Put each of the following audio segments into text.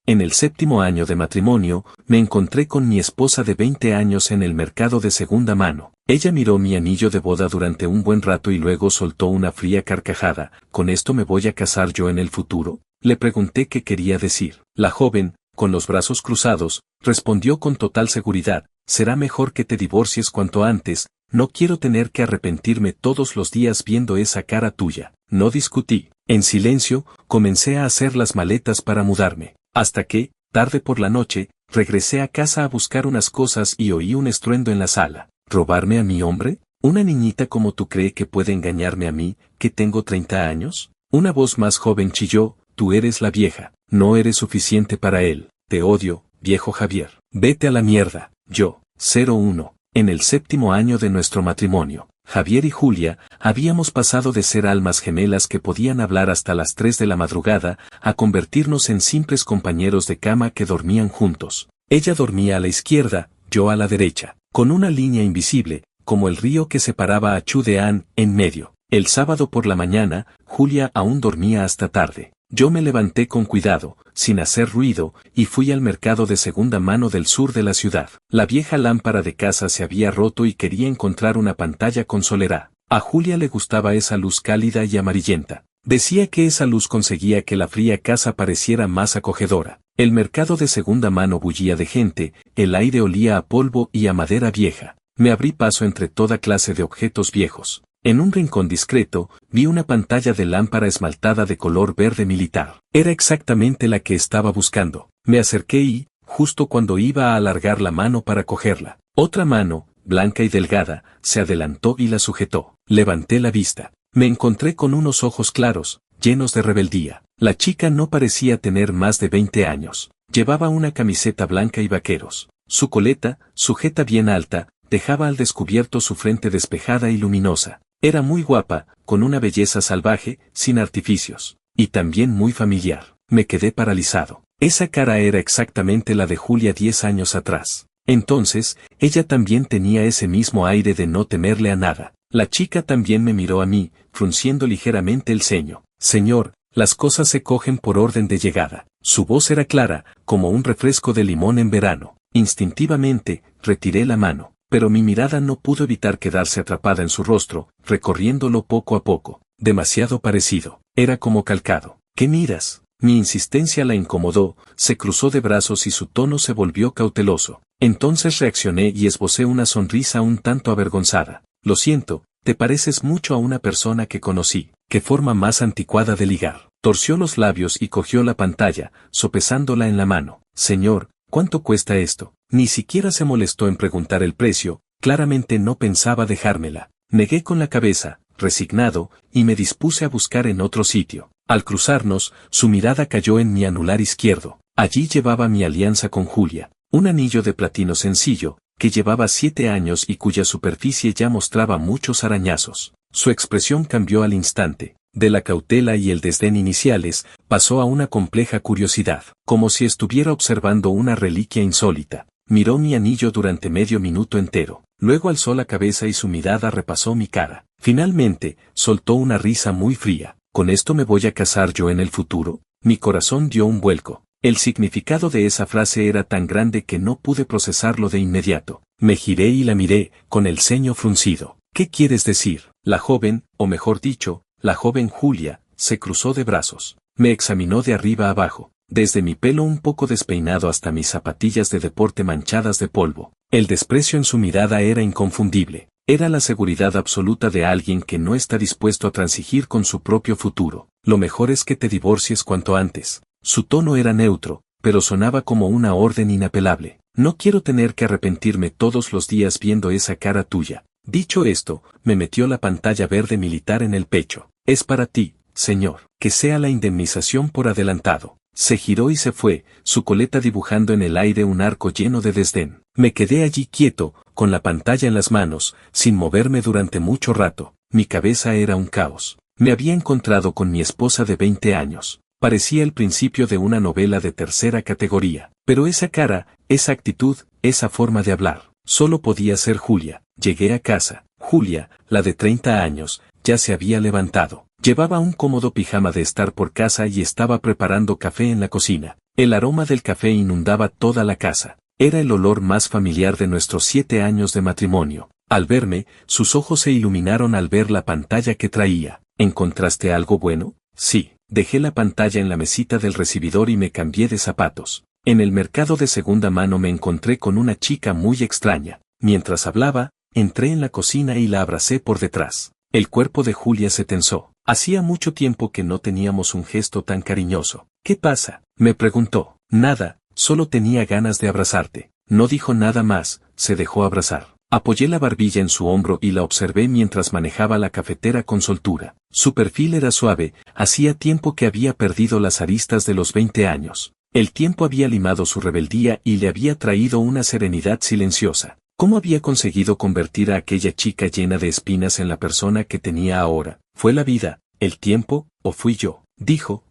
En el 7º año de matrimonio, me encontré con mi esposa de 20 años en el mercado de segunda mano. Ella miró mi anillo de boda durante un buen rato y luego soltó una fría carcajada. ¿Con esto me voy a casar yo en el futuro? Le pregunté qué quería decir. La joven, con los brazos cruzados, respondió con total seguridad: será mejor que te divorcies cuanto antes, no quiero tener que arrepentirme todos los días viendo esa cara tuya. No discutí. En silencio, comencé a hacer las maletas para mudarme. Hasta que, tarde por la noche, regresé a casa a buscar unas cosas y oí un estruendo en la sala. ¿Robarme a mi hombre? ¿Una niñita como tú cree que puede engañarme a mí, que tengo 30 años? Una voz más joven chilló: tú eres la vieja, no eres suficiente para él. Te odio, viejo Javier. Vete a la mierda. Yo, 01. En el 7º año de nuestro matrimonio, Javier y Julia habíamos pasado de ser almas gemelas que podían hablar hasta las 3 de la madrugada a convertirnos en simples compañeros de cama que dormían juntos. Ella dormía a la izquierda, yo a la derecha, con una línea invisible, como el río que separaba a Chudeán, en medio. El sábado por la mañana, Julia aún dormía hasta tarde. Yo me levanté con cuidado, sin hacer ruido, y fui al mercado de segunda mano del sur de la ciudad. La vieja lámpara de casa se había roto y quería encontrar una pantalla con solera. A Julia le gustaba esa luz cálida y amarillenta. Decía que esa luz conseguía que la fría casa pareciera más acogedora. El mercado de segunda mano bullía de gente, el aire olía a polvo y a madera vieja. Me abrí paso entre toda clase de objetos viejos. En un rincón discreto, vi una pantalla de lámpara esmaltada de color verde militar. Era exactamente la que estaba buscando. Me acerqué y, justo cuando iba a alargar la mano para cogerla, otra mano, blanca y delgada, se adelantó y la sujetó. Levanté la vista. Me encontré con unos ojos claros, llenos de rebeldía. La chica no parecía tener más de 20 años. Llevaba una camiseta blanca y vaqueros. Su coleta, sujeta bien alta, dejaba al descubierto su frente despejada y luminosa. Era muy guapa, con una belleza salvaje, sin artificios, y también muy familiar. Me quedé paralizado. Esa cara era exactamente la de Julia 10 años atrás. Entonces, ella también tenía ese mismo aire de no temerle a nada. La chica también me miró a mí, frunciendo ligeramente el ceño. Señor, las cosas se cogen por orden de llegada. Su voz era clara, como un refresco de limón en verano. Instintivamente, retiré la mano. Pero mi mirada no pudo evitar quedarse atrapada en su rostro, recorriéndolo poco a poco. Demasiado parecido. Era como calcado. ¿Qué miras? Mi insistencia la incomodó, se cruzó de brazos y su tono se volvió cauteloso. Entonces reaccioné y esbocé una sonrisa un tanto avergonzada. Lo siento, te pareces mucho a una persona que conocí. Qué forma más anticuada de ligar. Torció los labios y cogió la pantalla, sopesándola en la mano. Señor, ¿cuánto cuesta esto? Ni siquiera se molestó en preguntar el precio, claramente no pensaba dejármela. Negué con la cabeza, resignado, y me dispuse a buscar en otro sitio. Al cruzarnos, su mirada cayó en mi anular izquierdo. Allí llevaba mi alianza con Julia, un anillo de platino sencillo, que llevaba 7 años y cuya superficie ya mostraba muchos arañazos. Su expresión cambió al instante. De la cautela y el desdén iniciales, pasó a una compleja curiosidad, como si estuviera observando una reliquia insólita. Miró mi anillo durante medio minuto entero, luego alzó la cabeza y su mirada repasó mi cara. Finalmente, soltó una risa muy fría. ¿Con esto me voy a casar yo en el futuro? Mi corazón dio un vuelco. El significado de esa frase era tan grande que no pude procesarlo de inmediato. Me giré y la miré, con el ceño fruncido. ¿Qué quieres decir? La joven, o mejor dicho, la joven Julia, se cruzó de brazos. Me examinó de arriba abajo, desde mi pelo un poco despeinado hasta mis zapatillas de deporte manchadas de polvo. El desprecio en su mirada era inconfundible. Era la seguridad absoluta de alguien que no está dispuesto a transigir con su propio futuro. Lo mejor es que te divorcies cuanto antes. Su tono era neutro, pero sonaba como una orden inapelable. No quiero tener que arrepentirme todos los días viendo esa cara tuya. Dicho esto, me metió la pantalla verde militar en el pecho. Es para ti, señor, que sea la indemnización por adelantado. Se giró y se fue, su coleta dibujando en el aire un arco lleno de desdén. Me quedé allí quieto, con la pantalla en las manos, sin moverme durante mucho rato. Mi cabeza era un caos. Me había encontrado con mi esposa de 20 años. Parecía el principio de una novela de tercera categoría. Pero esa cara, esa actitud, esa forma de hablar, solo podía ser Julia. Llegué a casa. Julia, la de 30 años, ya se había levantado. Llevaba un cómodo pijama de estar por casa y estaba preparando café en la cocina. El aroma del café inundaba toda la casa. Era el olor más familiar de nuestros 7 años de matrimonio. Al verme, sus ojos se iluminaron al ver la pantalla que traía. ¿Encontraste algo bueno? Sí. Dejé la pantalla en la mesita del recibidor y me cambié de zapatos. En el mercado de segunda mano me encontré con una chica muy extraña. Mientras hablaba, entré en la cocina y la abracé por detrás. El cuerpo de Julia se tensó. Hacía mucho tiempo que no teníamos un gesto tan cariñoso. ¿Qué pasa?, me preguntó. Nada, solo tenía ganas de abrazarte. No dijo nada más, se dejó abrazar. Apoyé la barbilla en su hombro y la observé mientras manejaba la cafetera con soltura. Su perfil era suave, hacía tiempo que había perdido las aristas de los 20 años. El tiempo había limado su rebeldía y le había traído una serenidad silenciosa. ¿Cómo había conseguido convertir a aquella chica llena de espinas en la persona que tenía ahora? ¿Fue la vida, el tiempo, o fui yo? Dijo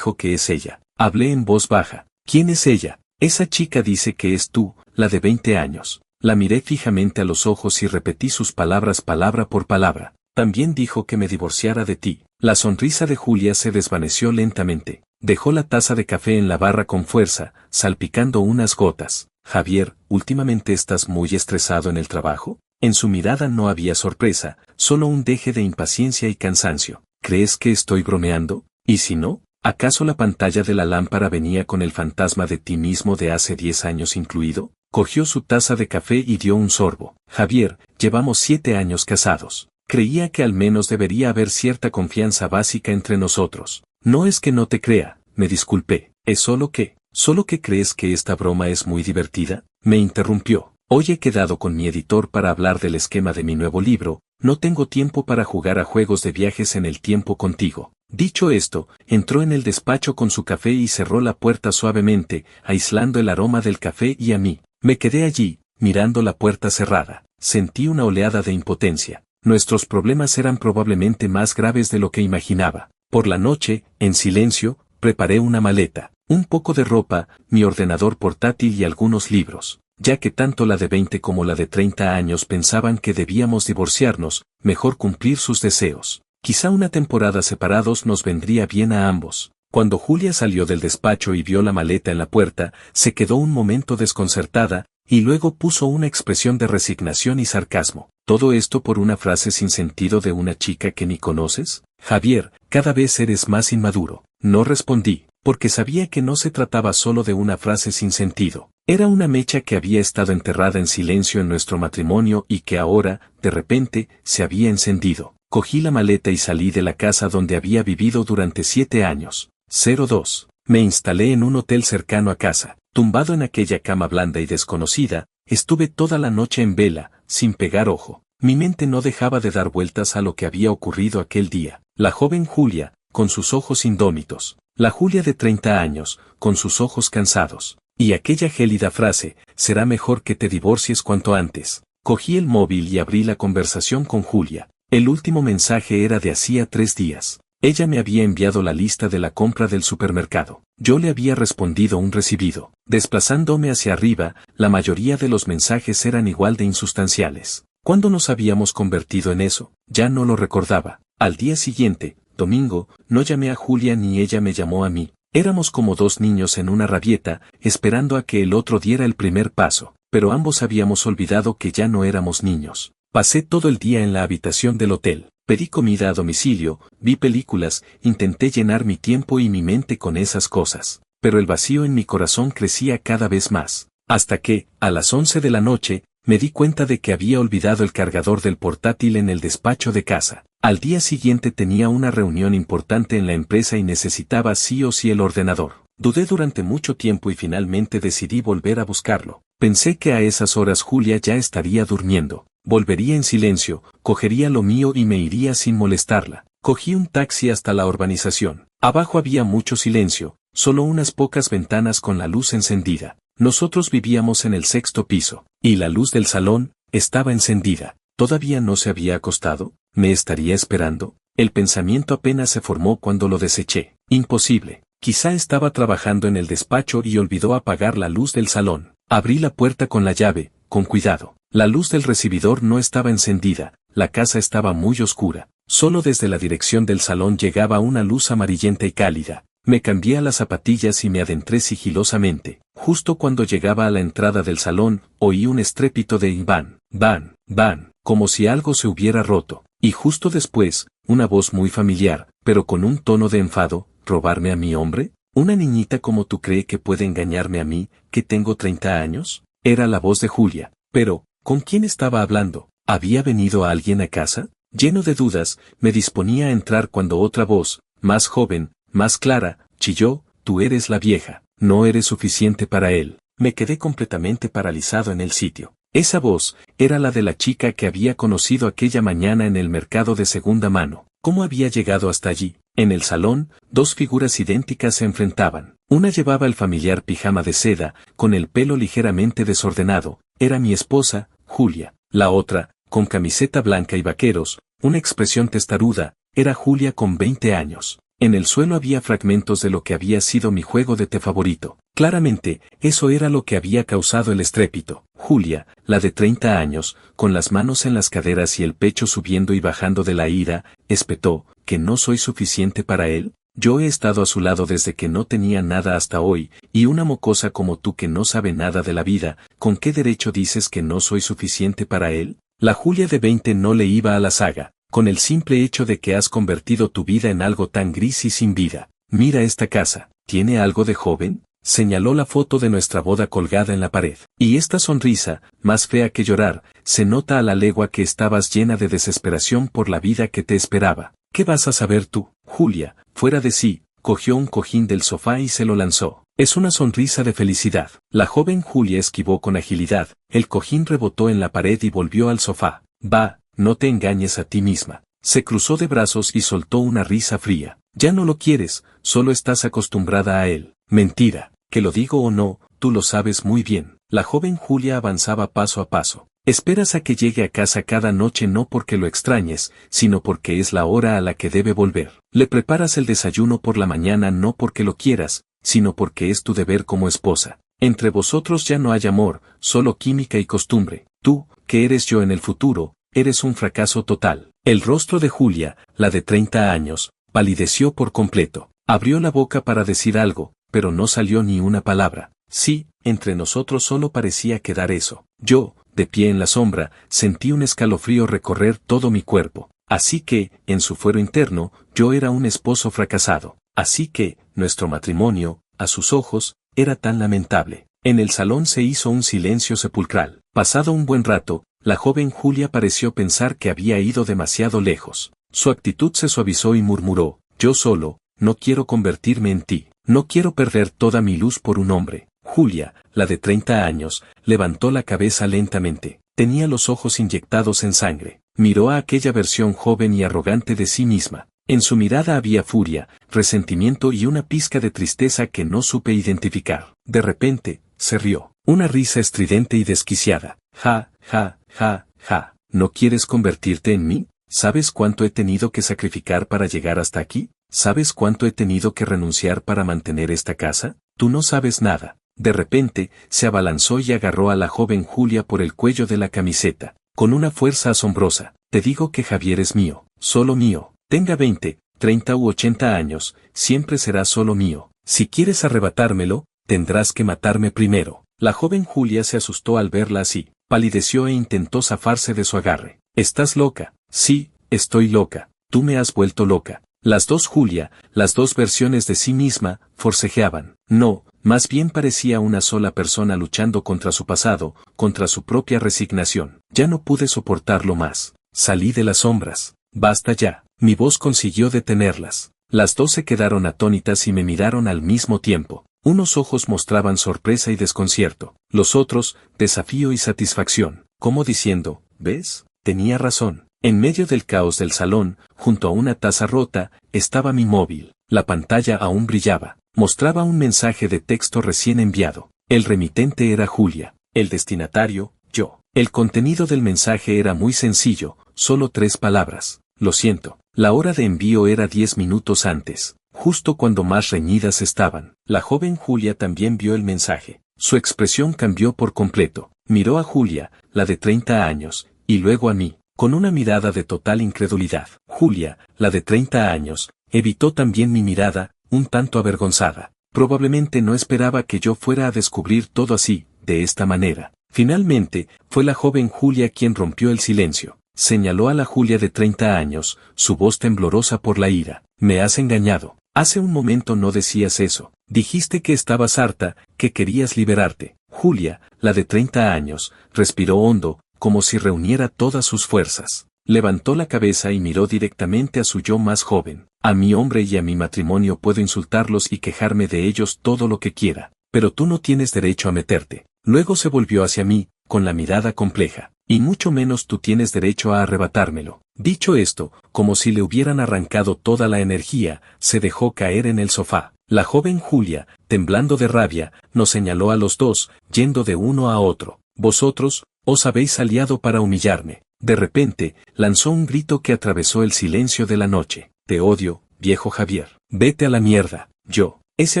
que es ella. Hablé en voz baja. ¿Quién es ella? Esa chica dice que es tú, la de 20 años. La miré fijamente a los ojos y repetí sus palabras palabra por palabra. También dijo que me divorciara de ti. La sonrisa de Julia se desvaneció lentamente. Dejó la taza de café en la barra con fuerza, salpicando unas gotas. Javier, ¿últimamente estás muy estresado en el trabajo? En su mirada no había sorpresa, solo un deje de impaciencia y cansancio. ¿Crees que estoy bromeando? ¿Y si no? ¿Acaso la pantalla de la lámpara venía con el fantasma de ti mismo de hace 10 años incluido? Cogió su taza de café y dio un sorbo. Javier, llevamos 7 años casados. Creía que al menos debería haber cierta confianza básica entre nosotros. No es que no te crea, me disculpé. Es solo que crees que esta broma es muy divertida, me interrumpió. Hoy he quedado con mi editor para hablar del esquema de mi nuevo libro, no tengo tiempo para jugar a juegos de viajes en el tiempo contigo. Dicho esto, entró en el despacho con su café y cerró la puerta suavemente, aislando el aroma del café y a mí. Me quedé allí, mirando la puerta cerrada. Sentí una oleada de impotencia. Nuestros problemas eran probablemente más graves de lo que imaginaba. Por la noche, en silencio, preparé una maleta, un poco de ropa, mi ordenador portátil y algunos libros. Ya que tanto la de 20 como la de 30 años pensaban que debíamos divorciarnos, mejor cumplir sus deseos. Quizá una temporada separados nos vendría bien a ambos. Cuando Julia salió del despacho y vio la maleta en la puerta, se quedó un momento desconcertada, y luego puso una expresión de resignación y sarcasmo. ¿Todo esto por una frase sin sentido de una chica que ni conoces? Javier, cada vez eres más inmaduro. No respondí, porque sabía que no se trataba solo de una frase sin sentido. Era una mecha que había estado enterrada en silencio en nuestro matrimonio y que ahora, de repente, se había encendido. Cogí la maleta y salí de la casa donde había vivido durante 7 años. 02. Me instalé en un hotel cercano a casa. Tumbado en aquella cama blanda y desconocida, estuve toda la noche en vela, sin pegar ojo. Mi mente no dejaba de dar vueltas a lo que había ocurrido aquel día. La joven Julia, con sus ojos indómitos. La Julia de 30 años, con sus ojos cansados. Y aquella gélida frase, será mejor que te divorcies cuanto antes. Cogí el móvil y abrí la conversación con Julia. El último mensaje era de hacía 3 días. Ella me había enviado la lista de la compra del supermercado. Yo le había respondido un recibido. Desplazándome hacia arriba, la mayoría de los mensajes eran igual de insustanciales. ¿Cuándo nos habíamos convertido en eso? Ya no lo recordaba. Al día siguiente, domingo, no llamé a Julia ni ella me llamó a mí. Éramos como 2 niños en una rabieta, esperando a que el otro diera el primer paso, pero ambos habíamos olvidado que ya no éramos niños. Pasé todo el día en la habitación del hotel. Pedí comida a domicilio, vi películas, intenté llenar mi tiempo y mi mente con esas cosas. Pero el vacío en mi corazón crecía cada vez más. Hasta que, a las 11 de la noche, me di cuenta de que había olvidado el cargador del portátil en el despacho de casa. Al día siguiente tenía una reunión importante en la empresa y necesitaba sí o sí el ordenador. Dudé durante mucho tiempo y finalmente decidí volver a buscarlo. Pensé que a esas horas Julia ya estaría durmiendo. Volvería en silencio, cogería lo mío y me iría sin molestarla. Cogí un taxi hasta la urbanización. Abajo había mucho silencio, solo unas pocas ventanas con la luz encendida. Nosotros vivíamos en el 6º piso, y la luz del salón estaba encendida. ¿Todavía no se había acostado? ¿Me estaría esperando? El pensamiento apenas se formó cuando lo deseché. Imposible. Quizá estaba trabajando en el despacho y olvidó apagar la luz del salón. Abrí la puerta con la llave, con cuidado. La luz del recibidor no estaba encendida, la casa estaba muy oscura. Solo desde la dirección del salón llegaba una luz amarillenta y cálida. Me cambié a las zapatillas y me adentré sigilosamente. Justo cuando llegaba a la entrada del salón, oí un estrépito de van, van, van, como si algo se hubiera roto. Y justo después, una voz muy familiar, pero con un tono de enfado: ¿robarme a mi hombre? ¿Una niñita como tú cree que puede engañarme a mí, que tengo 30 años? Era la voz de Julia. Pero, ¿con quién estaba hablando? ¿Había venido alguien a casa? Lleno de dudas, me disponía a entrar cuando otra voz, más joven, más clara, chilló: tú eres la vieja, no eres suficiente para él. Me quedé completamente paralizado en el sitio. Esa voz era la de la chica que había conocido aquella mañana en el mercado de segunda mano. ¿Cómo había llegado hasta allí? En el salón, dos figuras idénticas se enfrentaban. Una llevaba el familiar pijama de seda, con el pelo ligeramente desordenado. Era mi esposa, Julia. La otra, con camiseta blanca y vaqueros, una expresión testaruda, era Julia con 20 años. En el suelo había fragmentos de lo que había sido mi juego de té favorito. Claramente, eso era lo que había causado el estrépito. Julia, la de 30 años, con las manos en las caderas y el pecho subiendo y bajando de la ira, espetó: ¿que no soy suficiente para él? Yo he estado a su lado desde que no tenía nada hasta hoy, y una mocosa como tú que no sabe nada de la vida, ¿con qué derecho dices que no soy suficiente para él? La Julia de 20 no le iba a la saga, con el simple hecho de que has convertido tu vida en algo tan gris y sin vida. Mira esta casa, ¿tiene algo de joven? Señaló la foto de nuestra boda colgada en la pared. Y esta sonrisa, más fea que llorar, se nota a la legua que estabas llena de desesperación por la vida que te esperaba. ¿Qué vas a saber tú? Julia, fuera de sí, cogió un cojín del sofá y se lo lanzó. Es una sonrisa de felicidad. La joven Julia esquivó con agilidad, el cojín rebotó en la pared y volvió al sofá. Va, no te engañes a ti misma. Se cruzó de brazos y soltó una risa fría. Ya no lo quieres, solo estás acostumbrada a él. Mentira, que lo digo o no, tú lo sabes muy bien. La joven Julia avanzaba paso a paso. Esperas a que llegue a casa cada noche no porque lo extrañes, sino porque es la hora a la que debe volver. Le preparas el desayuno por la mañana no porque lo quieras, sino porque es tu deber como esposa. Entre vosotros ya no hay amor, solo química y costumbre. Tú, que eres yo en el futuro, eres un fracaso total. El rostro de Julia, la de 30 años, palideció por completo. Abrió la boca para decir algo, pero no salió ni una palabra. Sí, entre nosotros solo parecía quedar eso. Yo, de pie en la sombra, sentí un escalofrío recorrer todo mi cuerpo. Así que, en su fuero interno, yo era un esposo fracasado. Así que, nuestro matrimonio, a sus ojos, era tan lamentable. En el salón se hizo un silencio sepulcral. Pasado un buen rato, la joven Julia pareció pensar que había ido demasiado lejos. Su actitud se suavizó y murmuró: yo solo, no quiero convertirme en ti. No quiero perder toda mi luz por un hombre. Julia, la de 30 años, levantó la cabeza lentamente. Tenía los ojos inyectados en sangre. Miró a aquella versión joven y arrogante de sí misma. En su mirada había furia, resentimiento y una pizca de tristeza que no supe identificar. De repente, se rió. Una risa estridente y desquiciada. Ja, ja, ja, ja. ¿No quieres convertirte en mí? ¿Sabes cuánto he tenido que sacrificar para llegar hasta aquí? ¿Sabes cuánto he tenido que renunciar para mantener esta casa? Tú no sabes nada. De repente, se abalanzó y agarró a la joven Julia por el cuello de la camiseta, con una fuerza asombrosa. Te digo que Javier es mío, solo mío. Tenga 20, 30 u 80 años, siempre será solo mío. Si quieres arrebatármelo, tendrás que matarme primero. La joven Julia se asustó al verla así, palideció e intentó zafarse de su agarre. ¿Estás loca? Sí, estoy loca. Tú me has vuelto loca. Las dos Julia, las dos versiones de sí misma, forcejeaban. No, más bien parecía una sola persona luchando contra su pasado, contra su propia resignación. Ya no pude soportarlo más. Salí de las sombras. Basta ya. Mi voz consiguió detenerlas. Las dos se quedaron atónitas y me miraron al mismo tiempo. Unos ojos mostraban sorpresa y desconcierto. Los otros, desafío y satisfacción. Como diciendo, ¿ves? Tenía razón. En medio del caos del salón, junto a una taza rota, estaba mi móvil. La pantalla aún brillaba. Mostraba un mensaje de texto recién enviado. El remitente era Julia. El destinatario, yo. El contenido del mensaje era muy sencillo, solo 3 palabras. Lo siento. La hora de envío era 10 minutos antes, justo cuando más reñidas estaban. La joven Julia también vio el mensaje. Su expresión cambió por completo. Miró a Julia, la de 30 años, y luego a mí, con una mirada de total incredulidad. Julia, la de 30 años, evitó también mi mirada, un tanto avergonzada. Probablemente no esperaba que yo fuera a descubrir todo así, de esta manera. Finalmente, fue la joven Julia quien rompió el silencio. Señaló a la Julia de 30 años, su voz temblorosa por la ira. Me has engañado. Hace un momento no decías eso. Dijiste que estabas harta, que querías liberarte. Julia, la de 30 años, respiró hondo, como si reuniera todas sus fuerzas. Levantó la cabeza y miró directamente a su yo más joven. A mi hombre y a mi matrimonio puedo insultarlos y quejarme de ellos todo lo que quiera, pero tú no tienes derecho a meterte. Luego se volvió hacia mí, con la mirada compleja, y mucho menos tú tienes derecho a arrebatármelo. Dicho esto, como si le hubieran arrancado toda la energía, se dejó caer en el sofá. La joven Julia, temblando de rabia, nos señaló a los dos, yendo de uno a otro. Vosotros, os habéis aliado para humillarme. De repente, lanzó un grito que atravesó el silencio de la noche. Te odio, viejo Javier. Vete a la mierda. Yo, ese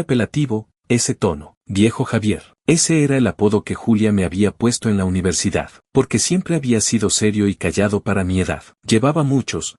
apelativo, ese tono. Viejo Javier. Ese era el apodo que Julia me había puesto en la universidad, porque siempre había sido serio y callado para mi edad. Llevaba muchos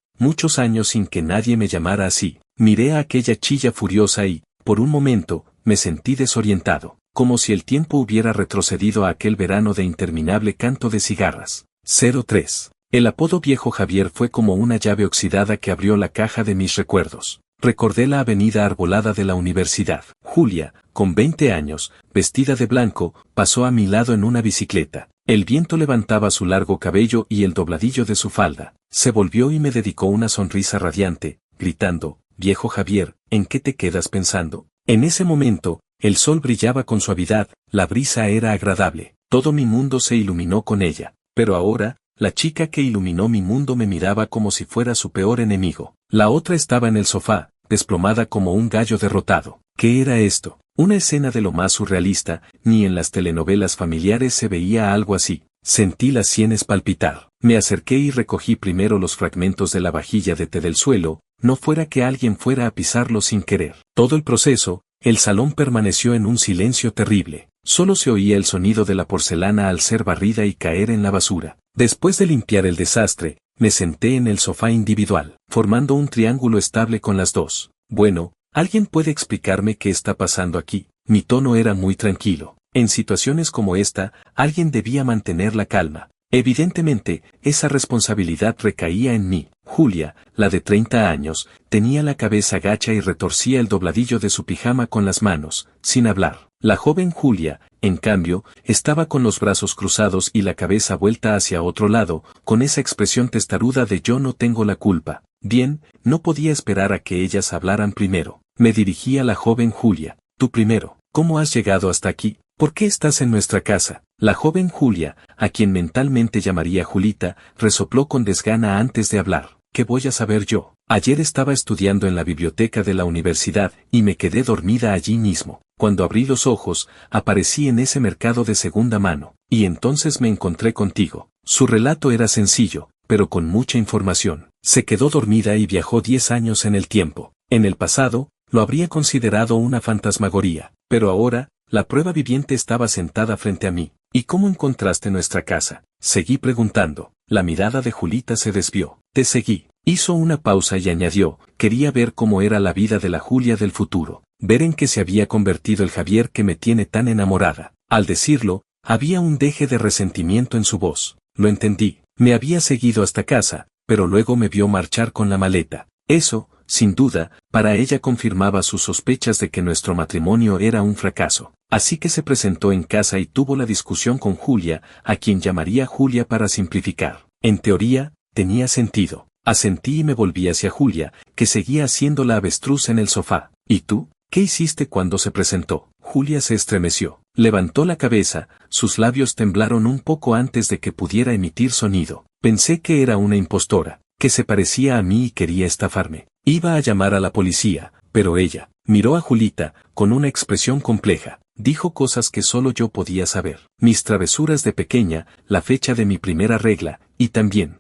años sin que nadie me llamara así. Miré a aquella chilla furiosa y, por un momento, me sentí desorientado, como si el tiempo hubiera retrocedido a aquel verano de interminable canto de cigarras. 03. El apodo viejo Javier fue como una llave oxidada que abrió la caja de mis recuerdos. Recordé la avenida arbolada de la universidad. Julia, con 20 años, vestida de blanco, pasó a mi lado en una bicicleta. El viento levantaba su largo cabello y el dobladillo de su falda. Se volvió y me dedicó una sonrisa radiante, gritando, viejo Javier, ¿en qué te quedas pensando? En ese momento, el sol brillaba con suavidad, la brisa era agradable, todo mi mundo se iluminó con ella. Pero ahora, la chica que iluminó mi mundo me miraba como si fuera su peor enemigo. La otra estaba en el sofá, desplomada como un gallo derrotado. ¿Qué era esto? Una escena de lo más surrealista, ni en las telenovelas familiares se veía algo así. Sentí las sienes palpitar. Me acerqué y recogí primero los fragmentos de la vajilla de té del suelo, no fuera que alguien fuera a pisarlo sin querer. Todo el proceso, el salón permaneció en un silencio terrible. Solo se oía el sonido de la porcelana al ser barrida y caer en la basura. Después de limpiar el desastre, me senté en el sofá individual, formando un triángulo estable con las dos. Bueno, ¿alguien puede explicarme qué está pasando aquí? Mi tono era muy tranquilo. En situaciones como esta, alguien debía mantener la calma. Evidentemente, esa responsabilidad recaía en mí. Julia, la de 30 años, tenía la cabeza gacha y retorcía el dobladillo de su pijama con las manos, sin hablar. La joven Julia, en cambio, estaba con los brazos cruzados y la cabeza vuelta hacia otro lado, con esa expresión testaruda de yo no tengo la culpa. Bien, no podía esperar a que ellas hablaran primero. Me dirigí a la joven Julia. Tú primero. ¿Cómo has llegado hasta aquí? ¿Por qué estás en nuestra casa? La joven Julia, a quien mentalmente llamaría Julita, resopló con desgana antes de hablar. ¿Qué voy a saber yo? Ayer estaba estudiando en la biblioteca de la universidad y me quedé dormida allí mismo. Cuando abrí los ojos, aparecí en ese mercado de segunda mano, y entonces me encontré contigo. Su relato era sencillo, pero con mucha información. Se quedó dormida y viajó 10 años en el tiempo. En el pasado, lo habría considerado una fantasmagoría, pero ahora, la prueba viviente estaba sentada frente a mí. ¿Y cómo encontraste nuestra casa? Seguí preguntando. La mirada de Julita se desvió. Te seguí. Hizo una pausa y añadió, quería ver cómo era la vida de la Julia del futuro, ver en qué se había convertido el Javier que me tiene tan enamorada. Al decirlo, había un deje de resentimiento en su voz. Lo entendí. Me había seguido hasta casa, pero luego me vio marchar con la maleta. Eso, sin duda, para ella confirmaba sus sospechas de que nuestro matrimonio era un fracaso. Así que se presentó en casa y tuvo la discusión con Julia, a quien llamaría Julia para simplificar. En teoría, tenía sentido. Asentí y me volví hacia Julia, que seguía haciendo la avestruz en el sofá. ¿Y tú? ¿Qué hiciste cuando se presentó? Julia se estremeció. Levantó la cabeza, sus labios temblaron un poco antes de que pudiera emitir sonido. Pensé que era una impostora, que se parecía a mí y quería estafarme. Iba a llamar a la policía, pero ella miró a Julita, con una expresión compleja. Dijo cosas que solo yo podía saber. Mis travesuras de pequeña, la fecha de mi primera regla, y también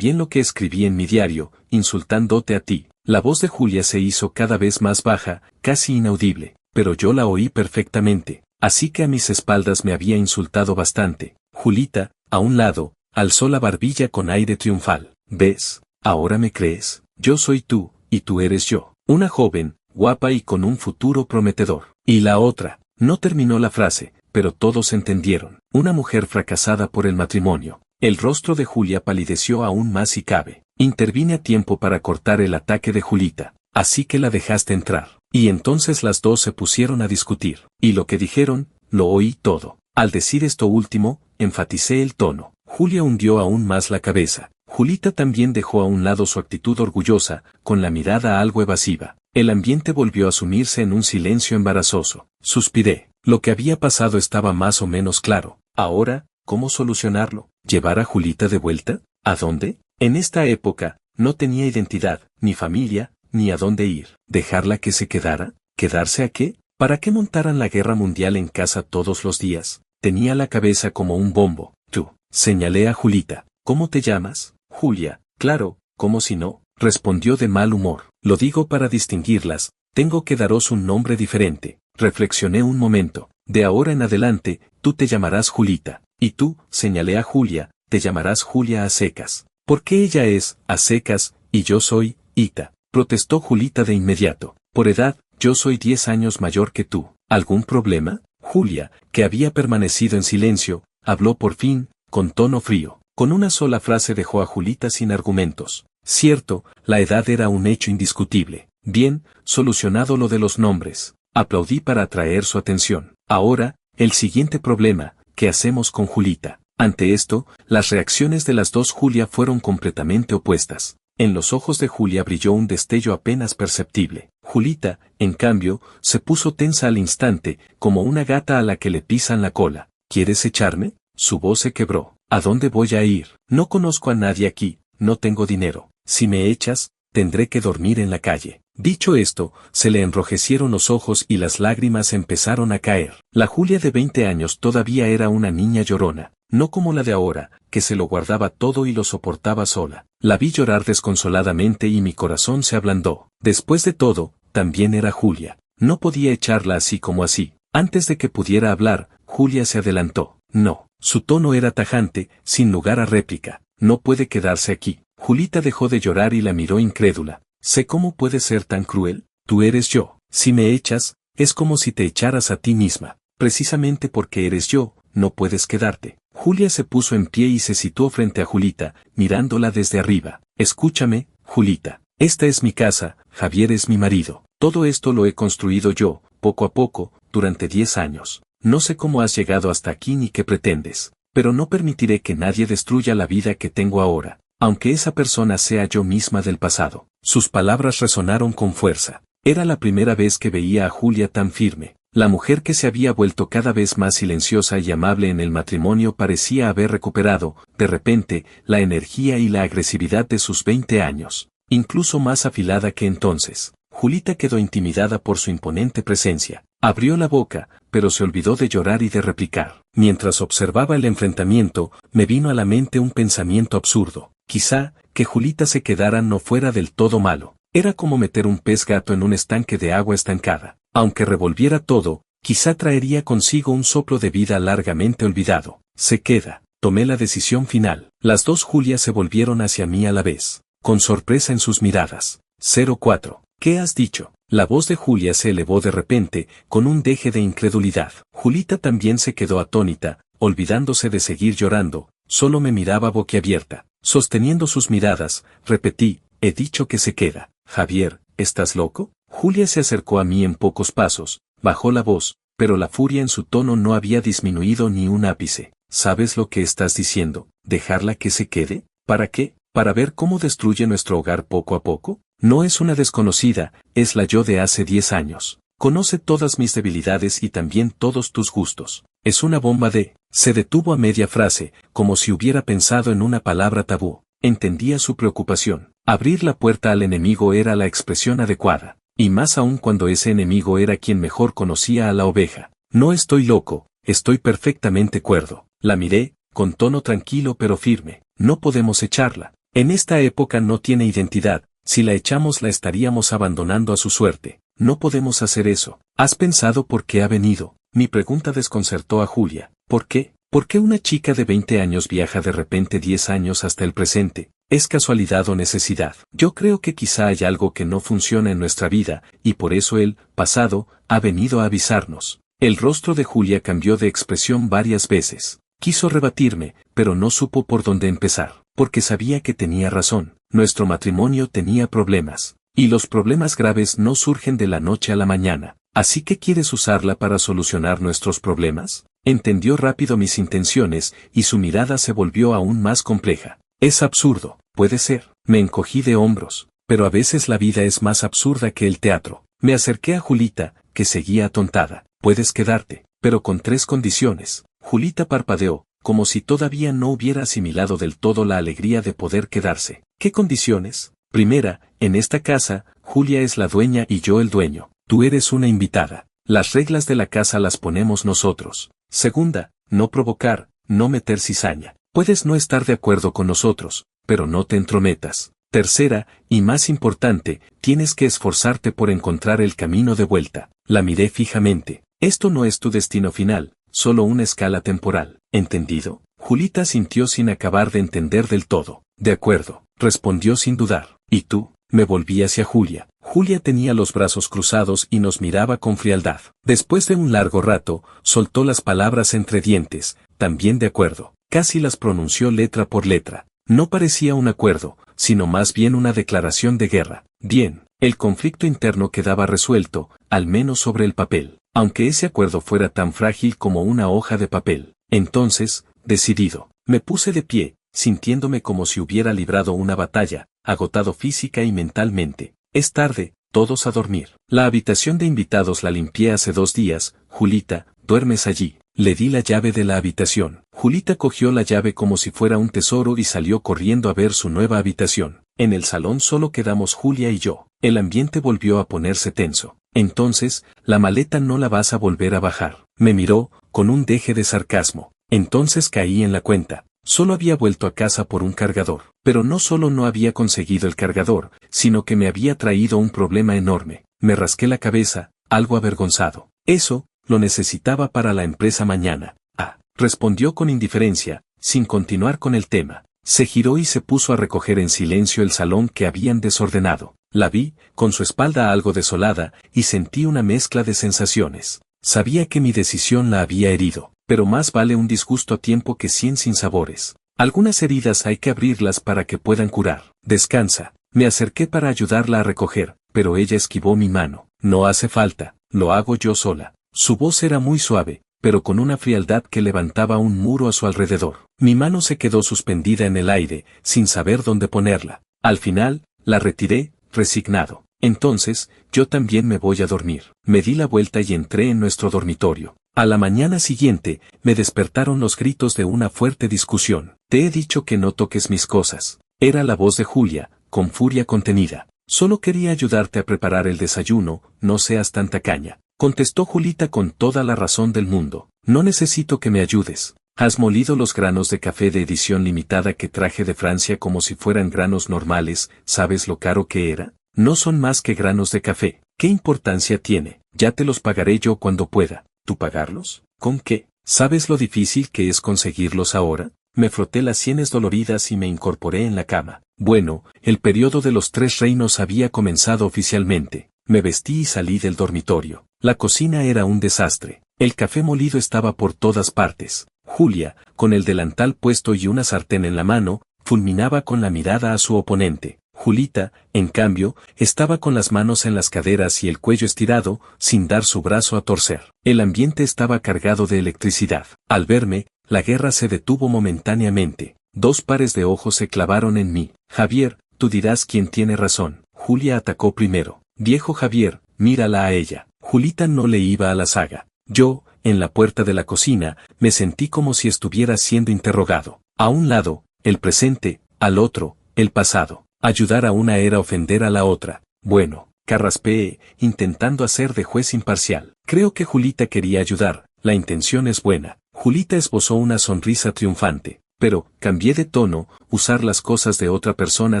lo que escribí en mi diario, insultándote a ti. La voz de Julia se hizo cada vez más baja, casi inaudible, pero yo la oí perfectamente, así que a mis espaldas me había insultado bastante. Julita, a un lado, alzó la barbilla con aire triunfal. ¿Ves? ¿Ahora me crees? Yo soy tú, y tú eres yo. Una joven, guapa y con un futuro prometedor. Y la otra, no terminó la frase, pero todos entendieron, una mujer fracasada por el matrimonio. El rostro de Julia palideció aún más si cabe. Intervine a tiempo para cortar el ataque de Julita. Así que la dejaste entrar. Y entonces las dos se pusieron a discutir. Y lo que dijeron, lo oí todo. Al decir esto último, enfaticé el tono. Julia hundió aún más la cabeza. Julita también dejó a un lado su actitud orgullosa, con la mirada algo evasiva. El ambiente volvió a sumirse en un silencio embarazoso. Suspiré. Lo que había pasado estaba más o menos claro. Ahora, ¿cómo solucionarlo? ¿Llevar a Julita de vuelta? ¿A dónde? En esta época, no tenía identidad, ni familia, ni a dónde ir. ¿Dejarla que se quedara? ¿Quedarse a qué? ¿Para qué montaran la guerra mundial en casa todos los días? Tenía la cabeza como un bombo. Tú, señalé a Julita. ¿Cómo te llamas? Julia. Claro, ¿cómo si no? Respondió de mal humor. Lo digo para distinguirlas. Tengo que daros un nombre diferente. Reflexioné un momento. De ahora en adelante, tú te llamarás Julita. Y tú, señalé a Julia, te llamarás Julia a secas. ¿Por qué ella es, a secas, y yo soy, Ita? Protestó Julita de inmediato. Por edad, yo soy 10 años mayor que tú. ¿Algún problema? Julia, que había permanecido en silencio, habló por fin, con tono frío. Con una sola frase dejó a Julita sin argumentos. Cierto, la edad era un hecho indiscutible. Bien, solucionado lo de los nombres. Aplaudí para atraer su atención. Ahora, el siguiente problema, ¿qué hacemos con Julita? Ante esto, las reacciones de las dos Julia fueron completamente opuestas. En los ojos de Julia brilló un destello apenas perceptible. Julita, en cambio, se puso tensa al instante, como una gata a la que le pisan la cola. ¿Quieres echarme? Su voz se quebró. ¿A dónde voy a ir? No conozco a nadie aquí, no tengo dinero. Si me echas, tendré que dormir en la calle. Dicho esto, se le enrojecieron los ojos y las lágrimas empezaron a caer. La Julia de 20 años todavía era una niña llorona, no como la de ahora, que se lo guardaba todo y lo soportaba sola. La vi llorar desconsoladamente y mi corazón se ablandó. Después de todo, también era Julia. No podía echarla así como así. Antes de que pudiera hablar, Julia se adelantó. No. Su tono era tajante, sin lugar a réplica. No puede quedarse aquí. Julita dejó de llorar y la miró incrédula. Sé cómo puede ser tan cruel. Tú eres yo. Si me echas, es como si te echaras a ti misma. Precisamente porque eres yo, no puedes quedarte. Julia se puso en pie y se situó frente a Julita, mirándola desde arriba. Escúchame, Julita. Esta es mi casa, Javier es mi marido. Todo esto lo he construido yo, poco a poco, durante 10 años. No sé cómo has llegado hasta aquí ni qué pretendes, pero no permitiré que nadie destruya la vida que tengo ahora, aunque esa persona sea yo misma del pasado. Sus palabras resonaron con fuerza. Era la primera vez que veía a Julia tan firme. La mujer que se había vuelto cada vez más silenciosa y amable en el matrimonio parecía haber recuperado, de repente, la energía y la agresividad de sus 20 años, incluso más afilada que entonces. Julita quedó intimidada por su imponente presencia. Abrió la boca, pero se olvidó de llorar y de replicar. Mientras observaba el enfrentamiento, me vino a la mente un pensamiento absurdo. Quizá, que Julita se quedara no fuera del todo malo. Era como meter un pez gato en un estanque de agua estancada. Aunque revolviera todo, quizá traería consigo un soplo de vida largamente olvidado. Se queda. Tomé la decisión final. Las dos Julias se volvieron hacia mí a la vez, con sorpresa en sus miradas. 04. ¿Qué has dicho? La voz de Julia se elevó de repente, con un deje de incredulidad. Julita también se quedó atónita, olvidándose de seguir llorando, solo me miraba boquiabierta. Sosteniendo sus miradas, repetí, he dicho que se queda. Javier, ¿estás loco? Julia se acercó a mí en pocos pasos, bajó la voz, pero la furia en su tono no había disminuido ni un ápice. ¿Sabes lo que estás diciendo? ¿Dejarla que se quede? ¿Para qué? ¿Para ver cómo destruye nuestro hogar poco a poco? No es una desconocida, es la yo de hace 10 años. Conoce todas mis debilidades y también todos tus gustos. Es una bomba de... Se detuvo a media frase, como si hubiera pensado en una palabra tabú. Entendía su preocupación. Abrir la puerta al enemigo era la expresión adecuada. Y más aún cuando ese enemigo era quien mejor conocía a la oveja. No estoy loco, estoy perfectamente cuerdo. La miré, con tono tranquilo pero firme. No podemos echarla. En esta época no tiene identidad. Si la echamos la estaríamos abandonando a su suerte. No podemos hacer eso. ¿Has pensado por qué ha venido? Mi pregunta desconcertó a Julia. ¿Por qué? ¿Por qué una chica de 20 años viaja de repente 10 años hasta el presente? ¿Es casualidad o necesidad? Yo creo que quizá hay algo que no funciona en nuestra vida, y por eso el pasado ha venido a avisarnos. El rostro de Julia cambió de expresión varias veces. Quiso rebatirme, pero no supo por dónde empezar, porque sabía que tenía razón. Nuestro matrimonio tenía problemas, y los problemas graves no surgen de la noche a la mañana. ¿Así que quieres usarla para solucionar nuestros problemas? Entendió rápido mis intenciones, y su mirada se volvió aún más compleja. Es absurdo, puede ser. Me encogí de hombros, pero a veces la vida es más absurda que el teatro. Me acerqué a Julita, que seguía atontada. Puedes quedarte, pero con 3 condiciones. Julita parpadeó, como si todavía no hubiera asimilado del todo la alegría de poder quedarse. ¿Qué condiciones? Primera, en esta casa, Julia es la dueña y yo el dueño. Tú eres una invitada. Las reglas de la casa las ponemos nosotros. Segunda, no provocar, no meter cizaña. Puedes no estar de acuerdo con nosotros, pero no te entrometas. Tercera, y más importante, tienes que esforzarte por encontrar el camino de vuelta. La miré fijamente. Esto no es tu destino final, solo una escala temporal. ¿Entendido? Julita sintió sin acabar de entender del todo. De acuerdo, respondió sin dudar. ¿Y tú? Me volví hacia Julia. Julia tenía los brazos cruzados y nos miraba con frialdad. Después de un largo rato, soltó las palabras entre dientes, también de acuerdo. Casi las pronunció letra por letra. No parecía un acuerdo, sino más bien una declaración de guerra. Bien, el conflicto interno quedaba resuelto, al menos sobre el papel, aunque ese acuerdo fuera tan frágil como una hoja de papel. Entonces, decidido, me puse de pie, sintiéndome como si hubiera librado una batalla, agotado física y mentalmente. Es tarde, todos a dormir. La habitación de invitados la limpié hace 2 días. Julita, ¿duermes allí? Le di la llave de la habitación. Julita cogió la llave como si fuera un tesoro y salió corriendo a ver su nueva habitación. En el salón solo quedamos Julia y yo. El ambiente volvió a ponerse tenso. Entonces, la maleta no la vas a volver a bajar. Me miró, con un deje de sarcasmo. Entonces caí en la cuenta. Solo había vuelto a casa por un cargador. Pero no solo no había conseguido el cargador, sino que me había traído un problema enorme. Me rasqué la cabeza, algo avergonzado. Eso, lo necesitaba para la empresa mañana. Ah, respondió con indiferencia, sin continuar con el tema. Se giró y se puso a recoger en silencio el salón que habían desordenado. La vi, con su espalda algo desolada, y sentí una mezcla de sensaciones. Sabía que mi decisión la había herido, pero más vale un disgusto a tiempo que 100 sinsabores. Algunas heridas hay que abrirlas para que puedan curar. Descansa. Me acerqué para ayudarla a recoger, pero ella esquivó mi mano. No hace falta, lo hago yo sola. Su voz era muy suave, pero con una frialdad que levantaba un muro a su alrededor. Mi mano se quedó suspendida en el aire, sin saber dónde ponerla. Al final, la retiré, resignado. Entonces, yo también me voy a dormir. Me di la vuelta y entré en nuestro dormitorio. A la mañana siguiente, me despertaron los gritos de una fuerte discusión. Te he dicho que no toques mis cosas. Era la voz de Julia, con furia contenida. Solo quería ayudarte a preparar el desayuno, no seas tan tacaña. Contestó Julita con toda la razón del mundo. No necesito que me ayudes. ¿Has molido los granos de café de edición limitada que traje de Francia como si fueran granos normales? ¿Sabes lo caro que era? No son más que granos de café. ¿Qué importancia tiene? Ya te los pagaré yo cuando pueda. ¿Tú pagarlos? ¿Con qué? ¿Sabes lo difícil que es conseguirlos ahora? Me froté las sienes doloridas y me incorporé en la cama. Bueno, el periodo de los 3 reinos había comenzado oficialmente. Me vestí y salí del dormitorio. La cocina era un desastre. El café molido estaba por todas partes. Julia, con el delantal puesto y una sartén en la mano, fulminaba con la mirada a su oponente. Julita, en cambio, estaba con las manos en las caderas y el cuello estirado, sin dar su brazo a torcer. El ambiente estaba cargado de electricidad. Al verme, la guerra se detuvo momentáneamente. 2 pares de ojos se clavaron en mí. Javier, tú dirás quién tiene razón. Julia atacó primero. Viejo Javier, mírala a ella. Julita no le iba a la saga. Yo, en la puerta de la cocina, me sentí como si estuviera siendo interrogado. A un lado, el presente, al otro, el pasado. Ayudar a una era ofender a la otra. Bueno, carraspeé, intentando hacer de juez imparcial. Creo que Julita quería ayudar, la intención es buena. Julita esbozó una sonrisa triunfante. Pero, cambié de tono, usar las cosas de otra persona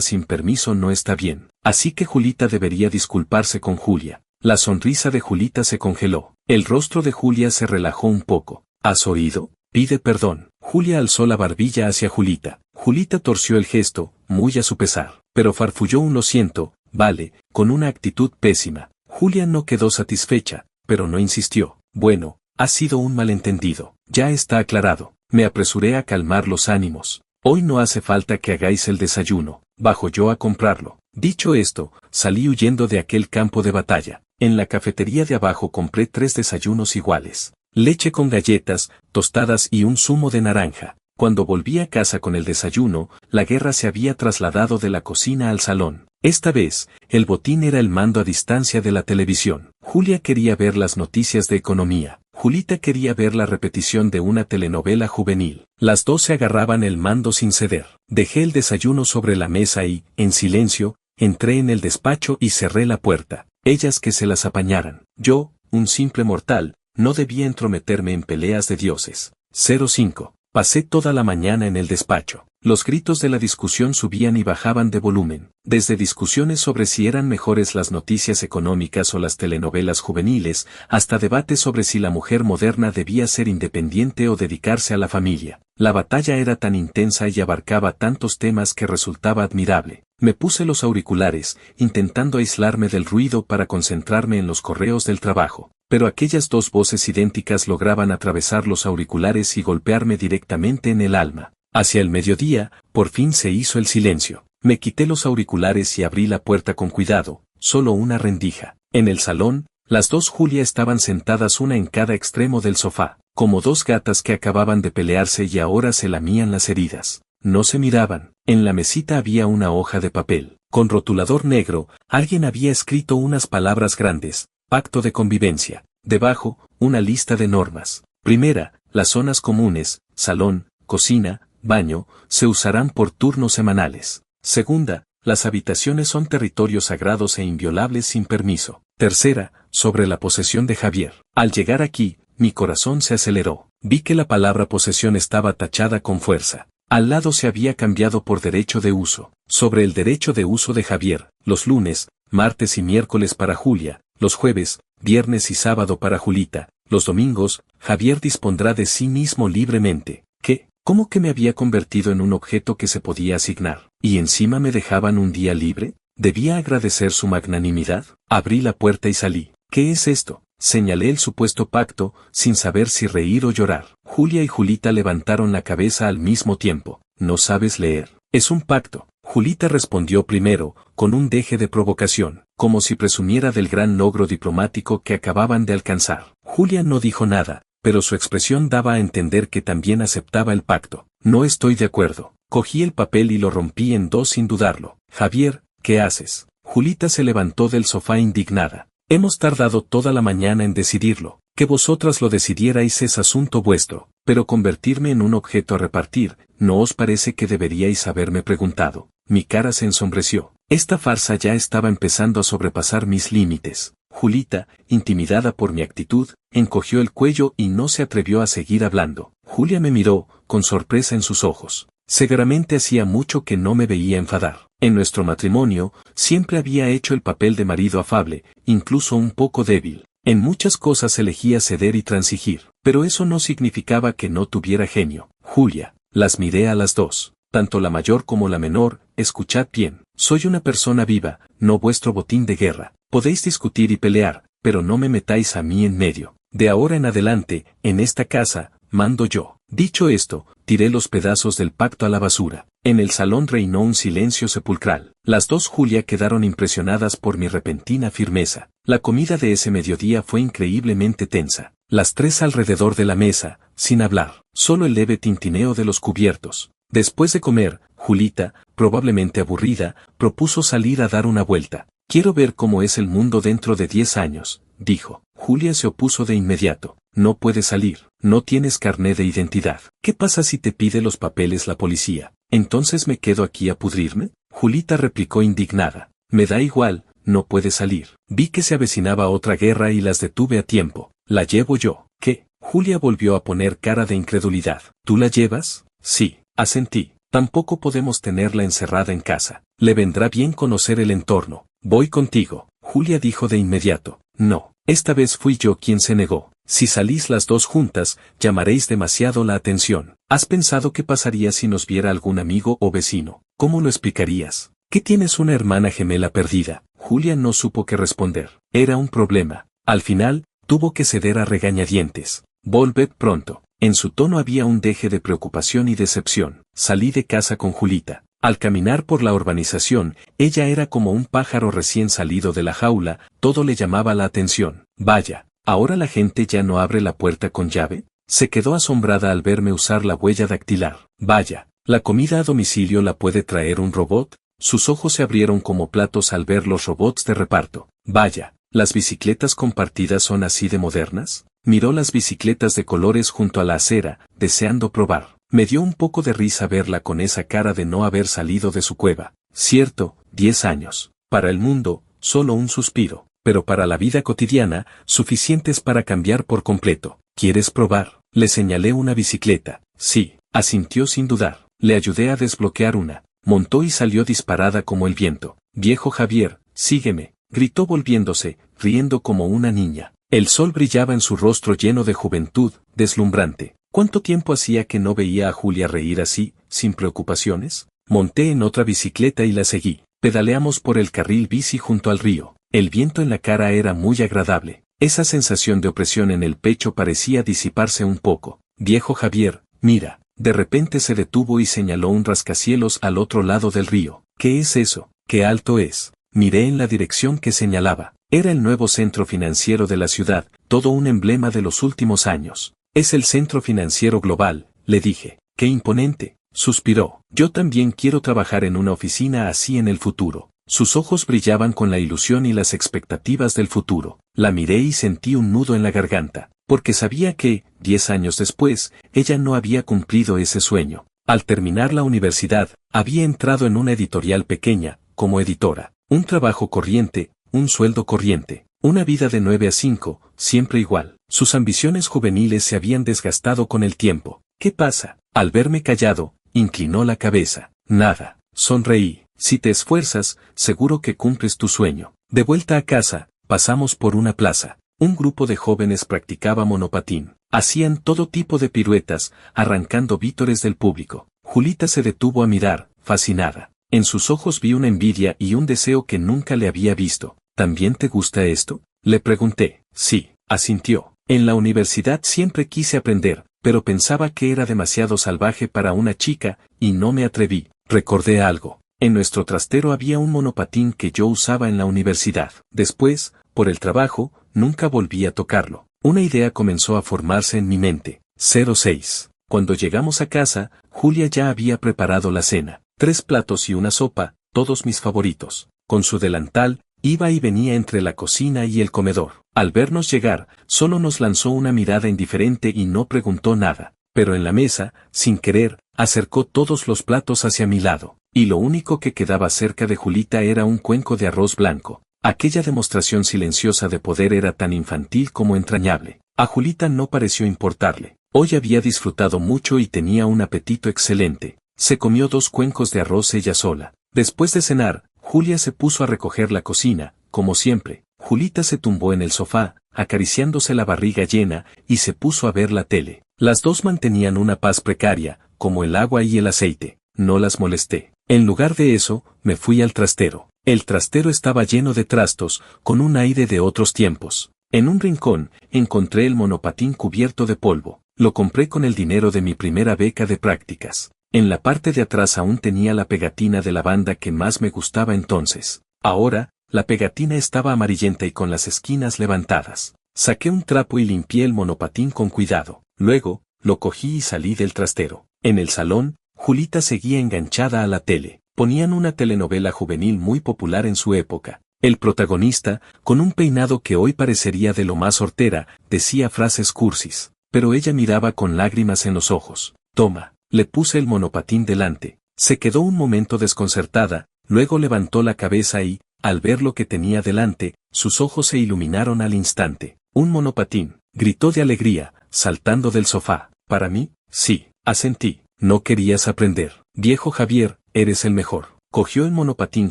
sin permiso no está bien. Así que Julita debería disculparse con Julia. La sonrisa de Julita se congeló. El rostro de Julia se relajó un poco. ¿Has oído? Pide perdón. Julia alzó la barbilla hacia Julita. Julita torció el gesto, muy a su pesar. Pero farfulló un lo siento, vale, con una actitud pésima. Julia no quedó satisfecha, pero no insistió. Bueno, ha sido un malentendido. Ya está aclarado. Me apresuré a calmar los ánimos. Hoy no hace falta que hagáis el desayuno. Bajo yo a comprarlo. Dicho esto, salí huyendo de aquel campo de batalla. En la cafetería de abajo compré 3 desayunos iguales. Leche con galletas, tostadas y un zumo de naranja. Cuando volví a casa con el desayuno, la guerra se había trasladado de la cocina al salón. Esta vez, el botín era el mando a distancia de la televisión. Julia quería ver las noticias de economía. Julita quería ver la repetición de una telenovela juvenil. Las dos se agarraban el mando sin ceder. Dejé el desayuno sobre la mesa y, en silencio, entré en el despacho y cerré la puerta. Ellas que se las apañaran. Yo, un simple mortal, no debía entrometerme en peleas de dioses. 05. Pasé toda la mañana en el despacho. Los gritos de la discusión subían y bajaban de volumen. Desde discusiones sobre si eran mejores las noticias económicas o las telenovelas juveniles, hasta debates sobre si la mujer moderna debía ser independiente o dedicarse a la familia. La batalla era tan intensa y abarcaba tantos temas que resultaba admirable. Me puse los auriculares, intentando aislarme del ruido para concentrarme en los correos del trabajo. Pero aquellas dos voces idénticas lograban atravesar los auriculares y golpearme directamente en el alma. Hacia el mediodía, por fin se hizo el silencio. Me quité los auriculares y abrí la puerta con cuidado, solo una rendija. En el salón, las dos Julia estaban sentadas una en cada extremo del sofá, como dos gatas que acababan de pelearse y ahora se lamían las heridas. No se miraban. En la mesita había una hoja de papel. Con rotulador negro, alguien había escrito unas palabras grandes. Pacto de convivencia. Debajo, una lista de normas. Primera, las zonas comunes, salón, cocina, baño, se usarán por turnos semanales. Segunda, las habitaciones son territorios sagrados e inviolables sin permiso. Tercera, sobre la posesión de Javier. Al llegar aquí, mi corazón se aceleró. Vi que la palabra posesión estaba tachada con fuerza. Al lado se había cambiado por derecho de uso. Sobre el derecho de uso de Javier, los lunes, martes y miércoles para Julia, los jueves, viernes y sábado para Julita, los domingos, Javier dispondrá de sí mismo libremente. ¿Qué? ¿Cómo que me había convertido en un objeto que se podía asignar? ¿Y encima me dejaban un día libre? ¿Debía agradecer su magnanimidad? Abrí la puerta y salí. ¿Qué es esto? Señalé el supuesto pacto, sin saber si reír o llorar. Julia y Julita levantaron la cabeza al mismo tiempo. ¿No sabes leer? Es un pacto. Julita respondió primero, con un deje de provocación, como si presumiera del gran logro diplomático que acababan de alcanzar. Julia no dijo nada, pero su expresión daba a entender que también aceptaba el pacto. No estoy de acuerdo. Cogí el papel y lo rompí en dos sin dudarlo. Javier, ¿qué haces? Julita se levantó del sofá indignada. Hemos tardado toda la mañana en decidirlo. Que vosotras lo decidierais es asunto vuestro, pero convertirme en un objeto a repartir, ¿no os parece que deberíais haberme preguntado? Mi cara se ensombreció. Esta farsa ya estaba empezando a sobrepasar mis límites. Julita, intimidada por mi actitud, encogió el cuello y no se atrevió a seguir hablando. Julia me miró, con sorpresa en sus ojos. Seguramente hacía mucho que no me veía enfadar. En nuestro matrimonio, siempre había hecho el papel de marido afable, incluso un poco débil. En muchas cosas elegía ceder y transigir, pero eso no significaba que no tuviera genio. Julia, las miré a las dos, tanto la mayor como la menor, escuchad bien. Soy una persona viva, no vuestro botín de guerra. Podéis discutir y pelear, pero no me metáis a mí en medio. De ahora en adelante, en esta casa, mando yo. Dicho esto, tiré los pedazos del pacto a la basura. En el salón reinó un silencio sepulcral. Las dos Julia quedaron impresionadas por mi repentina firmeza. La comida de ese mediodía fue increíblemente tensa. Las tres alrededor de la mesa, sin hablar, solo el leve tintineo de los cubiertos. Después de comer, Julita, probablemente aburrida, propuso salir a dar una vuelta. Quiero ver cómo es el mundo dentro de 10 años, dijo. Julia se opuso de inmediato. No puedes salir, no tienes carné de identidad. ¿Qué pasa si te pide los papeles la policía? ¿Entonces me quedo aquí a pudrirme? Julita replicó indignada. Me da igual, no puedes salir. Vi que se avecinaba otra guerra y las detuve a tiempo. La llevo yo. ¿Qué? Julia volvió a poner cara de incredulidad. ¿Tú la llevas? Sí, asentí. Tampoco podemos tenerla encerrada en casa. Le vendrá bien conocer el entorno. Voy contigo. Julia dijo de inmediato. No, esta vez fui yo quien se negó. Si salís las dos juntas, llamaréis demasiado la atención. ¿Has pensado qué pasaría si nos viera algún amigo o vecino? ¿Cómo lo explicarías? ¿Qué tienes una hermana gemela perdida? Julia no supo qué responder. Era un problema. Al final, tuvo que ceder a regañadientes. Volved pronto. En su tono había un deje de preocupación y decepción. Salí de casa con Julita. Al caminar por la urbanización, ella era como un pájaro recién salido de la jaula, todo le llamaba la atención. Vaya, ¿ahora la gente ya no abre la puerta con llave? Se quedó asombrada al verme usar la huella dactilar. Vaya, ¿la comida a domicilio la puede traer un robot? Sus ojos se abrieron como platos al ver los robots de reparto. Vaya, ¿las bicicletas compartidas son así de modernas? Miró las bicicletas de colores junto a la acera, deseando probar. Me dio un poco de risa verla con esa cara de no haber salido de su cueva. Cierto, 10 años. Para el mundo, solo un suspiro. Pero para la vida cotidiana, suficientes para cambiar por completo. ¿Quieres probar? Le señalé una bicicleta. Sí, asintió sin dudar. Le ayudé a desbloquear una. Montó y salió disparada como el viento. Viejo Javier, sígueme, gritó volviéndose, riendo como una niña. El sol brillaba en su rostro lleno de juventud, deslumbrante. ¿Cuánto tiempo hacía que no veía a Julia reír así, sin preocupaciones? Monté en otra bicicleta y la seguí. Pedaleamos por el carril bici junto al río. El viento en la cara era muy agradable. Esa sensación de opresión en el pecho parecía disiparse un poco. Viejo Javier, mira. De repente se detuvo y señaló un rascacielos al otro lado del río. ¿Qué es eso? ¿Qué alto es? Miré en la dirección que señalaba. Era el nuevo centro financiero de la ciudad, todo un emblema de los últimos años. Es el centro financiero global, le dije. ¡Qué imponente! Suspiró. Yo también quiero trabajar en una oficina así en el futuro. Sus ojos brillaban con la ilusión y las expectativas del futuro. La miré y sentí un nudo en la garganta, porque sabía que, 10 años después, ella no había cumplido ese sueño. Al terminar la universidad, había entrado en una editorial pequeña, como editora. Un trabajo corriente, un sueldo corriente, una vida de 9 a 5, siempre igual. Sus ambiciones juveniles se habían desgastado con el tiempo. ¿Qué pasa? Al verme callado, inclinó la cabeza. Nada. Sonreí. Si te esfuerzas, seguro que cumples tu sueño. De vuelta a casa, pasamos por una plaza. Un grupo de jóvenes practicaba monopatín. Hacían todo tipo de piruetas, arrancando vítores del público. Julita se detuvo a mirar, fascinada. En sus ojos vi una envidia y un deseo que nunca le había visto. ¿También te gusta esto? Le pregunté. Sí, asintió. En la universidad siempre quise aprender, pero pensaba que era demasiado salvaje para una chica, y no me atreví. Recordé algo. En nuestro trastero había un monopatín que yo usaba en la universidad. Después, por el trabajo, nunca volví a tocarlo. Una idea comenzó a formarse en mi mente. 06. Cuando llegamos a casa, Julia ya había preparado la cena. 3 platos y una sopa, todos mis favoritos. Con su delantal, iba y venía entre la cocina y el comedor. Al vernos llegar, solo nos lanzó una mirada indiferente y no preguntó nada. Pero en la mesa, sin querer, acercó todos los platos hacia mi lado. Y lo único que quedaba cerca de Julita era un cuenco de arroz blanco. Aquella demostración silenciosa de poder era tan infantil como entrañable. A Julita no pareció importarle. Hoy había disfrutado mucho y tenía un apetito excelente. Se comió 2 cuencos de arroz ella sola. Después de cenar, Julia se puso a recoger la cocina, como siempre. Julita se tumbó en el sofá, acariciándose la barriga llena, y se puso a ver la tele. Las dos mantenían una paz precaria, como el agua y el aceite. No las molesté. En lugar de eso, me fui al trastero. El trastero estaba lleno de trastos, con un aire de otros tiempos. En un rincón, encontré el monopatín cubierto de polvo. Lo compré con el dinero de mi primera beca de prácticas. En la parte de atrás aún tenía la pegatina de la banda que más me gustaba entonces. Ahora, la pegatina estaba amarillenta y con las esquinas levantadas. Saqué un trapo y limpié el monopatín con cuidado. Luego, lo cogí y salí del trastero. En el salón, Julita seguía enganchada a la tele. Ponían una telenovela juvenil muy popular en su época. El protagonista, con un peinado que hoy parecería de lo más hortera, decía frases cursis, pero ella miraba con lágrimas en los ojos. Toma, le puse el monopatín delante. Se quedó un momento desconcertada, luego levantó la cabeza y, al ver lo que tenía delante, sus ojos se iluminaron al instante. Un monopatín, gritó de alegría, saltando del sofá. ¿Para mí? Sí, asentí. No querías aprender. Viejo Javier, eres el mejor. Cogió el monopatín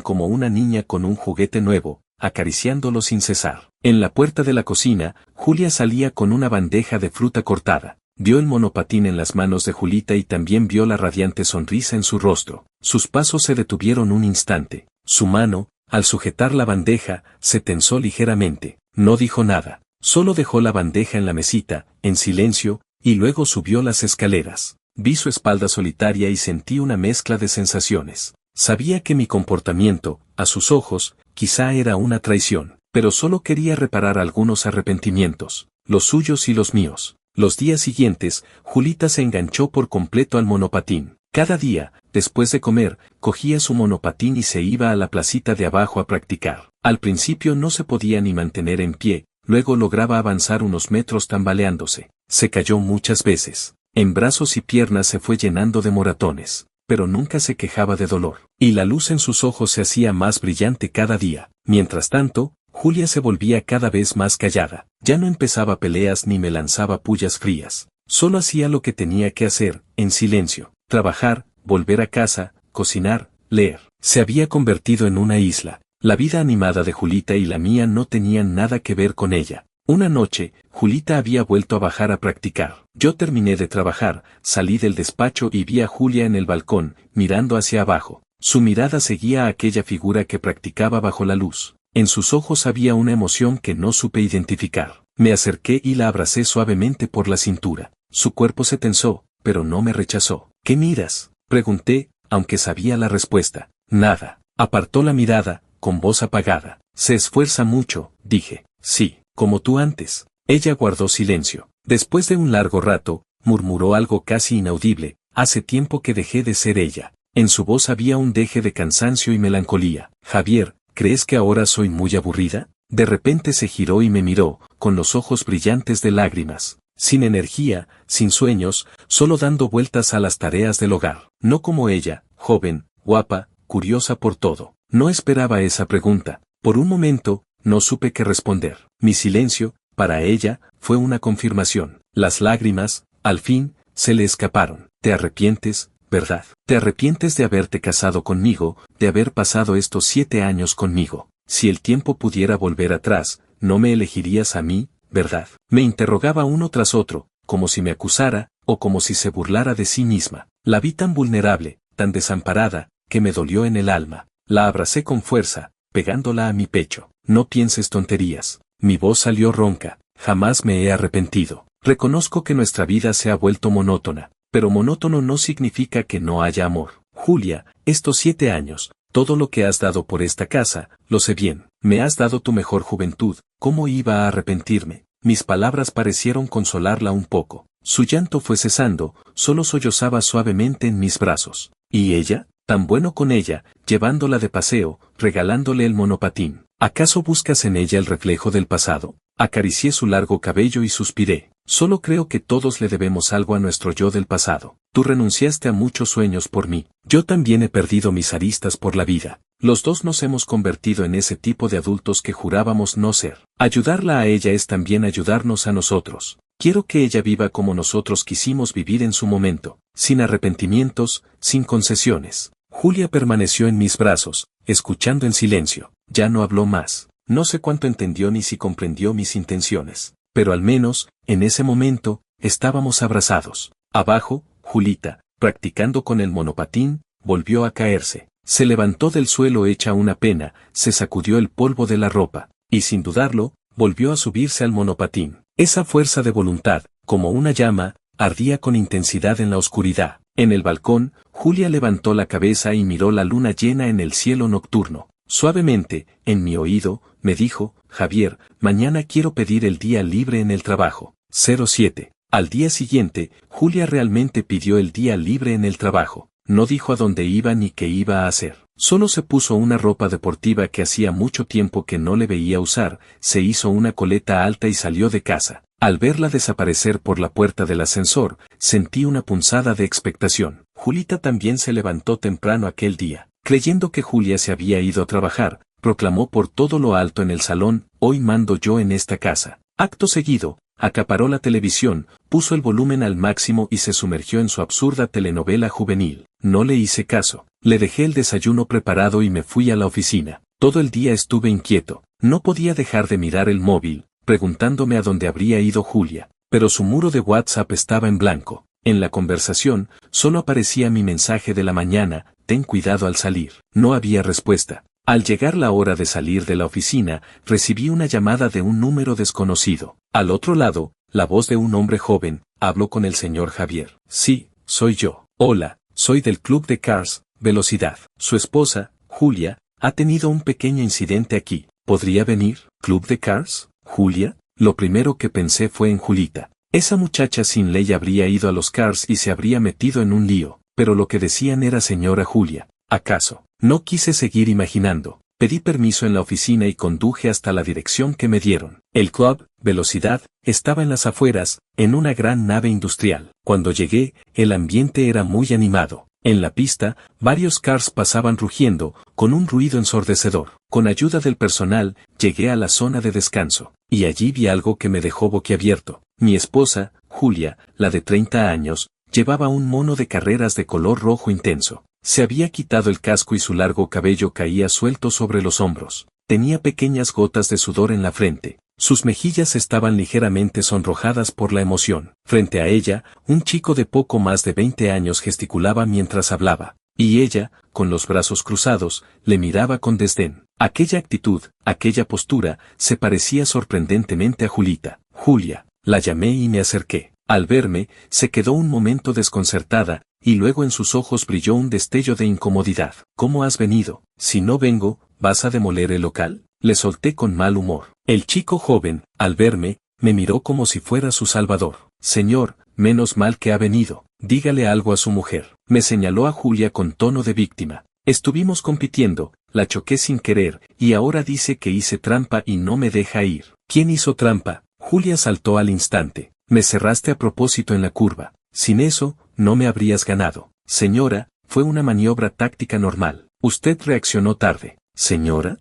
como una niña con un juguete nuevo, acariciándolo sin cesar. En la puerta de la cocina, Julia salía con una bandeja de fruta cortada. Vio el monopatín en las manos de Julita y también vio la radiante sonrisa en su rostro. Sus pasos se detuvieron un instante. Su mano, al sujetar la bandeja, se tensó ligeramente. No dijo nada. Solo dejó la bandeja en la mesita, en silencio, y luego subió las escaleras. Vi su espalda solitaria y sentí una mezcla de sensaciones. Sabía que mi comportamiento, a sus ojos, quizá era una traición, pero solo quería reparar algunos arrepentimientos, los suyos y los míos. Los días siguientes, Julita se enganchó por completo al monopatín. Cada día, después de comer, cogía su monopatín y se iba a la placita de abajo a practicar. Al principio no se podía ni mantener en pie, luego lograba avanzar unos metros tambaleándose. Se cayó muchas veces. En brazos y piernas se fue llenando de moratones, pero nunca se quejaba de dolor. Y la luz en sus ojos se hacía más brillante cada día. Mientras tanto, Julia se volvía cada vez más callada. Ya no empezaba peleas ni me lanzaba pullas frías. Solo hacía lo que tenía que hacer, en silencio. Trabajar, volver a casa, cocinar, leer. Se había convertido en una isla. La vida animada de Julita y la mía no tenían nada que ver con ella. Una noche, Julita había vuelto a bajar a practicar. Yo terminé de trabajar, salí del despacho y vi a Julia en el balcón, mirando hacia abajo. Su mirada seguía a aquella figura que practicaba bajo la luz. En sus ojos había una emoción que no supe identificar. Me acerqué y la abracé suavemente por la cintura. Su cuerpo se tensó, pero no me rechazó. ¿Qué miras?, pregunté, aunque sabía la respuesta. Nada. Apartó la mirada, con voz apagada. Se esfuerza mucho, dije. Sí, como tú antes. Ella guardó silencio. Después de un largo rato, murmuró algo casi inaudible. Hace tiempo que dejé de ser ella. En su voz había un deje de cansancio y melancolía. Javier, ¿crees que ahora soy muy aburrida? De repente se giró y me miró, con los ojos brillantes de lágrimas. Sin energía, sin sueños, solo dando vueltas a las tareas del hogar. No como ella, joven, guapa, curiosa por todo. No esperaba esa pregunta. Por un momento, no supe qué responder. Mi silencio, para ella, fue una confirmación. Las lágrimas, al fin, se le escaparon. ¿Te arrepientes, verdad? ¿Te arrepientes de haberte casado conmigo, de haber pasado estos 7 años conmigo? Si el tiempo pudiera volver atrás, no me elegirías a mí, ¿verdad? Me interrogaba uno tras otro, como si me acusara, o como si se burlara de sí misma. La vi tan vulnerable, tan desamparada, que me dolió en el alma. La abracé con fuerza, pegándola a mi pecho. No pienses tonterías. Mi voz salió ronca. Jamás me he arrepentido. Reconozco que nuestra vida se ha vuelto monótona, pero monótono no significa que no haya amor. Julia, estos 7 años, todo lo que has dado por esta casa, lo sé bien. Me has dado tu mejor juventud, ¿cómo iba a arrepentirme? Mis palabras parecieron consolarla un poco. Su llanto fue cesando, solo sollozaba suavemente en mis brazos. ¿Y ella? Tan bueno con ella, llevándola de paseo, regalándole el monopatín. ¿Acaso buscas en ella el reflejo del pasado? Acaricié su largo cabello y suspiré. Solo creo que todos le debemos algo a nuestro yo del pasado. Tú renunciaste a muchos sueños por mí. Yo también he perdido mis aristas por la vida. Los dos nos hemos convertido en ese tipo de adultos que jurábamos no ser. Ayudarla a ella es también ayudarnos a nosotros. Quiero que ella viva como nosotros quisimos vivir en su momento, sin arrepentimientos, sin concesiones. Julia permaneció en mis brazos, escuchando en silencio. Ya no habló más. No sé cuánto entendió ni si comprendió mis intenciones. Pero al menos, en ese momento, estábamos abrazados. Abajo, Julita, practicando con el monopatín, volvió a caerse. Se levantó del suelo hecha una pena, se sacudió el polvo de la ropa, y sin dudarlo, volvió a subirse al monopatín. Esa fuerza de voluntad, como una llama, ardía con intensidad en la oscuridad. En el balcón, Julia levantó la cabeza y miró la luna llena en el cielo nocturno. Suavemente, en mi oído, me dijo, Javier, mañana quiero pedir el día libre en el trabajo. 07. Al día siguiente, Julia realmente pidió el día libre en el trabajo. No dijo a dónde iba ni qué iba a hacer. Solo se puso una ropa deportiva que hacía mucho tiempo que no le veía usar, se hizo una coleta alta y salió de casa. Al verla desaparecer por la puerta del ascensor, sentí una punzada de expectación. Julita también se levantó temprano aquel día. Creyendo que Julia se había ido a trabajar, proclamó por todo lo alto en el salón, hoy mando yo en esta casa. Acto seguido, acaparó la televisión, puso el volumen al máximo y se sumergió en su absurda telenovela juvenil. No le hice caso. Le dejé el desayuno preparado y me fui a la oficina. Todo el día estuve inquieto. No podía dejar de mirar el móvil, preguntándome a dónde habría ido Julia. pero su muro de WhatsApp estaba en blanco. En la conversación, solo aparecía mi mensaje de la mañana: ten cuidado al salir. No había respuesta. Al llegar la hora de salir de la oficina, recibí una llamada de un número desconocido. Al otro lado, la voz de un hombre joven: hablo con el señor Javier. Sí, soy yo. Hola, soy del club de Cars, Velocidad. Su esposa, Julia, ha tenido un pequeño incidente aquí. ¿Podría venir? ¿Club de Cars? ¿Julia? Lo primero que pensé fue en Julita. Esa muchacha sin ley habría ido a los Cars y se habría metido en un lío, pero lo que decían era señora Julia. ¿Acaso? No quise seguir imaginando. Pedí permiso en la oficina y conduje hasta la dirección que me dieron. El club, Velocidad, estaba en las afueras, en una gran nave industrial. Cuando llegué, el ambiente era muy animado. En la pista, varios cars pasaban rugiendo, con un ruido ensordecedor. Con ayuda del personal, llegué a la zona de descanso, y allí vi algo que me dejó boquiabierto. Mi esposa, Julia, la de 30 años, llevaba un mono de carreras de color rojo intenso. Se había quitado el casco y su largo cabello caía suelto sobre los hombros. Tenía pequeñas gotas de sudor en la frente. Sus mejillas estaban ligeramente sonrojadas por la emoción. Frente a ella, un chico de poco más de 20 años gesticulaba mientras hablaba, y ella, con los brazos cruzados, le miraba con desdén. Aquella actitud, aquella postura, se parecía sorprendentemente a Julita. Julia, la llamé y me acerqué. Al verme, se quedó un momento desconcertada, y luego en sus ojos brilló un destello de incomodidad. ¿Cómo has venido? Si no vengo, ¿vas a demoler el local? Le solté con mal humor. El chico joven, al verme, me miró como si fuera su salvador. Señor, menos mal que ha venido. Dígale algo a su mujer. Me señaló a Julia con tono de víctima. Estuvimos compitiendo, la choqué sin querer, y ahora dice que hice trampa y no me deja ir. ¿Quién hizo trampa? Julia saltó al instante. Me cerraste a propósito en la curva. Sin eso, no me habrías ganado. Señora, fue una maniobra táctica normal. Usted reaccionó tarde. Señora,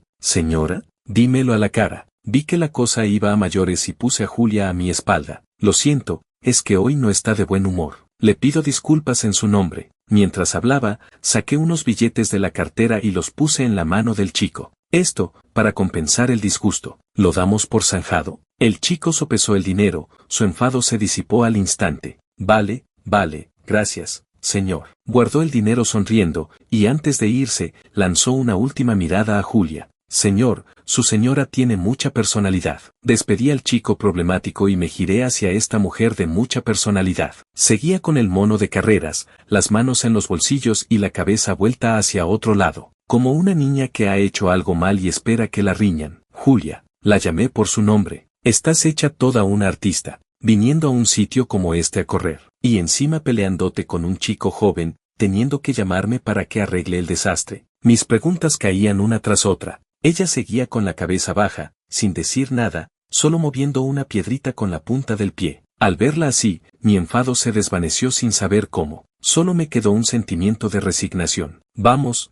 dímelo a la cara. Vi que la cosa iba a mayores y puse a Julia a mi espalda. Lo siento, es que hoy no está de buen humor. Le pido disculpas en su nombre. Mientras hablaba, saqué unos billetes de la cartera y los puse en la mano del chico. Esto, para compensar el disgusto. ¿Lo damos por zanjado? El chico sopesó el dinero, su enfado se disipó al instante. Vale, gracias, señor. Guardó el dinero sonriendo, y antes de irse, lanzó una última mirada a Julia. Señor, su señora tiene mucha personalidad. Despedí al chico problemático y me giré hacia esta mujer de mucha personalidad. Seguía con el mono de carreras, las manos en los bolsillos y la cabeza vuelta hacia otro lado, como una niña que ha hecho algo mal y espera que la riñan. Julia, la llamé por su nombre. Estás hecha toda una artista, viniendo a un sitio como este a correr, y encima peleándote con un chico joven, teniendo que llamarme para que arregle el desastre. Mis preguntas caían una tras otra. Ella seguía con la cabeza baja, sin decir nada, solo moviendo una piedrita con la punta del pie. Al verla así, mi enfado se desvaneció sin saber cómo. Solo me quedó un sentimiento de resignación. Vayamos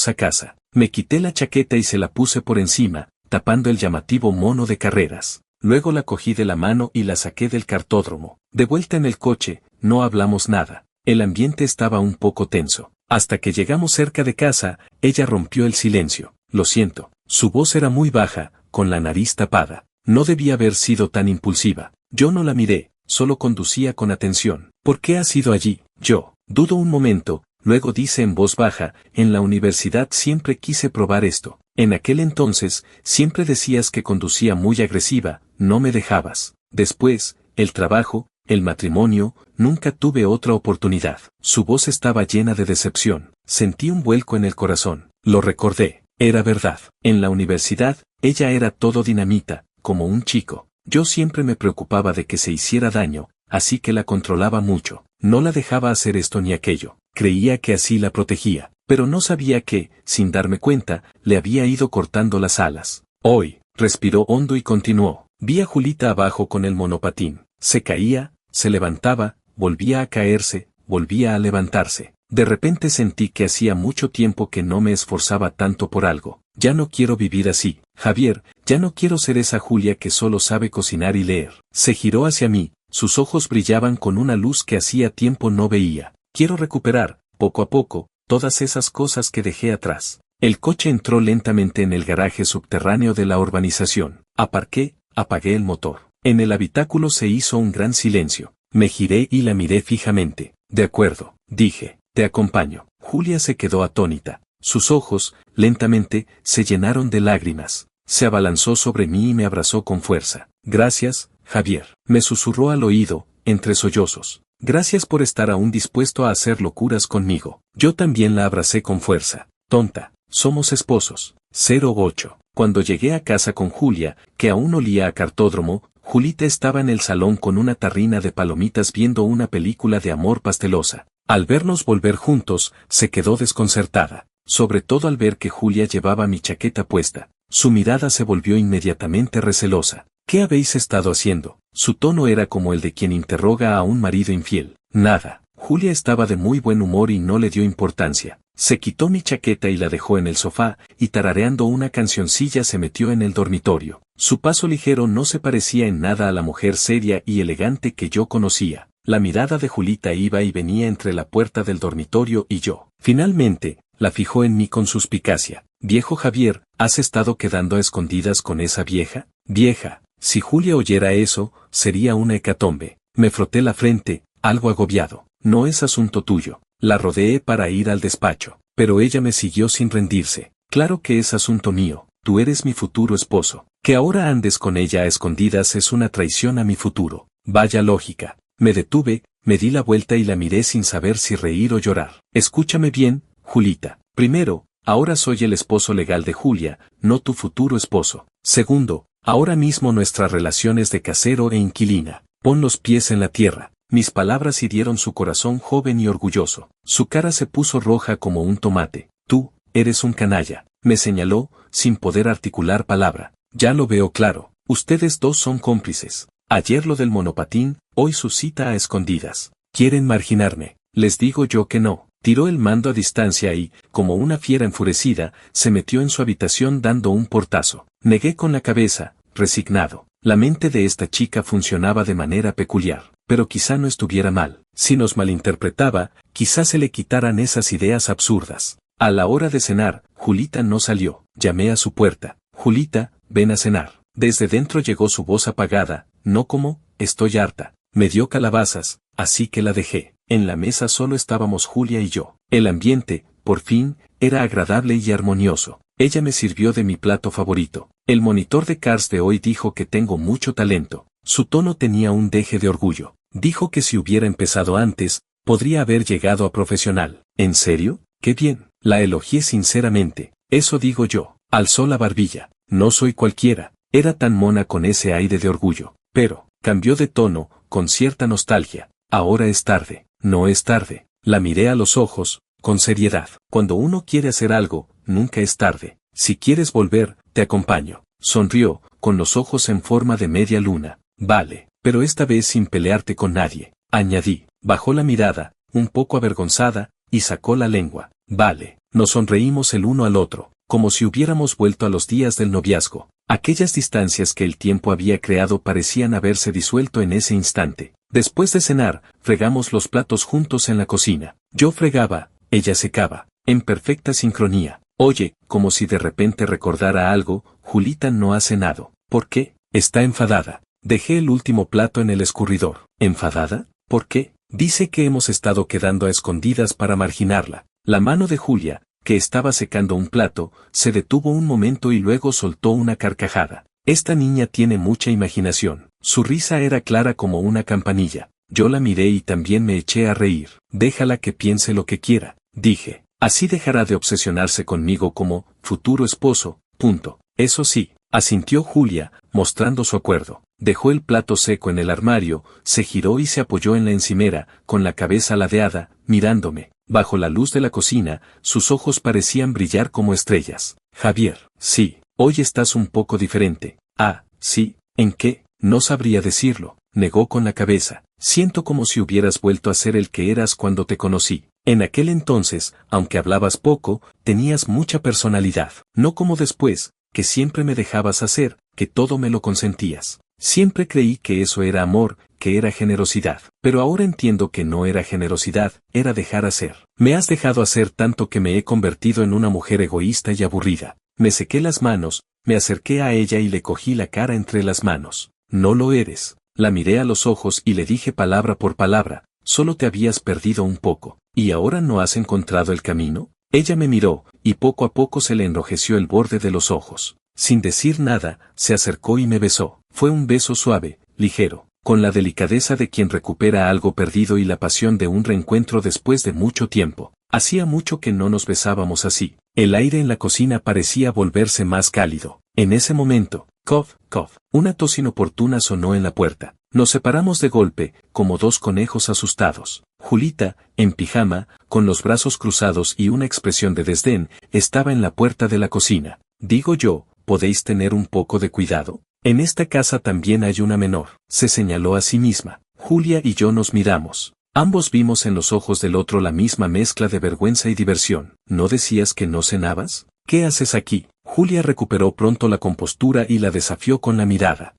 a casa. Me quité la chaqueta y se la puse por encima, tapando el llamativo mono de carreras. Luego la cogí de la mano y la saqué del cartódromo. De vuelta en el coche, no hablamos nada. El ambiente estaba un poco tenso. Hasta que llegamos cerca de casa, ella rompió el silencio. Lo siento. Su voz era muy baja, con la nariz tapada. No debía haber sido tan impulsiva. Yo no la miré, solo conducía con atención. ¿Por qué has ido allí? Yo. Dudo un momento, luego dice en voz baja, en la universidad siempre quise probar esto. En aquel entonces, siempre decías que conducía muy agresiva, no me dejabas. Después, el trabajo, el matrimonio, nunca tuve otra oportunidad. Su voz estaba llena de decepción. Sentí un vuelco en el corazón. Lo recordé. Era verdad. En la universidad, ella era todo dinamita, como un chico. Yo siempre me preocupaba de que se hiciera daño, así que la controlaba mucho. No la dejaba hacer esto ni aquello. Creía que así la protegía, pero no sabía que, sin darme cuenta, le había ido cortando las alas. Hoy, respiró hondo y continuó. Vi a Julita abajo con el monopatín. Se caía, se levantaba, volvía a caerse, volvía a levantarse. De repente sentí que hacía mucho tiempo que no me esforzaba tanto por algo. Ya no quiero vivir así, Javier, ya no quiero ser esa Julia que solo sabe cocinar y leer. Se giró hacia mí, sus ojos brillaban con una luz que hacía tiempo no veía. Quiero recuperar, poco a poco, todas esas cosas que dejé atrás. El coche entró lentamente en el garaje subterráneo de la urbanización. Aparqué, apagué el motor. En el habitáculo se hizo un gran silencio. Me giré y la miré fijamente. De acuerdo, dije, te acompaño. Julia se quedó atónita. Sus ojos, lentamente, se llenaron de lágrimas. Se abalanzó sobre mí y me abrazó con fuerza. Gracias, Javier. Me susurró al oído, entre sollozos. Gracias por estar aún dispuesto a hacer locuras conmigo. Yo también la abracé con fuerza. Tonta, somos esposos. 08. Cuando llegué a casa con Julia, que aún olía a cartódromo, Julita estaba en el salón con una tarrina de palomitas viendo una película de amor pastelosa. Al vernos volver juntos, se quedó desconcertada, sobre todo al ver que Julia llevaba mi chaqueta puesta. Su mirada se volvió inmediatamente recelosa. ¿Qué habéis estado haciendo? Su tono era como el de quien interroga a un marido infiel. Nada. Julia estaba de muy buen humor y no le dio importancia. Se quitó mi chaqueta y la dejó en el sofá, y tarareando una cancioncilla se metió en el dormitorio. Su paso ligero no se parecía en nada a la mujer seria y elegante que yo conocía. La mirada de Julita iba y venía entre la puerta del dormitorio y yo. Finalmente, la fijó en mí con suspicacia. Viejo Javier, ¿has estado quedando a escondidas con esa vieja? Vieja, si Julia oyera eso, sería una hecatombe. Me froté la frente, algo agobiado. No es asunto tuyo. La rodeé para ir al despacho, pero ella me siguió sin rendirse. Claro que es asunto mío, tú eres mi futuro esposo. Que ahora andes con ella a escondidas es una traición a mi futuro. Vaya lógica. Me detuve, me di la vuelta y la miré sin saber si reír o llorar. Escúchame bien, Julita. Primero, ahora soy el esposo legal de Julia, no tu futuro esposo. Segundo, ahora mismo nuestra relación es de casero e inquilina. Pon los pies en la tierra. Mis palabras hirieron su corazón joven y orgulloso. Su cara se puso roja como un tomate. Tú, eres un canalla. Me señaló, sin poder articular palabra. Ya lo veo claro. Ustedes dos son cómplices. Ayer lo del monopatín, hoy su cita a escondidas. Quieren marginarme. Les digo yo que no. Tiró el mando a distancia y, como una fiera enfurecida, se metió en su habitación dando un portazo. Negué con la cabeza, resignado. La mente de esta chica funcionaba de manera peculiar. Pero quizá no estuviera mal. Si nos malinterpretaba, quizá se le quitaran esas ideas absurdas. A la hora de cenar, Julita no salió. Llamé a su puerta. Julita, ven a cenar. Desde dentro llegó su voz apagada. No como, estoy harta. Me dio calabazas, así que la dejé. En la mesa solo estábamos Julia y yo. El ambiente, por fin, era agradable y armonioso. Ella me sirvió de mi plato favorito. El monitor de Cars de hoy dijo que tengo mucho talento. Su tono tenía un deje de orgullo. Dijo que si hubiera empezado antes, podría haber llegado a profesional. ¿En serio? ¡Qué bien! La elogié sinceramente. Eso digo yo. Alzó la barbilla. No soy cualquiera. Era tan mona con ese aire de orgullo. Pero, cambió de tono, con cierta nostalgia. Ahora es tarde. No es tarde. La miré a los ojos, con seriedad. Cuando uno quiere hacer algo, nunca es tarde. Si quieres volver, te acompaño. Sonrió, con los ojos en forma de media luna. Vale, pero esta vez sin pelearte con nadie. Añadí. Bajó la mirada, un poco avergonzada, y sacó la lengua. Vale. Nos sonreímos el uno al otro, como si hubiéramos vuelto a los días del noviazgo. Aquellas distancias que el tiempo había creado parecían haberse disuelto en ese instante. Después de cenar, fregamos los platos juntos en la cocina. Yo fregaba, ella secaba, en perfecta sincronía. Oye, como si de repente recordara algo, Julita no ha cenado. ¿Por qué? Está enfadada. Dejé el último plato en el escurridor. ¿Enfadada? ¿Por qué? Dice que hemos estado quedando a escondidas para marginarla. La mano de Julia, que estaba secando un plato, se detuvo un momento y luego soltó una carcajada. Esta niña tiene mucha imaginación. Su risa era clara como una campanilla. Yo la miré y también me eché a reír. Déjala que piense lo que quiera, dije. Así dejará de obsesionarse conmigo como futuro esposo. Punto. Eso sí, asintió Julia, mostrando su acuerdo. Dejó el plato seco en el armario, se giró y se apoyó en la encimera, con la cabeza ladeada, mirándome. Bajo la luz de la cocina, sus ojos parecían brillar como estrellas. Javier, sí, hoy estás un poco diferente. Ah, sí, ¿en qué? No sabría decirlo, negó con la cabeza. Siento como si hubieras vuelto a ser el que eras cuando te conocí. En aquel entonces, aunque hablabas poco, tenías mucha personalidad. No como después, que siempre me dejabas hacer, que todo me lo consentías. Siempre creí que eso era amor, que era generosidad. Pero ahora entiendo que no era generosidad, era dejar hacer. Me has dejado hacer tanto que me he convertido en una mujer egoísta y aburrida. Me sequé las manos, me acerqué a ella y le cogí la cara entre las manos. No lo eres. La miré a los ojos y le dije palabra por palabra, solo te habías perdido un poco. ¿Y ahora no has encontrado el camino? Ella me miró, y poco a poco se le enrojeció el borde de los ojos. Sin decir nada, se acercó y me besó. Fue un beso suave, ligero, con la delicadeza de quien recupera algo perdido y la pasión de un reencuentro después de mucho tiempo. Hacía mucho que no nos besábamos así. El aire en la cocina parecía volverse más cálido. En ese momento, cof, cof, una tos inoportuna sonó en la puerta. Nos separamos de golpe, como dos conejos asustados. Julita, en pijama, con los brazos cruzados y una expresión de desdén, estaba en la puerta de la cocina. Digo yo, ¿podéis tener un poco de cuidado? En esta casa también hay una menor, se señaló a sí misma. Julia y yo nos miramos. Ambos vimos en los ojos del otro la misma mezcla de vergüenza y diversión. ¿No decías que no cenabas? ¿Qué haces aquí? Julia recuperó pronto la compostura y la desafió con la mirada.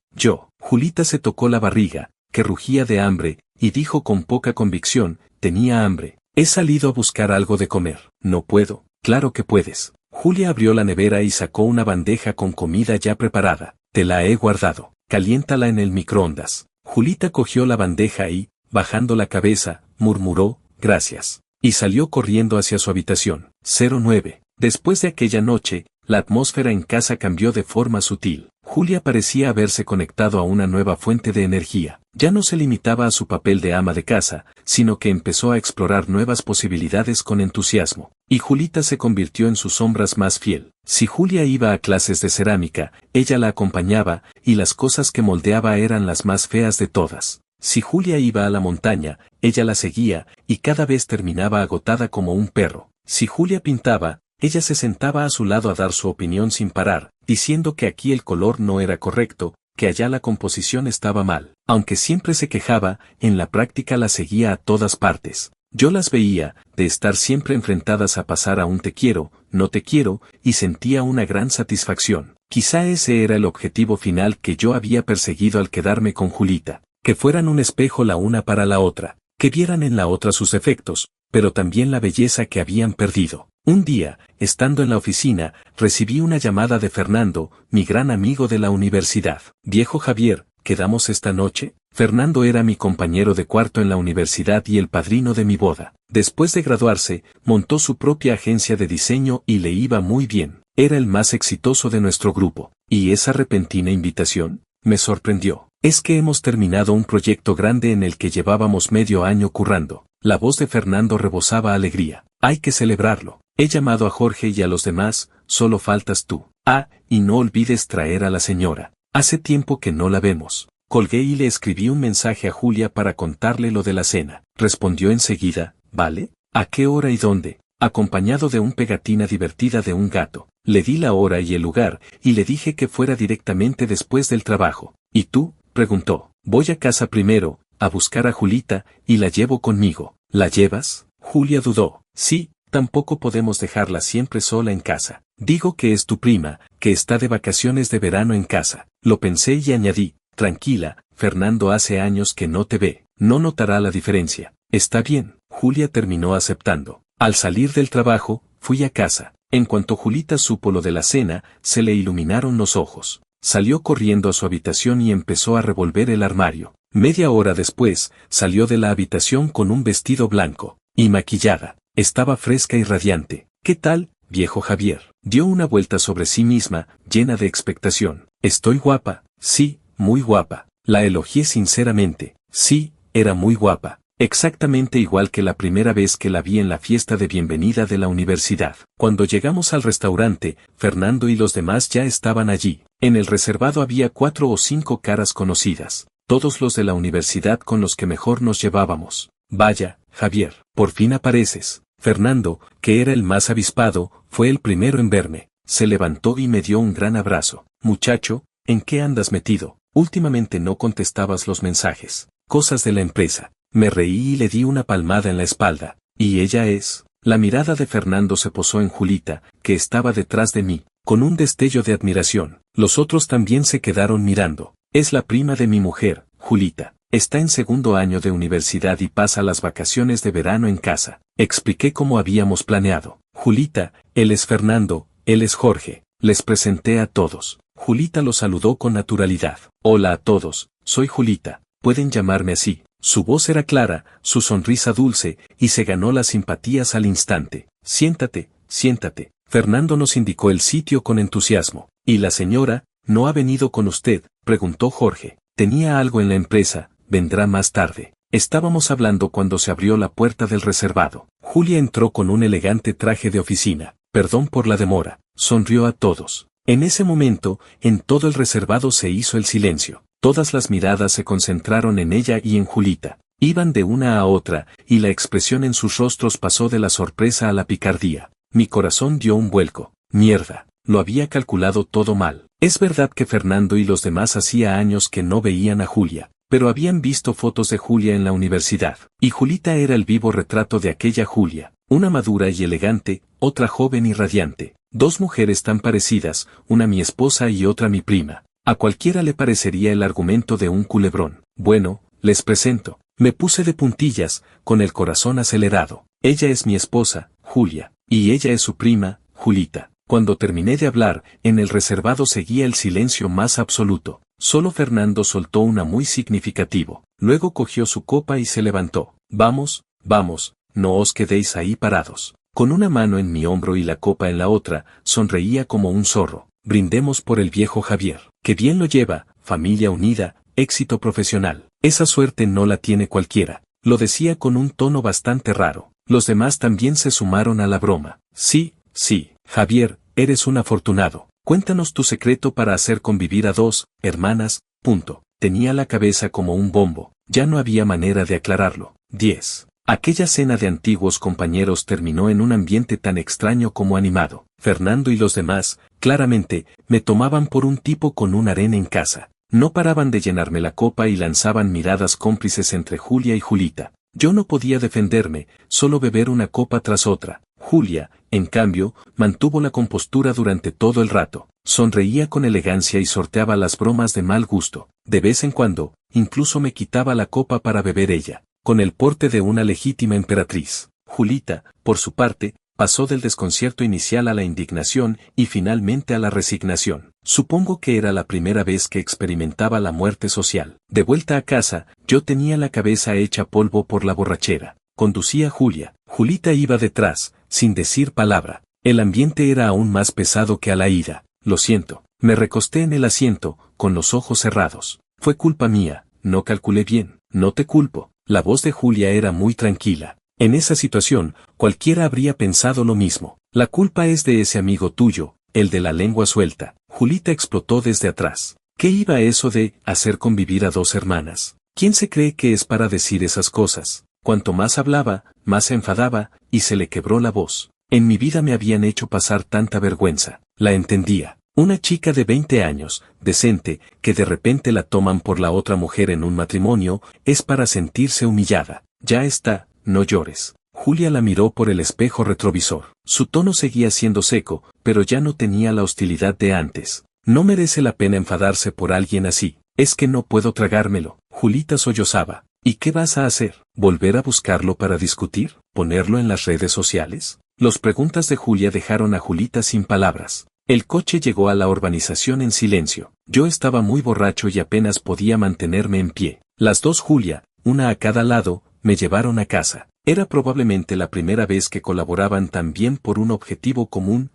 Julita se tocó la barriga, que rugía de hambre, y dijo con poca convicción, tenía hambre. He salido a buscar algo de comer. No puedo. Claro que puedes. Julia abrió la nevera y sacó una bandeja con comida ya preparada. Te la he guardado. Caliéntala en el microondas. Julita cogió la bandeja y, bajando la cabeza, murmuró, gracias. Y salió corriendo hacia su habitación. 09. Después de aquella noche, la atmósfera en casa cambió de forma sutil. Julia parecía haberse conectado a una nueva fuente de energía. Ya no se limitaba a su papel de ama de casa, sino que empezó a explorar nuevas posibilidades con entusiasmo. Y Julita se convirtió en sus sombras más fiel. Si Julia iba a clases de cerámica, ella la acompañaba, y las cosas que moldeaba eran las más feas de todas. Si Julia iba a la montaña, ella la seguía, y cada vez terminaba agotada como un perro. Si Julia pintaba, ella se sentaba a su lado a dar su opinión sin parar, diciendo que aquí el color no era correcto, que allá la composición estaba mal. Aunque siempre se quejaba, en la práctica la seguía a todas partes. Yo las veía, de estar siempre enfrentadas a pasar a un te quiero, no te quiero, y sentía una gran satisfacción. Quizá ese era el objetivo final que yo había perseguido al quedarme con Julita. Que fueran un espejo la una para la otra, que vieran en la otra sus efectos, pero también la belleza que habían perdido. Un día, estando en la oficina, recibí una llamada de Fernando, mi gran amigo de la universidad. Viejo Javier, ¿quedamos esta noche? Fernando era mi compañero de cuarto en la universidad y el padrino de mi boda. Después de graduarse, montó su propia agencia de diseño y le iba muy bien. Era el más exitoso de nuestro grupo. ¿Y esa repentina invitación? Me sorprendió. Es que hemos terminado un proyecto grande en el que llevábamos medio año currando. La voz de Fernando rebosaba alegría. Hay que celebrarlo. He llamado a Jorge y a los demás, solo faltas tú. Ah, y no olvides traer a la señora. Hace tiempo que no la vemos. Colgué y le escribí un mensaje a Julia para contarle lo de la cena. Respondió enseguida, ¿vale? ¿A qué hora y dónde? Acompañado de una pegatina divertida de un gato. Le di la hora y el lugar, y le dije que fuera directamente después del trabajo. ¿Y tú? Preguntó. Voy a casa primero, a buscar a Julita, y la llevo conmigo. ¿La llevas? Julia dudó. Sí, tampoco podemos dejarla siempre sola en casa. Digo que es tu prima, que está de vacaciones de verano en casa. Lo pensé y añadí, tranquila, Fernando hace años que no te ve, no notará la diferencia. Está bien, Julia terminó aceptando. Al salir del trabajo, fui a casa. En cuanto Julita supo lo de la cena, se le iluminaron los ojos. Salió corriendo a su habitación y empezó a revolver el armario. Media hora después, salió de la habitación con un vestido blanco y maquillada. Estaba fresca y radiante. ¿Qué tal, viejo Javier? Dio una vuelta sobre sí misma, llena de expectación. ¿Estoy guapa? Sí, muy guapa. La elogié sinceramente. Sí, era muy guapa. Exactamente igual que la primera vez que la vi en la fiesta de bienvenida de la universidad. Cuando llegamos al restaurante, Fernando y los demás ya estaban allí. En el reservado había 4 o 5 caras conocidas. Todos los de la universidad con los que mejor nos llevábamos. Vaya, Javier, por fin apareces. Fernando, que era el más avispado, fue el primero en verme. Se levantó y me dio un gran abrazo. Muchacho, ¿en qué andas metido? Últimamente no contestabas los mensajes. Cosas de la empresa. Me reí y le di una palmada en la espalda. ¿Y ella es? La mirada de Fernando se posó en Julita, que estaba detrás de mí, con un destello de admiración. Los otros también se quedaron mirando. Es la prima de mi mujer, Julita. Está en segundo año de universidad y pasa las vacaciones de verano en casa. Expliqué cómo habíamos planeado. Julita, él es Fernando, él es Jorge. Les presenté a todos. Julita lo saludó con naturalidad. Hola a todos, soy Julita, pueden llamarme así. Su voz era clara, su sonrisa dulce, y se ganó las simpatías al instante. Siéntate, siéntate. Fernando nos indicó el sitio con entusiasmo. ¿Y la señora, no ha venido con usted?, preguntó Jorge. Tenía algo en la empresa, vendrá más tarde. Estábamos hablando cuando se abrió la puerta del reservado. Julia entró con un elegante traje de oficina. Perdón por la demora, sonrió a todos. En ese momento, en todo el reservado se hizo el silencio. Todas las miradas se concentraron en ella y en Julita. Iban de una a otra, y la expresión en sus rostros pasó de la sorpresa a la picardía. Mi corazón dio un vuelco. Mierda, lo había calculado todo mal. Es verdad que Fernando y los demás hacía años que no veían a Julia, pero habían visto fotos de Julia en la universidad. Y Julita era el vivo retrato de aquella Julia, una madura y elegante, otra joven y radiante. Dos mujeres tan parecidas, una mi esposa y otra mi prima. A cualquiera le parecería el argumento de un culebrón. Bueno, les presento. Me puse de puntillas, con el corazón acelerado. Ella es mi esposa, Julia, y ella es su prima, Julita. Cuando terminé de hablar, en el reservado seguía el silencio más absoluto. Solo Fernando soltó una muy significativo. Luego cogió su copa y se levantó. Vamos, vamos, no os quedéis ahí parados. Con una mano en mi hombro y la copa en la otra, sonreía como un zorro. Brindemos por el viejo Javier. Que bien lo lleva, familia unida, éxito profesional. Esa suerte no la tiene cualquiera. Lo decía con un tono bastante raro. Los demás también se sumaron a la broma. Sí, sí, Javier, eres un afortunado. Cuéntanos tu secreto para hacer convivir a dos hermanas, punto. Tenía la cabeza como un bombo. Ya no había manera de aclararlo. 10. Aquella cena de antiguos compañeros terminó en un ambiente tan extraño como animado. Fernando y los demás, claramente, me tomaban por un tipo con un harén en casa. No paraban de llenarme la copa y lanzaban miradas cómplices entre Julia y Julita. Yo no podía defenderme, solo beber una copa tras otra. Julia, en cambio, mantuvo la compostura durante todo el rato. Sonreía con elegancia y sorteaba las bromas de mal gusto. De vez en cuando, incluso me quitaba la copa para beber ella, con el porte de una legítima emperatriz. Julita, por su parte, pasó del desconcierto inicial a la indignación y finalmente a la resignación. Supongo que era la primera vez que experimentaba la muerte social. De vuelta a casa, yo tenía la cabeza hecha polvo por la borrachera. Conducía Julia. Julita iba detrás, sin decir palabra. El ambiente era aún más pesado que a la ida. Lo siento. Me recosté en el asiento, con los ojos cerrados. Fue culpa mía, no calculé bien. No te culpo. La voz de Julia era muy tranquila. En esa situación, cualquiera habría pensado lo mismo. La culpa es de ese amigo tuyo, el de la lengua suelta. Julita explotó desde atrás. ¿Qué iba eso de hacer convivir a dos hermanas? ¿Quién se cree que es para decir esas cosas? Cuanto más hablaba, más se enfadaba, y se le quebró la voz. En mi vida me habían hecho pasar tanta vergüenza. La entendía. Una chica de 20 años, decente, que de repente la toman por la otra mujer en un matrimonio, es para sentirse humillada. Ya está, no llores. Julia la miró por el espejo retrovisor. Su tono seguía siendo seco, pero ya no tenía la hostilidad de antes. No merece la pena enfadarse por alguien así. Es que no puedo tragármelo. Julita sollozaba. ¿Y qué vas a hacer? ¿Volver a buscarlo para discutir? ¿Ponerlo en las redes sociales? Las preguntas de Julia dejaron a Julita sin palabras. El coche llegó a la urbanización en silencio. Yo estaba muy borracho y apenas podía mantenerme en pie. Las dos Julia, una a cada lado, me llevaron a casa. Era probablemente la primera vez que colaboraban tan bien por un objetivo común.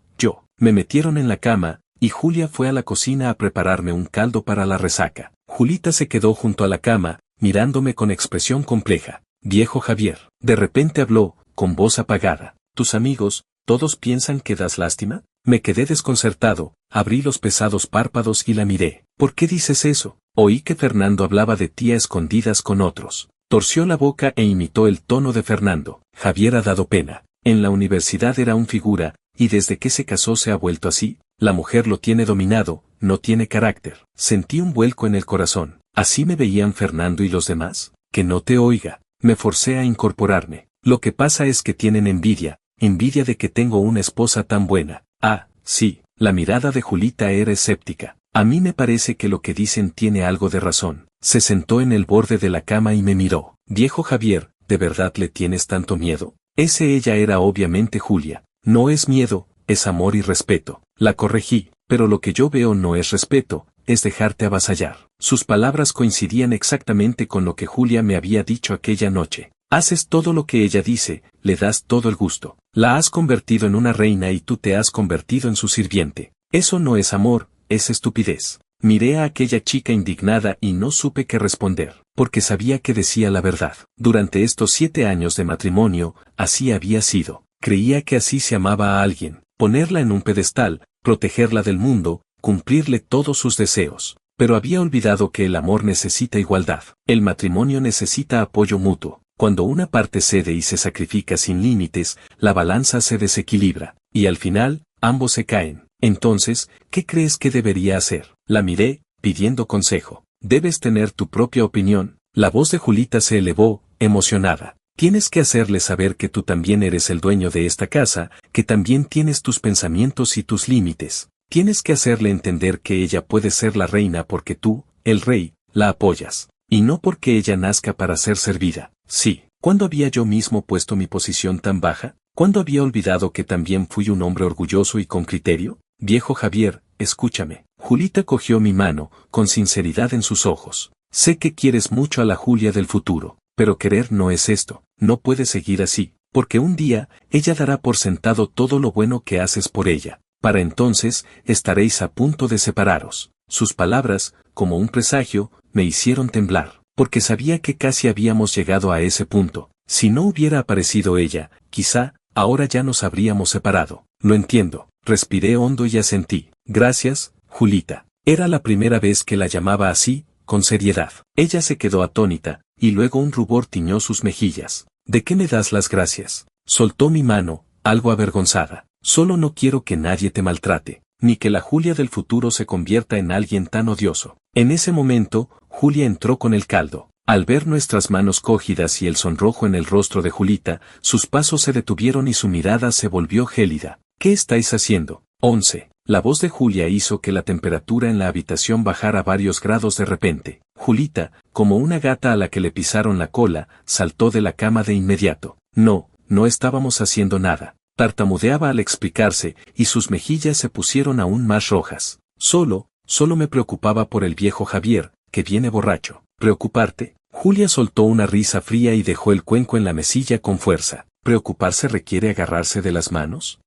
Me metieron en la cama, y Julia fue a la cocina a prepararme un caldo para la resaca. Julita se quedó junto a la cama, mirándome con expresión compleja. Viejo Javier, de repente habló, con voz apagada. ¿Tus amigos, todos piensan que das lástima? Me quedé desconcertado, abrí los pesados párpados y la miré. ¿Por qué dices eso? Oí que Fernando hablaba de ti a escondidas con otros. Torció la boca e imitó el tono de Fernando. Javier ha dado pena. En la universidad era un figura, y desde que se casó se ha vuelto así. La mujer lo tiene dominado, no tiene carácter. Sentí un vuelco en el corazón. ¿Así me veían Fernando y los demás? Que no te oiga. Me forcé a incorporarme. Lo que pasa es que tienen envidia de que tengo una esposa tan buena. Ah, sí, la mirada de Julita era escéptica. A mí me parece que lo que dicen tiene algo de razón. Se sentó en el borde de la cama y me miró. Viejo Javier, ¿de verdad le tienes tanto miedo? Ella era obviamente Julia. No es miedo, es amor y respeto. La corregí. pero lo que yo veo no es respeto, es dejarte avasallar. Sus palabras coincidían exactamente con lo que Julia me había dicho aquella noche. Haces todo lo que ella dice, le das todo el gusto. La has convertido en una reina y tú te has convertido en su sirviente. Eso no es amor, es estupidez. Miré a aquella chica indignada y no supe qué responder, porque sabía que decía la verdad. Durante estos 7 años de matrimonio, así había sido. Creía que así se amaba a alguien, ponerla en un pedestal, protegerla del mundo, cumplirle todos sus deseos. Pero había olvidado que el amor necesita igualdad. El matrimonio necesita apoyo mutuo. Cuando una parte cede y se sacrifica sin límites, la balanza se desequilibra, y al final, ambos se caen. Entonces, ¿qué crees que debería hacer? La miré, pidiendo consejo. Debes tener tu propia opinión. La voz de Julita se elevó, emocionada. Tienes que hacerle saber que tú también eres el dueño de esta casa, que también tienes tus pensamientos y tus límites. Tienes que hacerle entender que ella puede ser la reina porque tú, el rey, la apoyas. Y no porque ella nazca para ser servida. Sí, ¿cuándo había yo mismo puesto mi posición tan baja? ¿Cuándo había olvidado que también fui un hombre orgulloso y con criterio? Viejo Javier, escúchame. Julita cogió mi mano, con sinceridad en sus ojos. Sé que quieres mucho a la Julia del futuro, pero querer no es esto. No puedes seguir así, porque un día, ella dará por sentado todo lo bueno que haces por ella. Para entonces, estaréis a punto de separaros. Sus palabras, como un presagio, me hicieron temblar, porque sabía que casi habíamos llegado a ese punto. Si no hubiera aparecido ella, quizá, ahora ya nos habríamos separado. Lo entiendo. Respiré hondo y asentí. Gracias, Julita. Era la primera vez que la llamaba así, con seriedad. Ella se quedó atónita, y luego un rubor tiñó sus mejillas. ¿De qué me das las gracias? Soltó mi mano, algo avergonzada. Solo no quiero que nadie te maltrate, ni que la Julia del futuro se convierta en alguien tan odioso. En ese momento, Julia entró con el caldo. Al ver nuestras manos cógidas y el sonrojo en el rostro de Julita, sus pasos se detuvieron y su mirada se volvió gélida. ¿Qué estáis haciendo? 11. La voz de Julia hizo que la temperatura en la habitación bajara varios grados de repente. Julita, como una gata a la que le pisaron la cola, saltó de la cama de inmediato. No estábamos haciendo nada. Tartamudeaba al explicarse, y sus mejillas se pusieron aún más rojas. Solo me preocupaba por el viejo Javier, que viene borracho. ¿Preocuparte? Julia soltó una risa fría y dejó el cuenco en la mesilla con fuerza. ¿Preocuparse requiere agarrarse de las manos?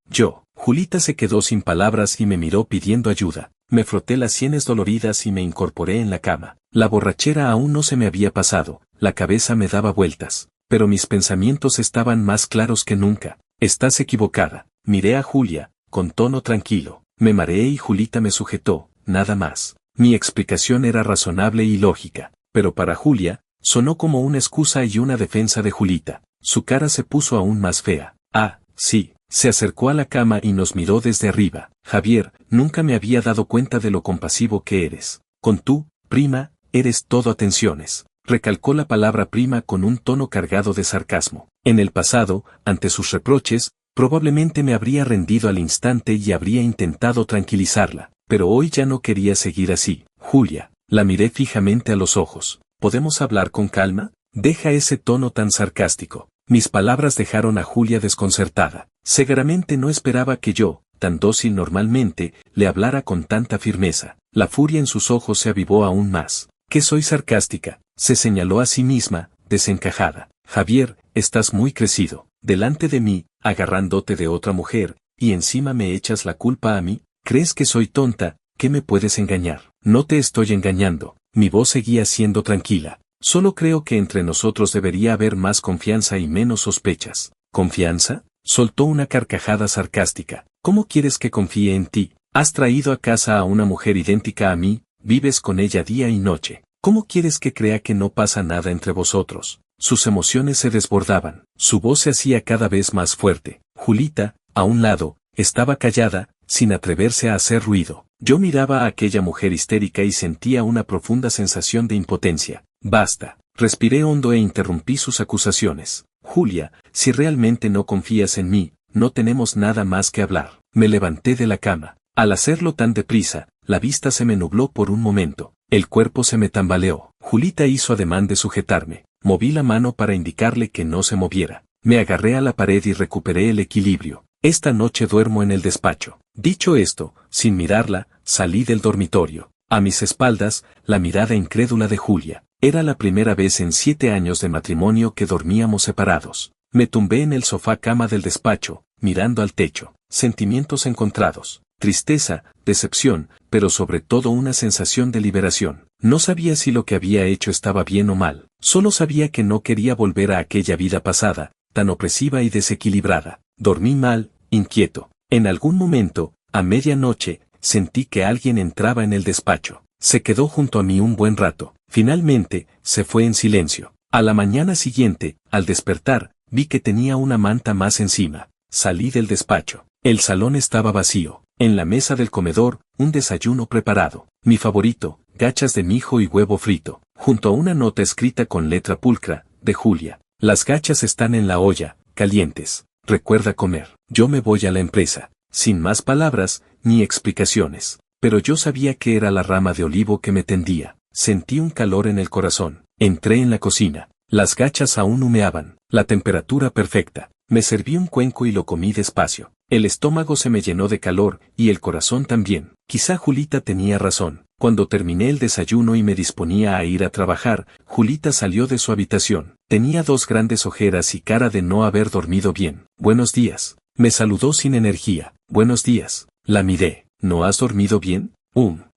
Julita se quedó sin palabras y me miró pidiendo ayuda. Me froté las sienes doloridas y me incorporé en la cama. La borrachera aún no se me había pasado, la cabeza me daba vueltas, pero mis pensamientos estaban más claros que nunca. Estás equivocada. Miré a Julia, con tono tranquilo. Me mareé y Julita me sujetó, nada más. Mi explicación era razonable y lógica, pero para Julia, sonó como una excusa y una defensa de Julita. Su cara se puso aún más fea. Ah, sí. Se acercó a la cama y nos miró desde arriba. Javier, nunca me había dado cuenta de lo compasivo que eres. Con tú, prima, eres todo atenciones. Recalcó la palabra prima con un tono cargado de sarcasmo. En el pasado, ante sus reproches, probablemente me habría rendido al instante y habría intentado tranquilizarla, pero hoy ya no quería seguir así. Julia, la miré fijamente a los ojos. ¿Podemos hablar con calma? Deja ese tono tan sarcástico. Mis palabras dejaron a Julia desconcertada. Seguramente no esperaba que yo, tan dócil normalmente, le hablara con tanta firmeza. La furia en sus ojos se avivó aún más. ¿Que soy sarcástica? Se señaló a sí misma, desencajada. Javier, estás muy crecido. Delante de mí, agarrándote de otra mujer, y encima me echas la culpa a mí. ¿Crees que soy tonta? ¿Que me puedes engañar? No te estoy engañando. Mi voz seguía siendo tranquila. Solo creo que entre nosotros debería haber más confianza y menos sospechas. ¿Confianza? Soltó una carcajada sarcástica. ¿Cómo quieres que confíe en ti? Has traído a casa a una mujer idéntica a mí, vives con ella día y noche. ¿Cómo quieres que crea que no pasa nada entre vosotros? Sus emociones se desbordaban. Su voz se hacía cada vez más fuerte. Julita, a un lado, estaba callada, sin atreverse a hacer ruido. Yo miraba a aquella mujer histérica y sentía una profunda sensación de impotencia. Basta. Respiré hondo e interrumpí sus acusaciones. Julia, si realmente no confías en mí, no tenemos nada más que hablar. Me levanté de la cama. Al hacerlo tan deprisa, la vista se me nubló por un momento. El cuerpo se me tambaleó. Julita hizo ademán de sujetarme. Moví la mano para indicarle que no se moviera. Me agarré a la pared y recuperé el equilibrio. Esta noche duermo en el despacho. Dicho esto, sin mirarla, salí del dormitorio. A mis espaldas, la mirada incrédula de Julia. Era la primera vez en 7 años de matrimonio que dormíamos separados. Me tumbé en el sofá cama del despacho, mirando al techo. Sentimientos encontrados. Tristeza, decepción, pero sobre todo una sensación de liberación. No sabía si lo que había hecho estaba bien o mal. Solo sabía que no quería volver a aquella vida pasada, tan opresiva y desequilibrada. Dormí mal, inquieto. En algún momento, a medianoche, sentí que alguien entraba en el despacho. Se quedó junto a mí un buen rato. Finalmente, se fue en silencio. A la mañana siguiente, al despertar, vi que tenía una manta más encima. Salí del despacho. El salón estaba vacío. En la mesa del comedor, un desayuno preparado. Mi favorito, gachas de mijo y huevo frito. Junto a una nota escrita con letra pulcra, de Julia. Las gachas están en la olla, calientes. Recuerda comer. Yo me voy a la empresa. Sin más palabras, ni explicaciones. Pero yo sabía que era la rama de olivo que me tendía. Sentí un calor en el corazón. Entré en la cocina. Las gachas aún humeaban. La temperatura perfecta. Me serví un cuenco y lo comí despacio. El estómago se me llenó de calor, y el corazón también. Quizá Julita tenía razón. Cuando terminé el desayuno y me disponía a ir a trabajar, Julita salió de su habitación. Tenía 2 grandes ojeras y cara de no haber dormido bien. Buenos días. Me saludó sin energía. Buenos días. La miré. ¿No has dormido bien?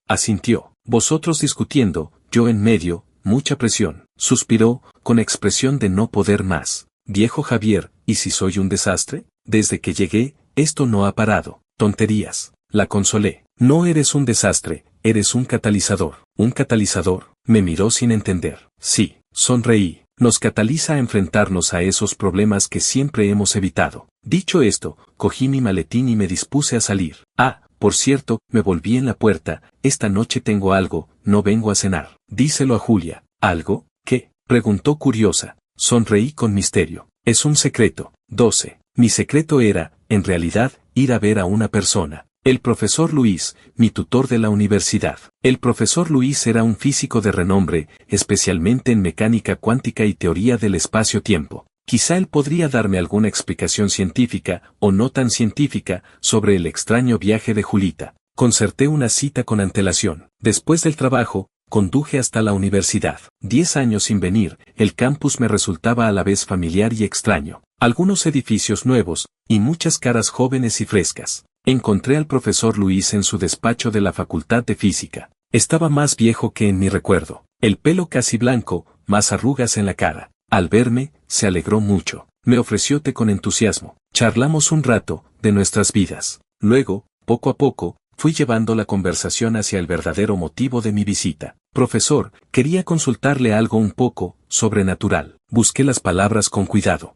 Asintió. Vosotros discutiendo, yo en medio, mucha presión. Suspiró, con expresión de no poder más. Viejo Javier, ¿y si soy un desastre? Desde que llegué, esto no ha parado. Tonterías. La consolé. No eres un desastre, eres un catalizador. ¿Un catalizador? Me miró sin entender. Sí, sonreí. Nos cataliza a enfrentarnos a esos problemas que siempre hemos evitado. Dicho esto, cogí mi maletín y me dispuse a salir. Por cierto, me volví en la puerta, esta noche tengo algo, no vengo a cenar. Díselo a Julia. ¿Algo? ¿Qué? Preguntó curiosa. Sonreí con misterio. Es un secreto. 12. Mi secreto era, en realidad, ir a ver a una persona. El profesor Luis, mi tutor de la universidad. El profesor Luis era un físico de renombre, especialmente en mecánica cuántica y teoría del espacio-tiempo. Quizá él podría darme alguna explicación científica, o no tan científica, sobre el extraño viaje de Julita. Concerté una cita con antelación. Después del trabajo, conduje hasta la universidad. 10 años sin venir, el campus me resultaba a la vez familiar y extraño. Algunos edificios nuevos, y muchas caras jóvenes y frescas. Encontré al profesor Luis en su despacho de la Facultad de Física. Estaba más viejo que en mi recuerdo. El pelo casi blanco, más arrugas en la cara. Al verme, se alegró mucho. Me ofreció té con entusiasmo. Charlamos un rato, de nuestras vidas. Luego, poco a poco, fui llevando la conversación hacia el verdadero motivo de mi visita. Profesor, quería consultarle algo un poco sobrenatural. Busqué las palabras con cuidado.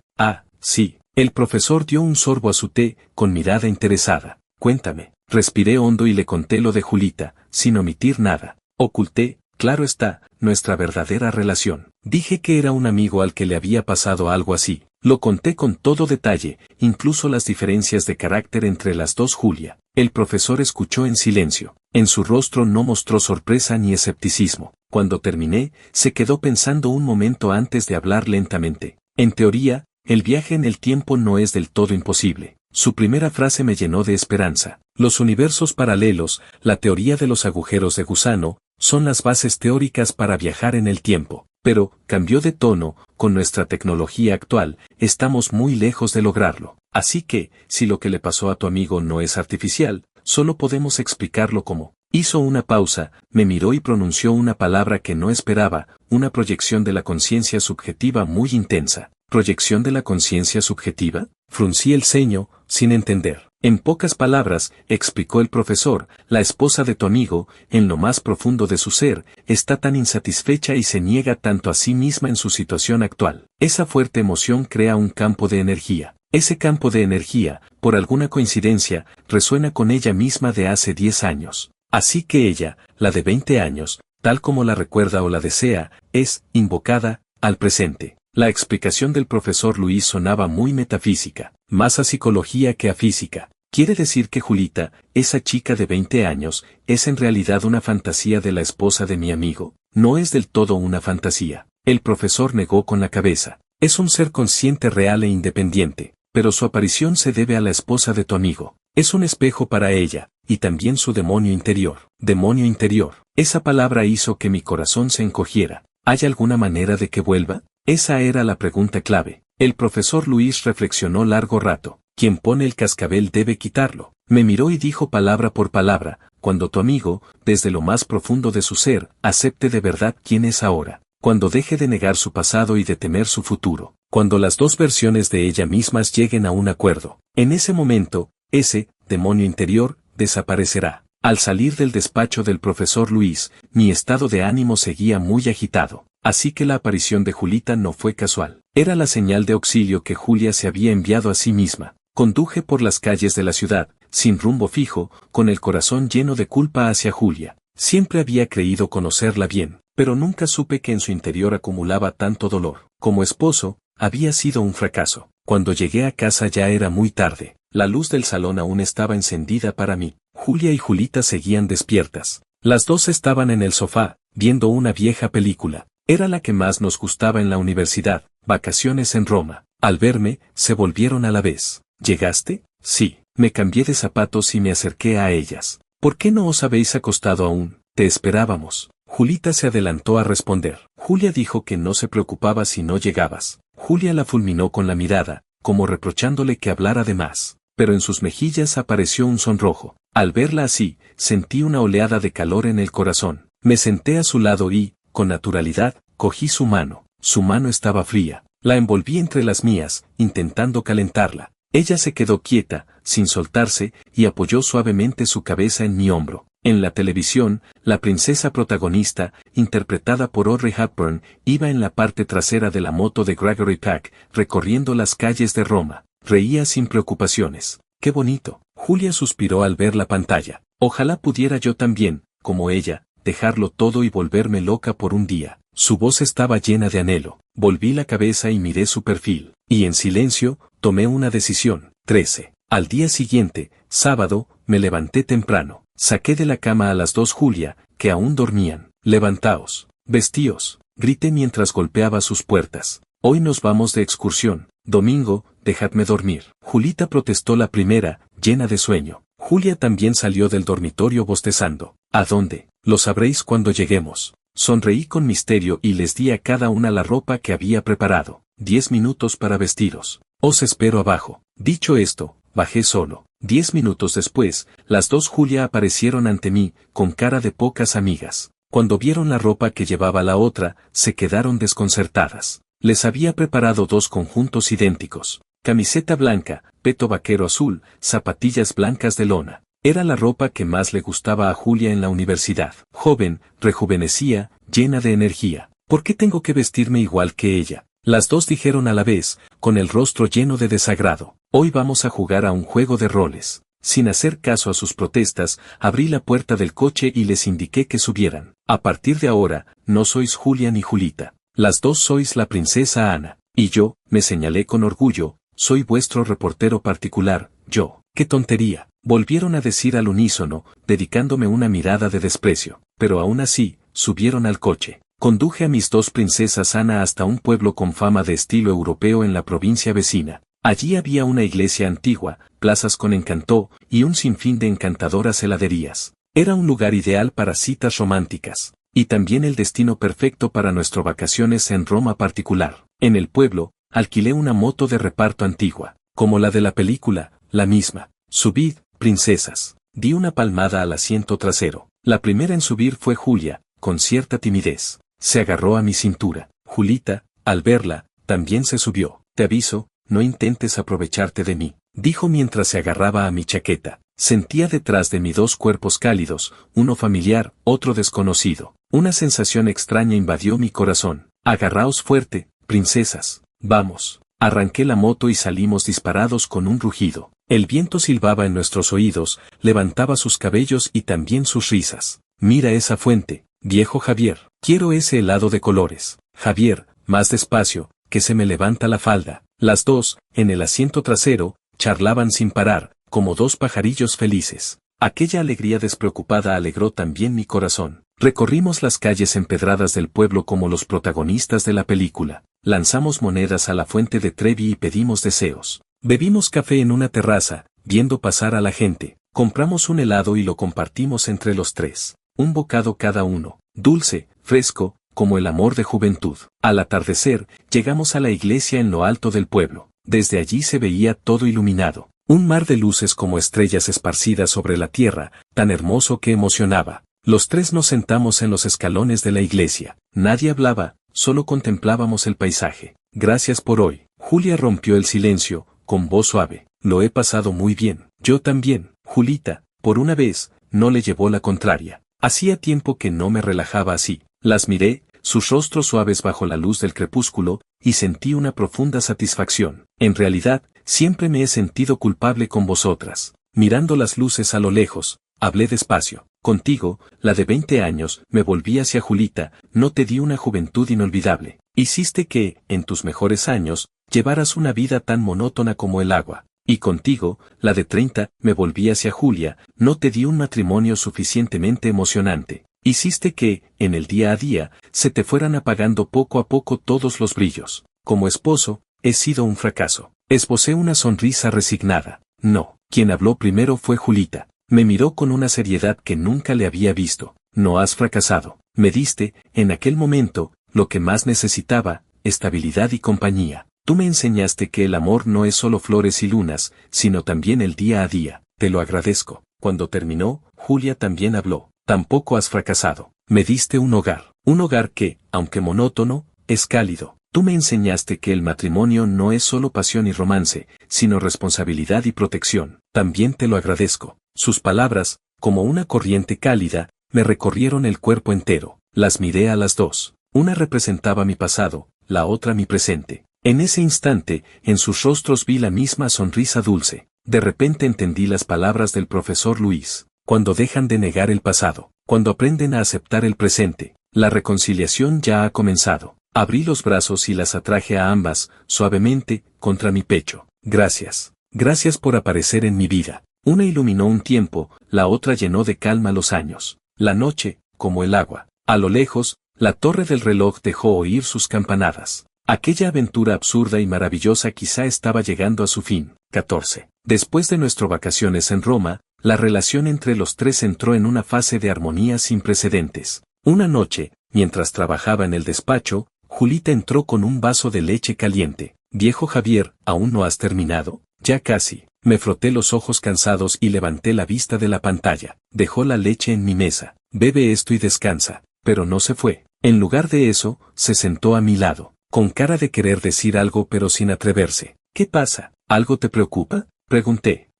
Sí. El profesor dio un sorbo a su té, con mirada interesada. Cuéntame. Respiré hondo y le conté lo de Julita, sin omitir nada. Oculté, claro está, nuestra verdadera relación. Dije que era un amigo al que le había pasado algo así. Lo conté con todo detalle, incluso las diferencias de carácter entre las dos Julia. El profesor escuchó en silencio. En su rostro no mostró sorpresa ni escepticismo. Cuando terminé, se quedó pensando un momento antes de hablar lentamente. En teoría, el viaje en el tiempo no es del todo imposible. Su primera frase me llenó de esperanza. Los universos paralelos, la teoría de los agujeros de gusano, son las bases teóricas para viajar en el tiempo. Pero, cambió de tono, con nuestra tecnología actual, estamos muy lejos de lograrlo. Así que, si lo que le pasó a tu amigo no es artificial, solo podemos explicarlo como. Hizo una pausa, me miró y pronunció una palabra que no esperaba, una proyección de la conciencia subjetiva muy intensa. ¿Proyección de la conciencia subjetiva? Fruncí el ceño, sin entender. En pocas palabras, explicó el profesor, la esposa de tu amigo, en lo más profundo de su ser, está tan insatisfecha y se niega tanto a sí misma en su situación actual. Esa fuerte emoción crea un campo de energía. Ese campo de energía, por alguna coincidencia, resuena con ella misma de hace 10 años. Así que ella, la de 20 años, tal como la recuerda o la desea, es invocada al presente. La explicación del profesor Luis sonaba muy metafísica, más a psicología que a física. ¿Quiere decir que Julita, esa chica de 20 años, es en realidad una fantasía de la esposa de mi amigo? No es del todo una fantasía. El profesor negó con la cabeza. Es un ser consciente real e independiente. pero su aparición se debe a la esposa de tu amigo. Es un espejo para ella, y también su demonio interior. Demonio interior. Esa palabra hizo que mi corazón se encogiera. ¿Hay alguna manera de que vuelva? Esa era la pregunta clave. El profesor Luis reflexionó largo rato. Quien pone el cascabel debe quitarlo. Me miró y dijo palabra por palabra, cuando tu amigo, desde lo más profundo de su ser, acepte de verdad quién es ahora. Cuando deje de negar su pasado y de temer su futuro. Cuando las dos versiones de ella mismas lleguen a un acuerdo. En ese momento, ese demonio interior desaparecerá. Al salir del despacho del profesor Luis, mi estado de ánimo seguía muy agitado. Así que la aparición de Julita no fue casual. Era la señal de auxilio que Julia se había enviado a sí misma. Conduje por las calles de la ciudad, sin rumbo fijo, con el corazón lleno de culpa hacia Julia. Siempre había creído conocerla bien, pero nunca supe que en su interior acumulaba tanto dolor. Como esposo, había sido un fracaso. Cuando llegué a casa ya era muy tarde. La luz del salón aún estaba encendida para mí. Julia y Julita seguían despiertas. Las dos estaban en el sofá, viendo una vieja película. Era la que más nos gustaba en la universidad, Vacaciones en Roma. Al verme, se volvieron a la vez. ¿Llegaste? Sí. Me cambié de zapatos y me acerqué a ellas. ¿Por qué no os habéis acostado aún? Te esperábamos. Julita se adelantó a responder. Julia dijo que no se preocupaba si no llegabas. Julia la fulminó con la mirada, como reprochándole que hablara de más. Pero en sus mejillas apareció un sonrojo. Al verla así, sentí una oleada de calor en el corazón. Me senté a su lado y, con naturalidad, cogí su mano. Su mano estaba fría. La envolví entre las mías, intentando calentarla. Ella se quedó quieta, sin soltarse, y apoyó suavemente su cabeza en mi hombro. En la televisión, la princesa protagonista, interpretada por Audrey Hepburn, iba en la parte trasera de la moto de Gregory Peck, recorriendo las calles de Roma. Reía sin preocupaciones. ¡Qué bonito! Julia suspiró al ver la pantalla. Ojalá pudiera yo también, como ella, dejarlo todo y volverme loca por un día. Su voz estaba llena de anhelo. Volví la cabeza y miré su perfil. Y en silencio, tomé una decisión. 13. Al día siguiente, sábado, me levanté temprano. Saqué de la cama a las dos Julia, que aún dormían. Levantaos. Vestíos. Grité mientras golpeaba sus puertas. Hoy nos vamos de excursión. Domingo, dejadme dormir. Julita protestó la primera, llena de sueño. Julia también salió del dormitorio bostezando. ¿A dónde? Lo sabréis cuando lleguemos. Sonreí con misterio y les di a cada una la ropa que había preparado. 10 minutos para vestiros. Os espero abajo. Dicho esto, bajé solo. 10 minutos después, las dos Julia aparecieron ante mí, con cara de pocas amigas. Cuando vieron la ropa que llevaba la otra, se quedaron desconcertadas. Les había preparado dos conjuntos idénticos. Camiseta blanca, peto vaquero azul, zapatillas blancas de lona. Era la ropa que más le gustaba a Julia en la universidad. Joven, rejuvenecía, llena de energía. ¿Por qué tengo que vestirme igual que ella? Las dos dijeron a la vez, con el rostro lleno de desagrado. Hoy vamos a jugar a un juego de roles. Sin hacer caso a sus protestas, abrí la puerta del coche y les indiqué que subieran. A partir de ahora, no sois Julia ni Julita. Las dos sois la princesa Ana. Y yo, me señalé con orgullo, soy vuestro reportero particular, yo. ¡Qué tontería! Volvieron a decir al unísono, dedicándome una mirada de desprecio. Pero aún así, subieron al coche. Conduje a mis dos princesas Ana hasta un pueblo con fama de estilo europeo en la provincia vecina. Allí había una iglesia antigua, plazas con encanto, y un sinfín de encantadoras heladerías. Era un lugar ideal para citas románticas. Y también el destino perfecto para nuestras vacaciones en Roma particular. En el pueblo, alquilé una moto de reparto antigua, como la de la película, la misma. Subid, princesas. Di una palmada al asiento trasero. La primera en subir fue Julia, con cierta timidez. Se agarró a mi cintura. Julita, al verla, también se subió. Te aviso, no intentes aprovecharte de mí, dijo mientras se agarraba a mi chaqueta. Sentía detrás de mí dos cuerpos cálidos, uno familiar, otro desconocido. Una sensación extraña invadió mi corazón. Agarraos fuerte, princesas. Vamos. Arranqué la moto y salimos disparados con un rugido. El viento silbaba en nuestros oídos, levantaba sus cabellos y también sus risas. Mira esa fuente, viejo Javier. Quiero ese helado de colores. Javier, más despacio, que se me levanta la falda. Las dos, en el asiento trasero, charlaban sin parar, como dos pajarillos felices. Aquella alegría despreocupada alegró también mi corazón. Recorrimos las calles empedradas del pueblo como los protagonistas de la película. Lanzamos monedas a la fuente de Trevi y pedimos deseos. Bebimos café en una terraza, viendo pasar a la gente. Compramos un helado y lo compartimos entre los tres. Un bocado cada uno, dulce, fresco, como el amor de juventud. Al atardecer, llegamos a la iglesia en lo alto del pueblo. Desde allí se veía todo iluminado. Un mar de luces como estrellas esparcidas sobre la tierra, tan hermoso que emocionaba. Los tres nos sentamos en los escalones de la iglesia. Nadie hablaba, solo contemplábamos el paisaje. Gracias por hoy. Julia rompió el silencio, con voz suave. Lo he pasado muy bien. Yo también. Julita, por una vez, no le llevó la contraria. Hacía tiempo que no me relajaba así. Las miré, sus rostros suaves bajo la luz del crepúsculo, y sentí una profunda satisfacción. En realidad, siempre me he sentido culpable con vosotras. Mirando las luces a lo lejos, hablé despacio. Contigo, la de 20 años, me volví hacia Julita, no te di una juventud inolvidable. Hiciste que, en tus mejores años, llevaras una vida tan monótona como el agua. Y contigo, la de 30, me volví hacia Julia, no te di un matrimonio suficientemente emocionante. Hiciste que, en el día a día, se te fueran apagando poco a poco todos los brillos. Como esposo, he sido un fracaso. Esbocé una sonrisa resignada. No, quien habló primero fue Julita. Me miró con una seriedad que nunca le había visto. No has fracasado. Me diste, en aquel momento, lo que más necesitaba, estabilidad y compañía. Tú me enseñaste que el amor no es solo flores y lunas, sino también el día a día. Te lo agradezco. Cuando terminó, Julia también habló. Tampoco has fracasado. Me diste un hogar que, aunque monótono, es cálido. Tú me enseñaste que el matrimonio no es solo pasión y romance, sino responsabilidad y protección. También te lo agradezco. Sus palabras, como una corriente cálida, me recorrieron el cuerpo entero. Las miré a las dos. Una representaba mi pasado, la otra mi presente. En ese instante, en sus rostros vi la misma sonrisa dulce. De repente entendí las palabras del profesor Luis. Cuando dejan de negar el pasado, cuando aprenden a aceptar el presente, la reconciliación ya ha comenzado. Abrí los brazos y las atraje a ambas, suavemente, contra mi pecho. Gracias. Gracias por aparecer en mi vida. Una iluminó un tiempo, la otra llenó de calma los años. La noche, como el agua. A lo lejos, la torre del reloj dejó oír sus campanadas. Aquella aventura absurda y maravillosa quizá estaba llegando a su fin. 14. Después de nuestras vacaciones en Roma, la relación entre los tres entró en una fase de armonía sin precedentes. Una noche, mientras trabajaba en el despacho, Julita entró con un vaso de leche caliente. Viejo Javier, ¿aún no has terminado? Ya casi. Me froté los ojos cansados y levanté la vista de la pantalla. Dejó la leche en mi mesa. Bebe esto y descansa. Pero no se fue. En lugar de eso, se sentó a mi lado, con cara de querer decir algo pero sin atreverse. ¿Qué pasa? ¿Algo te preocupa? Pregunté.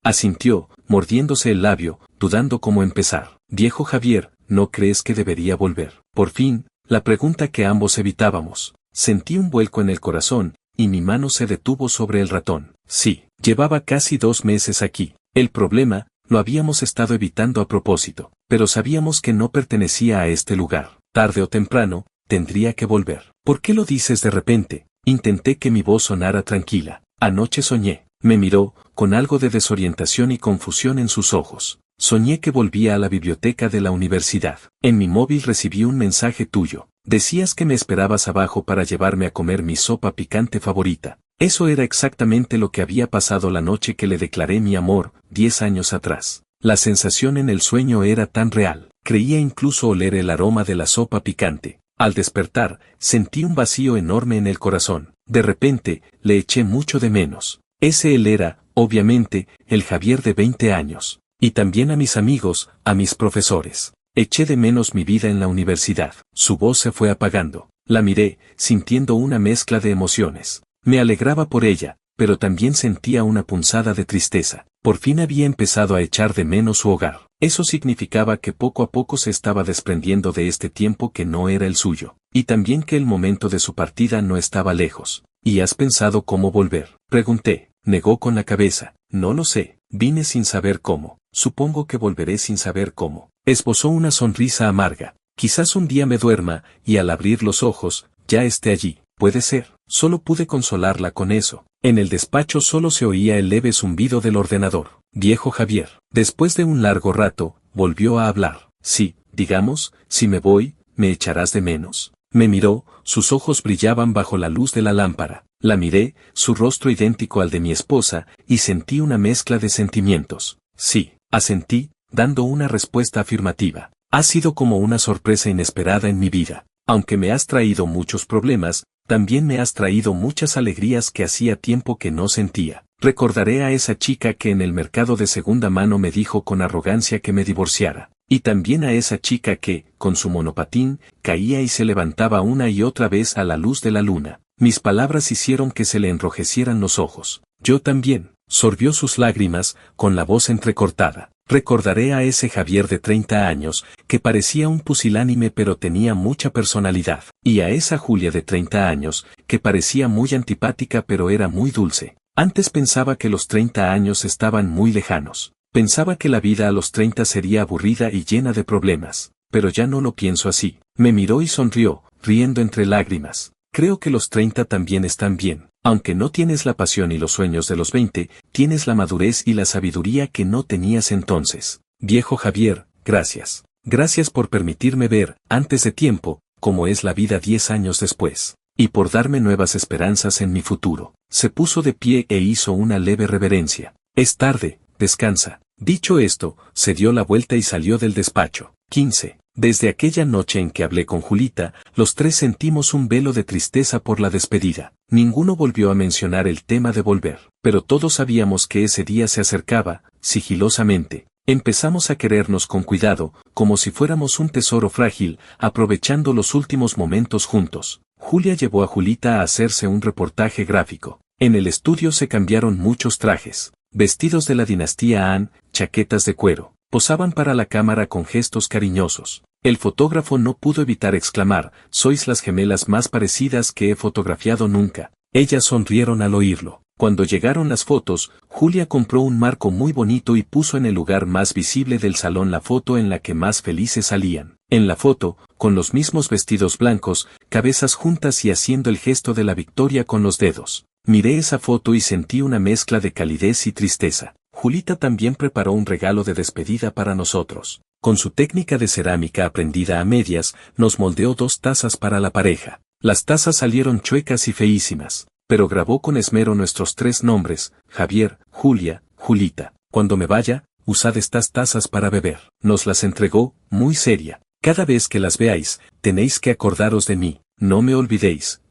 Asintió, mordiéndose el labio, dudando cómo empezar. Viejo Javier, ¿no crees que debería volver? Por fin, la pregunta que ambos evitábamos. Sentí un vuelco en el corazón, y mi mano se detuvo sobre el ratón. Sí, llevaba casi 2 meses aquí. El problema, lo habíamos estado evitando a propósito, pero sabíamos que no pertenecía a este lugar. Tarde o temprano, tendría que volver. ¿Por qué lo dices de repente? Intenté que mi voz sonara tranquila. Anoche soñé. Me miró, con algo de desorientación y confusión en sus ojos. Soñé que volvía a la biblioteca de la universidad. En mi móvil recibí un mensaje tuyo. Decías que me esperabas abajo para llevarme a comer mi sopa picante favorita. Eso era exactamente lo que había pasado la noche que le declaré mi amor, 10 años atrás. La sensación en el sueño era tan real. Creía incluso oler el aroma de la sopa picante. Al despertar, sentí un vacío enorme en el corazón. De repente, le eché mucho de menos. Ese él era, obviamente, el Javier de 20 años. Y también a mis amigos, a mis profesores. Eché de menos mi vida en la universidad. Su voz se fue apagando. La miré, sintiendo una mezcla de emociones. Me alegraba por ella, pero también sentía una punzada de tristeza. Por fin había empezado a echar de menos su hogar. Eso significaba que poco a poco se estaba desprendiendo de este tiempo que no era el suyo. Y también que el momento de su partida no estaba lejos. ¿Y has pensado cómo volver? Pregunté. Negó con la cabeza. No lo sé. Vine sin saber cómo. Supongo que volveré sin saber cómo. Esbozó una sonrisa amarga. Quizás un día me duerma, y al abrir los ojos, ya esté allí. Puede ser. Solo pude consolarla con eso. En el despacho solo se oía el leve zumbido del ordenador. Viejo Javier. Después de un largo rato, volvió a hablar. Sí, digamos, si me voy, ¿me echarás de menos? Me miró, sus ojos brillaban bajo la luz de la lámpara. La miré, su rostro idéntico al de mi esposa, y sentí una mezcla de sentimientos. Sí, asentí, dando una respuesta afirmativa. Ha sido como una sorpresa inesperada en mi vida. Aunque me has traído muchos problemas, también me has traído muchas alegrías que hacía tiempo que no sentía. Recordaré a esa chica que en el mercado de segunda mano me dijo con arrogancia que me divorciara. Y también a esa chica que, con su monopatín, caía y se levantaba una y otra vez a la luz de la luna. Mis palabras hicieron que se le enrojecieran los ojos. Yo también. Sorbió sus lágrimas, con la voz entrecortada. Recordaré a ese Javier de 30 años, que parecía un pusilánime pero tenía mucha personalidad. Y a esa Julia de 30 años, que parecía muy antipática pero era muy dulce. Antes pensaba que los 30 años estaban muy lejanos. Pensaba que la vida a los 30 sería aburrida y llena de problemas. Pero ya no lo pienso así. Me miró y sonrió, riendo entre lágrimas. Creo que los 30 también están bien. Aunque no tienes la pasión y los sueños de los 20, tienes la madurez y la sabiduría que no tenías entonces. Viejo Javier, gracias. Gracias por permitirme ver, antes de tiempo, cómo es la vida 10 años después. Y por darme nuevas esperanzas en mi futuro. Se puso de pie e hizo una leve reverencia. Es tarde, descansa. Dicho esto, se dio la vuelta y salió del despacho. 15. Desde aquella noche en que hablé con Julita, los tres sentimos un velo de tristeza por la despedida. Ninguno volvió a mencionar el tema de volver, pero todos sabíamos que ese día se acercaba, sigilosamente. Empezamos a querernos con cuidado, como si fuéramos un tesoro frágil, aprovechando los últimos momentos juntos. Julia llevó a Julita a hacerse un reportaje gráfico. En el estudio se cambiaron muchos trajes. Vestidos de la dinastía Han, chaquetas de cuero. Posaban para la cámara con gestos cariñosos. El fotógrafo no pudo evitar exclamar, «Sois las gemelas más parecidas que he fotografiado nunca». Ellas sonrieron al oírlo. Cuando llegaron las fotos, Julia compró un marco muy bonito y puso en el lugar más visible del salón la foto en la que más felices salían. En la foto, con los mismos vestidos blancos, cabezas juntas y haciendo el gesto de la victoria con los dedos. Miré esa foto y sentí una mezcla de calidez y tristeza. Julita también preparó un regalo de despedida para nosotros. Con su técnica de cerámica aprendida a medias, nos moldeó 2 tazas para la pareja. Las tazas salieron chuecas y feísimas, pero grabó con esmero nuestros 3 nombres, Javier, Julia, Julita. Cuando me vaya, usad estas tazas para beber. Nos las entregó, muy seria. Cada vez que las veáis, tenéis que acordaros de mí, no me olvidéis,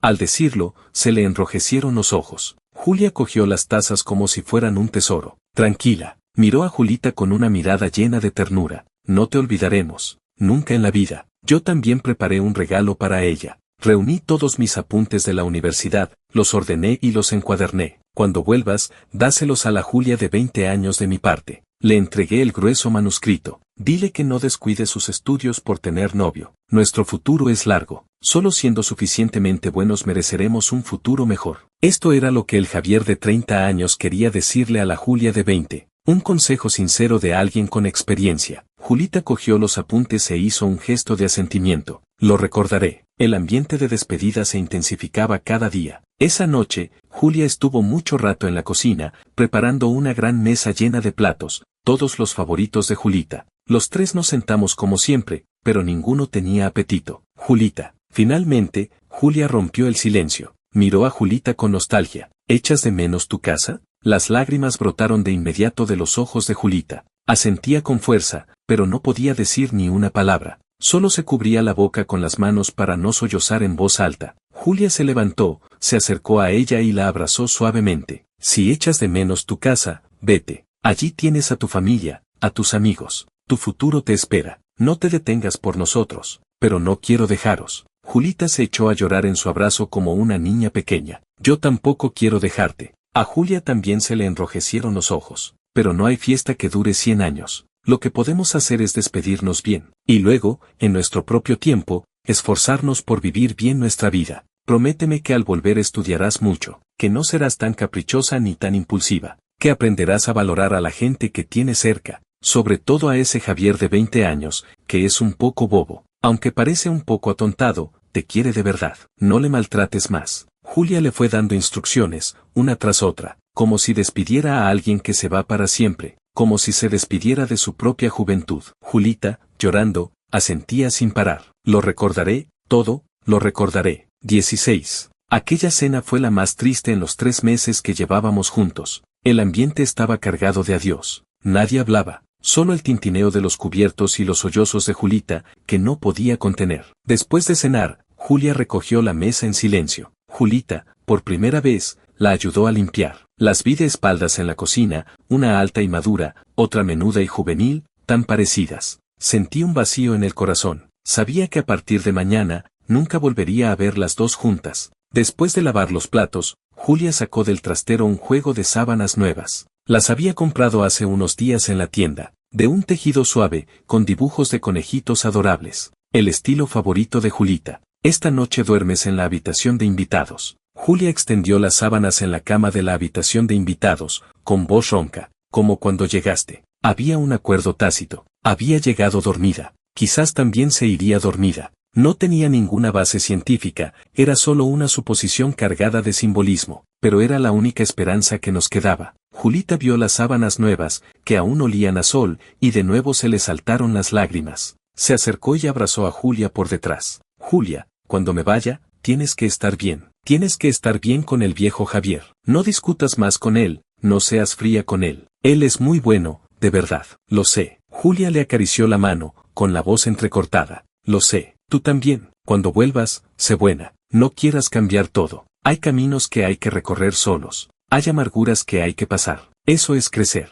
Al decirlo, se le enrojecieron los ojos. Julia cogió las tazas como si fueran un tesoro. Tranquila, miró a Julita con una mirada llena de ternura. No te olvidaremos, nunca en la vida. Yo también preparé un regalo para ella. Reuní todos mis apuntes de la universidad, los ordené y los encuaderné. Cuando vuelvas, dáselos a la Julia de 20 años de mi parte. Le entregué el grueso manuscrito. Dile que no descuide sus estudios por tener novio. Nuestro futuro es largo. Solo siendo suficientemente buenos mereceremos un futuro mejor. Esto era lo que el Javier de 30 años quería decirle a la Julia de 20. Un consejo sincero de alguien con experiencia. Julita cogió los apuntes e hizo un gesto de asentimiento. Lo recordaré. El ambiente de despedida se intensificaba cada día. Esa noche, Julia estuvo mucho rato en la cocina, preparando una gran mesa llena de platos, todos los favoritos de Julita. Los 3 nos sentamos como siempre, pero ninguno tenía apetito. Julita. Finalmente, Julia rompió el silencio. Miró a Julita con nostalgia. ¿Echas de menos tu casa? Las lágrimas brotaron de inmediato de los ojos de Julita. Asentía con fuerza, pero no podía decir ni una palabra. Solo se cubría la boca con las manos para no sollozar en voz alta. Julia se levantó, se acercó a ella y la abrazó suavemente. Si echas de menos tu casa, vete. Allí tienes a tu familia, a tus amigos. Tu futuro te espera. No te detengas por nosotros. Pero no quiero dejaros. Julita se echó a llorar en su abrazo como una niña pequeña. Yo tampoco quiero dejarte. A Julia también se le enrojecieron los ojos. Pero no hay fiesta que dure 100 años. Lo que podemos hacer es despedirnos bien. Y luego, en nuestro propio tiempo, esforzarnos por vivir bien nuestra vida. Prométeme que al volver estudiarás mucho, que no serás tan caprichosa ni tan impulsiva, que aprenderás a valorar a la gente que tienes cerca, sobre todo a ese Javier de 20 años, que es un poco bobo, aunque parece un poco atontado, te quiere de verdad. No le maltrates más. Julia le fue dando instrucciones, una tras otra, como si despidiera a alguien que se va para siempre, como si se despidiera de su propia juventud. Julita, llorando, asentía sin parar. Lo recordaré, todo, lo recordaré. 16. Aquella cena fue la más triste en los 3 meses que llevábamos juntos. El ambiente estaba cargado de adiós. Nadie hablaba, solo el tintineo de los cubiertos y los sollozos de Julita, que no podía contener. Después de cenar, Julia recogió la mesa en silencio. Julita, por primera vez, la ayudó a limpiar. Las vi de espaldas en la cocina, una alta y madura, otra menuda y juvenil, tan parecidas. Sentí un vacío en el corazón. Sabía que a partir de mañana, nunca volvería a ver las dos juntas. Después de lavar los platos, Julia sacó del trastero un juego de sábanas nuevas. Las había comprado hace unos días en la tienda, de un tejido suave, con dibujos de conejitos adorables. El estilo favorito de Julita. Esta noche duermes en la habitación de invitados. Julia extendió las sábanas en la cama de la habitación de invitados, con voz ronca, como cuando llegaste. Había un acuerdo tácito. Había llegado dormida. Quizás también se iría dormida. No tenía ninguna base científica, era solo una suposición cargada de simbolismo, pero era la única esperanza que nos quedaba. Julita vio las sábanas nuevas, que aún olían a sol, y de nuevo se le saltaron las lágrimas. Se acercó y abrazó a Julia por detrás. Julia, cuando me vaya, tienes que estar bien. Tienes que estar bien con el viejo Javier. No discutas más con él, no seas fría con él. Él es muy bueno, de verdad. Lo sé. Julia le acarició la mano, con la voz entrecortada. Lo sé. Tú también, cuando vuelvas, sé buena, no quieras cambiar todo. Hay caminos que hay que recorrer solos, hay amarguras que hay que pasar. Eso es crecer.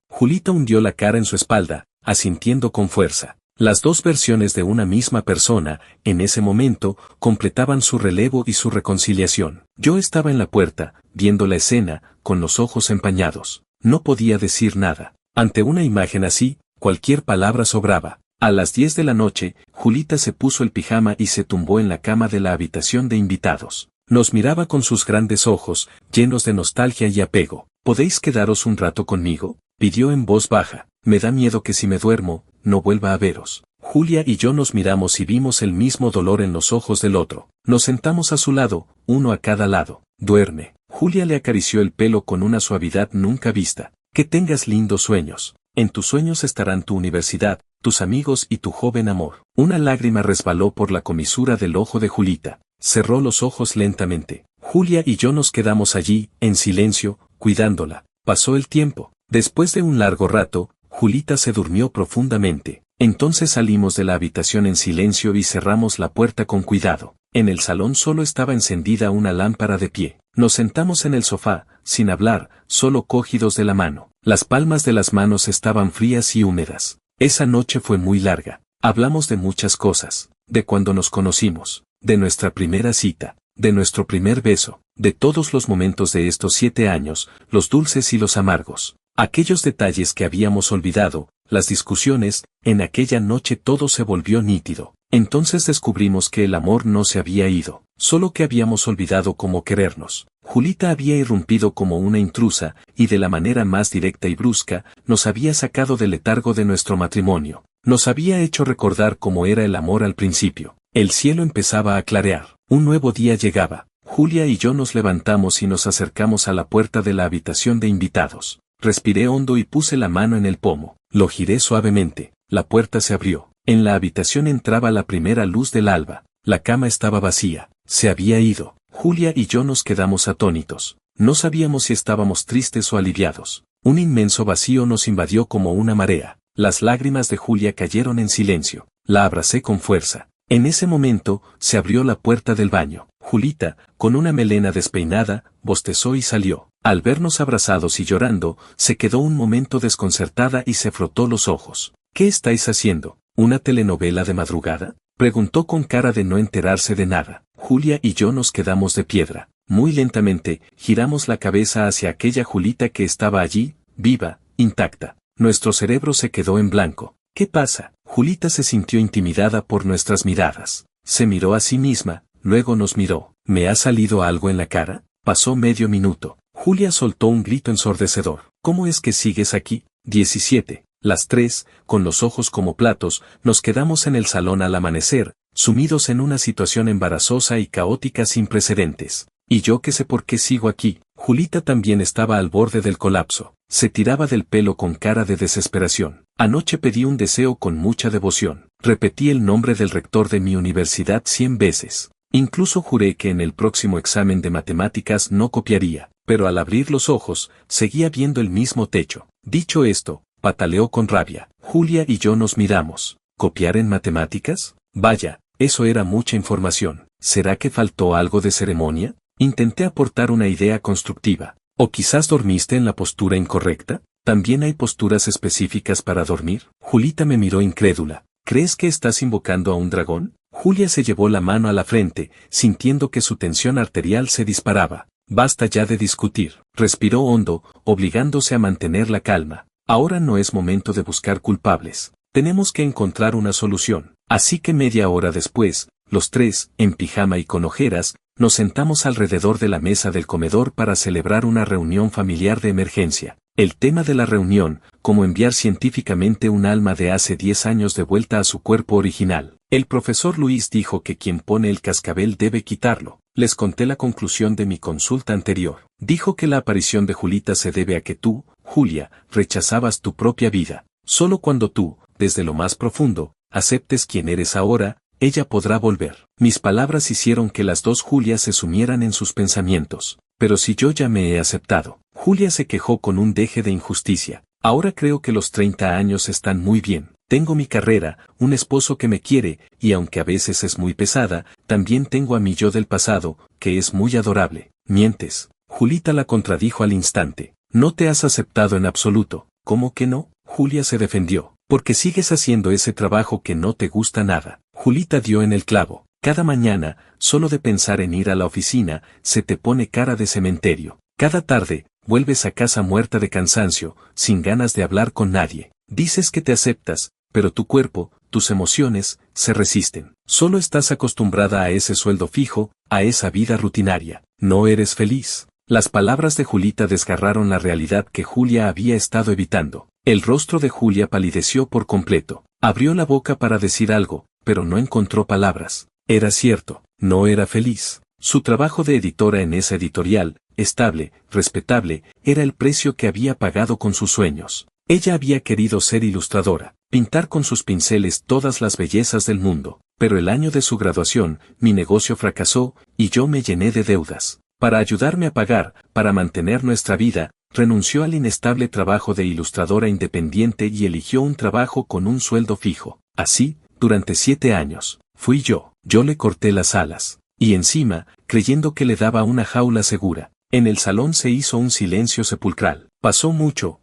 Julita hundió la cara en su espalda, asintiendo con fuerza. Las dos versiones de una misma persona, en ese momento, completaban su relevo y su reconciliación. Yo estaba en la puerta, viendo la escena, con los ojos empañados. No podía decir nada. Ante una imagen así, cualquier palabra sobraba. A las 10 de la noche, Julita se puso el pijama y se tumbó en la cama de la habitación de invitados. Nos miraba con sus grandes ojos, llenos de nostalgia y apego. ¿Podéis quedaros un rato conmigo?, pidió en voz baja. Me da miedo que si me duermo, no vuelva a veros. Julia y yo nos miramos y vimos el mismo dolor en los ojos del otro. Nos sentamos a su lado, uno a cada lado. Duerme. Julia le acarició el pelo con una suavidad nunca vista. Que tengas lindos sueños. En tus sueños estarán tu universidad, tus amigos y tu joven amor. Una lágrima resbaló por la comisura del ojo de Julita. Cerró los ojos lentamente. Julia y yo nos quedamos allí, en silencio, cuidándola. Pasó el tiempo. Después de un largo rato, Julita se durmió profundamente. Entonces salimos de la habitación en silencio y cerramos la puerta con cuidado. En el salón solo estaba encendida una lámpara de pie. Nos sentamos en el sofá, sin hablar, solo cogidos de la mano. Las palmas de las manos estaban frías y húmedas. Esa noche fue muy larga. Hablamos de muchas cosas, de cuando nos conocimos, de nuestra primera cita, de nuestro primer beso, de todos los momentos de estos 7 años, los dulces y los amargos. Aquellos detalles que habíamos olvidado, las discusiones, en aquella noche todo se volvió nítido. Entonces descubrimos que el amor no se había ido, solo que habíamos olvidado cómo querernos. Julita había irrumpido como una intrusa, y de la manera más directa y brusca, nos había sacado del letargo de nuestro matrimonio. Nos había hecho recordar cómo era el amor al principio. El cielo empezaba a clarear. Un nuevo día llegaba. Julia y yo nos levantamos y nos acercamos a la puerta de la habitación de invitados. Respiré hondo y puse la mano en el pomo. Lo giré suavemente. La puerta se abrió. En la habitación entraba la primera luz del alba. La cama estaba vacía. Se había ido. Julia y yo nos quedamos atónitos. No sabíamos si estábamos tristes o aliviados. Un inmenso vacío nos invadió como una marea. Las lágrimas de Julia cayeron en silencio. La abracé con fuerza. En ese momento, se abrió la puerta del baño. Julita, con una melena despeinada, bostezó y salió. Al vernos abrazados y llorando, se quedó un momento desconcertada y se frotó los ojos. ¿Qué estáis haciendo? ¿Una telenovela de madrugada?, preguntó con cara de no enterarse de nada. Julia y yo nos quedamos de piedra. Muy lentamente, giramos la cabeza hacia aquella Julita que estaba allí, viva, intacta. Nuestro cerebro se quedó en blanco. ¿Qué pasa? Julita se sintió intimidada por nuestras miradas. Se miró a sí misma, luego nos miró. ¿Me ha salido algo en la cara? Pasó medio minuto. Julia soltó un grito ensordecedor. ¿Cómo es que sigues aquí? 17. Las 3, con los ojos como platos, nos quedamos en el salón al amanecer, sumidos en una situación embarazosa y caótica sin precedentes. Y yo que sé por qué sigo aquí. Julita también estaba al borde del colapso. Se tiraba del pelo con cara de desesperación. Anoche pedí un deseo con mucha devoción. Repetí el nombre del rector de mi universidad 100 veces. Incluso juré que en el próximo examen de matemáticas no copiaría, pero al abrir los ojos, seguía viendo el mismo techo. Dicho esto, pataleó con rabia. Julia y yo nos miramos. ¿Copiar en matemáticas? Vaya, eso era mucha información. ¿Será que faltó algo de ceremonia? Intenté aportar una idea constructiva. ¿O quizás dormiste en la postura incorrecta? ¿También hay posturas específicas para dormir? Julita me miró incrédula. ¿Crees que estás invocando a un dragón? Julia se llevó la mano a la frente, sintiendo que su tensión arterial se disparaba. Basta ya de discutir. Respiró hondo, obligándose a mantener la calma. Ahora no es momento de buscar culpables. Tenemos que encontrar una solución. Así que media hora después, los tres, en pijama y con ojeras, nos sentamos alrededor de la mesa del comedor para celebrar una reunión familiar de emergencia. El tema de la reunión, cómo enviar científicamente un alma de hace 10 años de vuelta a su cuerpo original. El profesor Luis dijo que quien pone el cascabel debe quitarlo. Les conté la conclusión de mi consulta anterior. Dijo que la aparición de Julita se debe a que tú, Julia, rechazabas tu propia vida. Solo cuando tú, desde lo más profundo, aceptes quién eres ahora, ella podrá volver. Mis palabras hicieron que las dos Julias se sumieran en sus pensamientos. Pero si yo ya me he aceptado. Julia se quejó con un deje de injusticia. Ahora creo que los 30 años están muy bien. Tengo mi carrera, un esposo que me quiere, y aunque a veces es muy pesada, también tengo a mi yo del pasado, que es muy adorable. Mientes. Julita la contradijo al instante. No te has aceptado en absoluto. ¿Cómo que no? Julia se defendió. Porque sigues haciendo ese trabajo que no te gusta nada. Julita dio en el clavo. Cada mañana, solo de pensar en ir a la oficina, se te pone cara de cementerio. Cada tarde, vuelves a casa muerta de cansancio, sin ganas de hablar con nadie. Dices que te aceptas, pero tu cuerpo, tus emociones, se resisten. Solo estás acostumbrada a ese sueldo fijo, a esa vida rutinaria. No eres feliz. Las palabras de Julita desgarraron la realidad que Julia había estado evitando. El rostro de Julia palideció por completo. Abrió la boca para decir algo, pero no encontró palabras. Era cierto, no era feliz. Su trabajo de editora en esa editorial, estable, respetable, era el precio que había pagado con sus sueños. Ella había querido ser ilustradora, pintar con sus pinceles todas las bellezas del mundo, pero el año de su graduación, mi negocio fracasó, y yo me llené de deudas. Para ayudarme a pagar, para mantener nuestra vida, renunció al inestable trabajo de ilustradora independiente y eligió un trabajo con un sueldo fijo. Así, durante 7 años, fui yo le corté las alas. Y encima, creyendo que le daba una jaula segura. En el salón se hizo un silencio sepulcral. Pasó mucho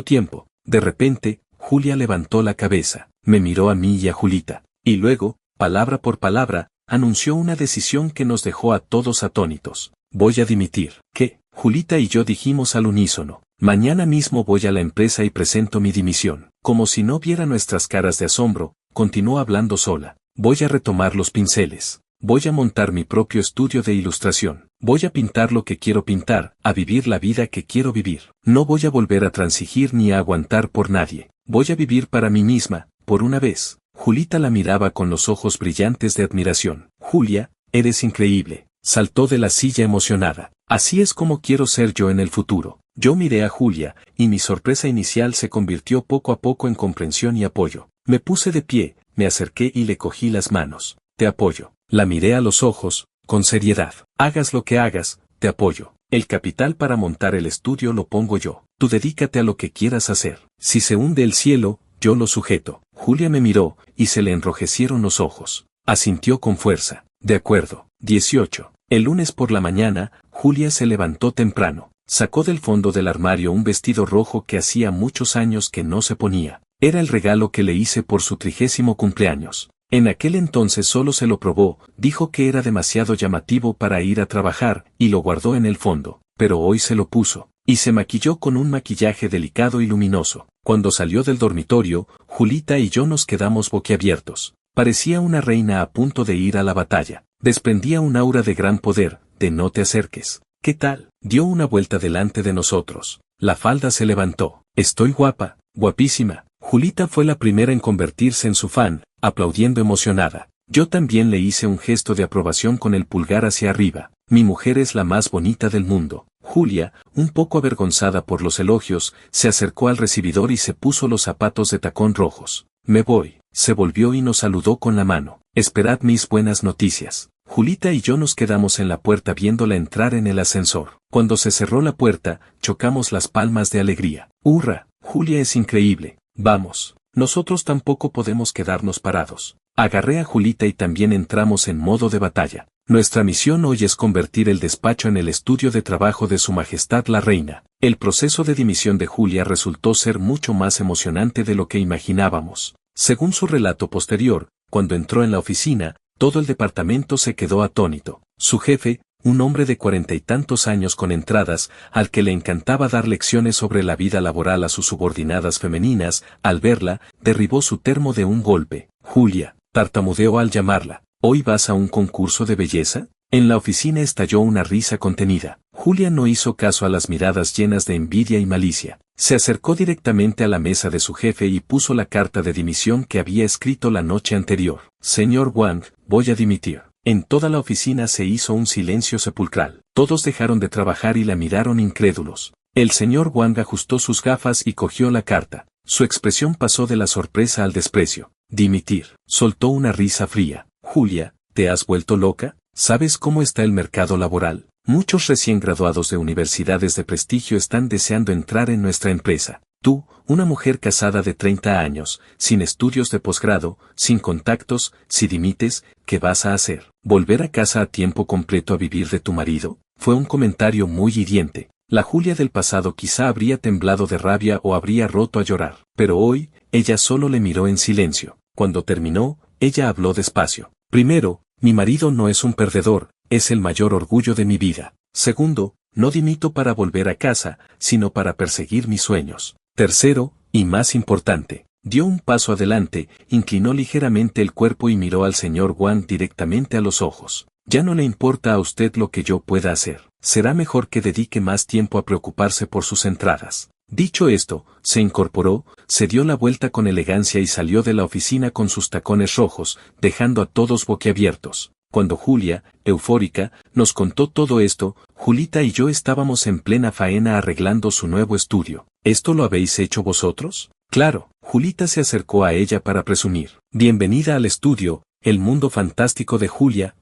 tiempo. De repente, Julia levantó la cabeza, me miró a mí y a Julita. Y luego, palabra por palabra, anunció una decisión que nos dejó a todos atónitos. Voy a dimitir. ¿Qué? Julita y yo dijimos al unísono. Mañana mismo voy a la empresa y presento mi dimisión. Como si no viera nuestras caras de asombro, continuó hablando sola. Voy a retomar los pinceles. Voy a montar mi propio estudio de ilustración. Voy a pintar lo que quiero pintar, a vivir la vida que quiero vivir. No voy a volver a transigir ni a aguantar por nadie. Voy a vivir para mí misma, por una vez. Julita la miraba con los ojos brillantes de admiración. Julia, eres increíble. Saltó de la silla emocionada. Así es como quiero ser yo en el futuro. Yo miré a Julia, y mi sorpresa inicial se convirtió poco a poco en comprensión y apoyo. Me puse de pie, me acerqué y le cogí las manos. Te apoyo. La miré a los ojos, con seriedad. Hagas lo que hagas, te apoyo. El capital para montar el estudio lo pongo yo. Tú dedícate a lo que quieras hacer. Si se hunde el cielo, yo lo sujeto. Julia me miró, y se le enrojecieron los ojos. Asintió con fuerza. De acuerdo. 18. El lunes por la mañana, Julia se levantó temprano. Sacó del fondo del armario un vestido rojo que hacía muchos años que no se ponía. Era el regalo que le hice por su 30º cumpleaños. En aquel entonces solo se lo probó, dijo que era demasiado llamativo para ir a trabajar, y lo guardó en el fondo, pero hoy se lo puso, y se maquilló con un maquillaje delicado y luminoso. Cuando salió del dormitorio, Julita y yo nos quedamos boquiabiertos. Parecía una reina a punto de ir a la batalla. Desprendía un aura de gran poder, de no te acerques. ¿Qué tal? Dio una vuelta delante de nosotros. La falda se levantó. Estoy guapa, guapísima. Julita fue la primera en convertirse en su fan, aplaudiendo emocionada. Yo también le hice un gesto de aprobación con el pulgar hacia arriba. Mi mujer es la más bonita del mundo. Julia, un poco avergonzada por los elogios, se acercó al recibidor y se puso los zapatos de tacón rojos. Me voy. Se volvió y nos saludó con la mano. Esperad mis buenas noticias. Julita y yo nos quedamos en la puerta viéndola entrar en el ascensor. Cuando se cerró la puerta, chocamos las palmas de alegría. ¡Hurra! Julia es increíble. Vamos. Nosotros tampoco podemos quedarnos parados. Agarré a Julita y también entramos en modo de batalla. Nuestra misión hoy es convertir el despacho en el estudio de trabajo de Su Majestad la Reina. El proceso de dimisión de Julia resultó ser mucho más emocionante de lo que imaginábamos. Según su relato posterior, cuando entró en la oficina, todo el departamento se quedó atónito. Su jefe, un hombre de 40 y tantos años con entradas, al que le encantaba dar lecciones sobre la vida laboral a sus subordinadas femeninas, al verla, derribó su termo de un golpe. Julia, tartamudeó al llamarla. ¿Hoy vas a un concurso de belleza? En la oficina estalló una risa contenida. Julia no hizo caso a las miradas llenas de envidia y malicia. Se acercó directamente a la mesa de su jefe y puso la carta de dimisión que había escrito la noche anterior. Señor Wang, voy a dimitir. En toda la oficina se hizo un silencio sepulcral. Todos dejaron de trabajar y la miraron incrédulos. El señor Wang ajustó sus gafas y cogió la carta. Su expresión pasó de la sorpresa al desprecio. Dimitir. Soltó una risa fría. Julia, ¿te has vuelto loca? ¿Sabes cómo está el mercado laboral? Muchos recién graduados de universidades de prestigio están deseando entrar en nuestra empresa. Tú, una mujer casada de 30 años, sin estudios de posgrado, sin contactos, si dimites, ¿qué vas a hacer? ¿Volver a casa a tiempo completo a vivir de tu marido? Fue un comentario muy hiriente. La Julia del pasado quizá habría temblado de rabia o habría roto a llorar. Pero hoy, ella solo le miró en silencio. Cuando terminó, ella habló despacio. Primero, mi marido no es un perdedor, es el mayor orgullo de mi vida. Segundo, no dimito para volver a casa, sino para perseguir mis sueños. Tercero, y más importante, dio un paso adelante, inclinó ligeramente el cuerpo y miró al señor Wang directamente a los ojos. Ya no le importa a usted lo que yo pueda hacer. Será mejor que dedique más tiempo a preocuparse por sus entradas. Dicho esto, se incorporó, se dio la vuelta con elegancia y salió de la oficina con sus tacones rojos, dejando a todos boquiabiertos. Cuando Julia, eufórica, nos contó todo esto, Julita y yo estábamos en plena faena arreglando su nuevo estudio. ¿Esto lo habéis hecho vosotros? Claro. Julita se acercó a ella para presumir. Bienvenida al estudio, el mundo fantástico de Julia.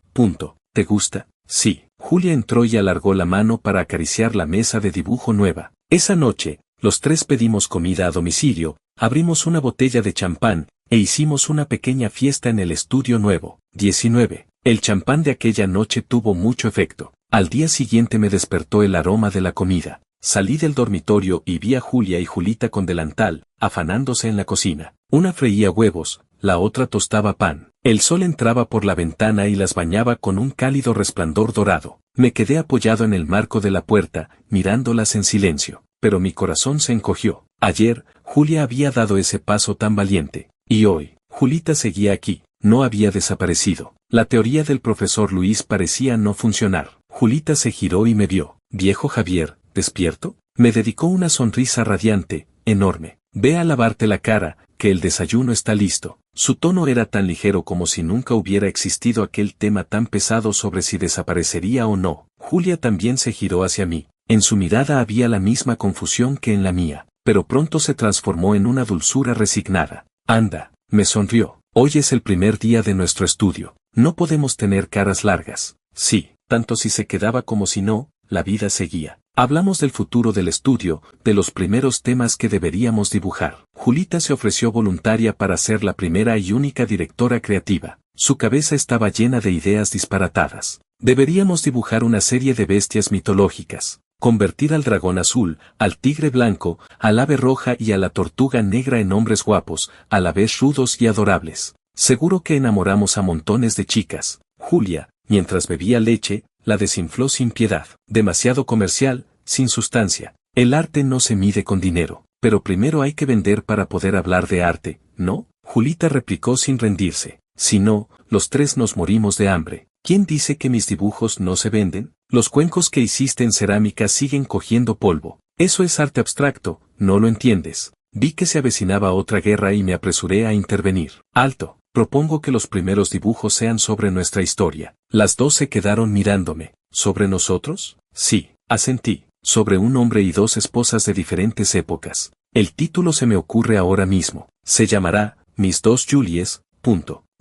¿Te gusta? Sí. Julia entró y alargó la mano para acariciar la mesa de dibujo nueva. Esa noche, los tres pedimos comida a domicilio, abrimos una botella de champán, e hicimos una pequeña fiesta en el estudio nuevo. 19. El champán de aquella noche tuvo mucho efecto. Al día siguiente me despertó el aroma de la comida. Salí del dormitorio y vi a Julia y Julita con delantal, afanándose en la cocina. Una freía huevos, la otra tostaba pan. El sol entraba por la ventana y las bañaba con un cálido resplandor dorado. Me quedé apoyado en el marco de la puerta, mirándolas en silencio. Pero mi corazón se encogió. Ayer, Julia había dado ese paso tan valiente. Y hoy, Julita seguía aquí, no había desaparecido. La teoría del profesor Luis parecía no funcionar. Julita se giró y me vio. Viejo Javier, ¿despierto? Me dedicó una sonrisa radiante, enorme. Ve a lavarte la cara, que el desayuno está listo. Su tono era tan ligero como si nunca hubiera existido aquel tema tan pesado sobre si desaparecería o no. Julia también se giró hacia mí. En su mirada había la misma confusión que en la mía, pero pronto se transformó en una dulzura resignada. Anda, me sonrió. Hoy es el primer día de nuestro estudio. No podemos tener caras largas. Sí, tanto si se quedaba como si no, la vida seguía. Hablamos del futuro del estudio, de los primeros temas que deberíamos dibujar. Julita se ofreció voluntaria para ser la primera y única directora creativa. Su cabeza estaba llena de ideas disparatadas. Deberíamos dibujar una serie de bestias mitológicas. Convertir al dragón azul, al tigre blanco, al ave roja y a la tortuga negra en hombres guapos, a la vez rudos y adorables. Seguro que enamoramos a montones de chicas. Julia, mientras bebía leche, la desinfló sin piedad. Demasiado comercial, sin sustancia. El arte no se mide con dinero. Pero primero hay que vender para poder hablar de arte, ¿no? Julita replicó sin rendirse. Si no, los tres nos morimos de hambre. ¿Quién dice que mis dibujos no se venden? Los cuencos que hiciste en cerámica siguen cogiendo polvo. Eso es arte abstracto, no lo entiendes. Vi que se avecinaba otra guerra y me apresuré a intervenir. Alto, propongo que los primeros dibujos sean sobre nuestra historia. Las dos se quedaron mirándome. ¿Sobre nosotros? Sí, asentí. Sobre un hombre y dos esposas de diferentes épocas. El título se me ocurre ahora mismo. Se llamará Mis dos Julies.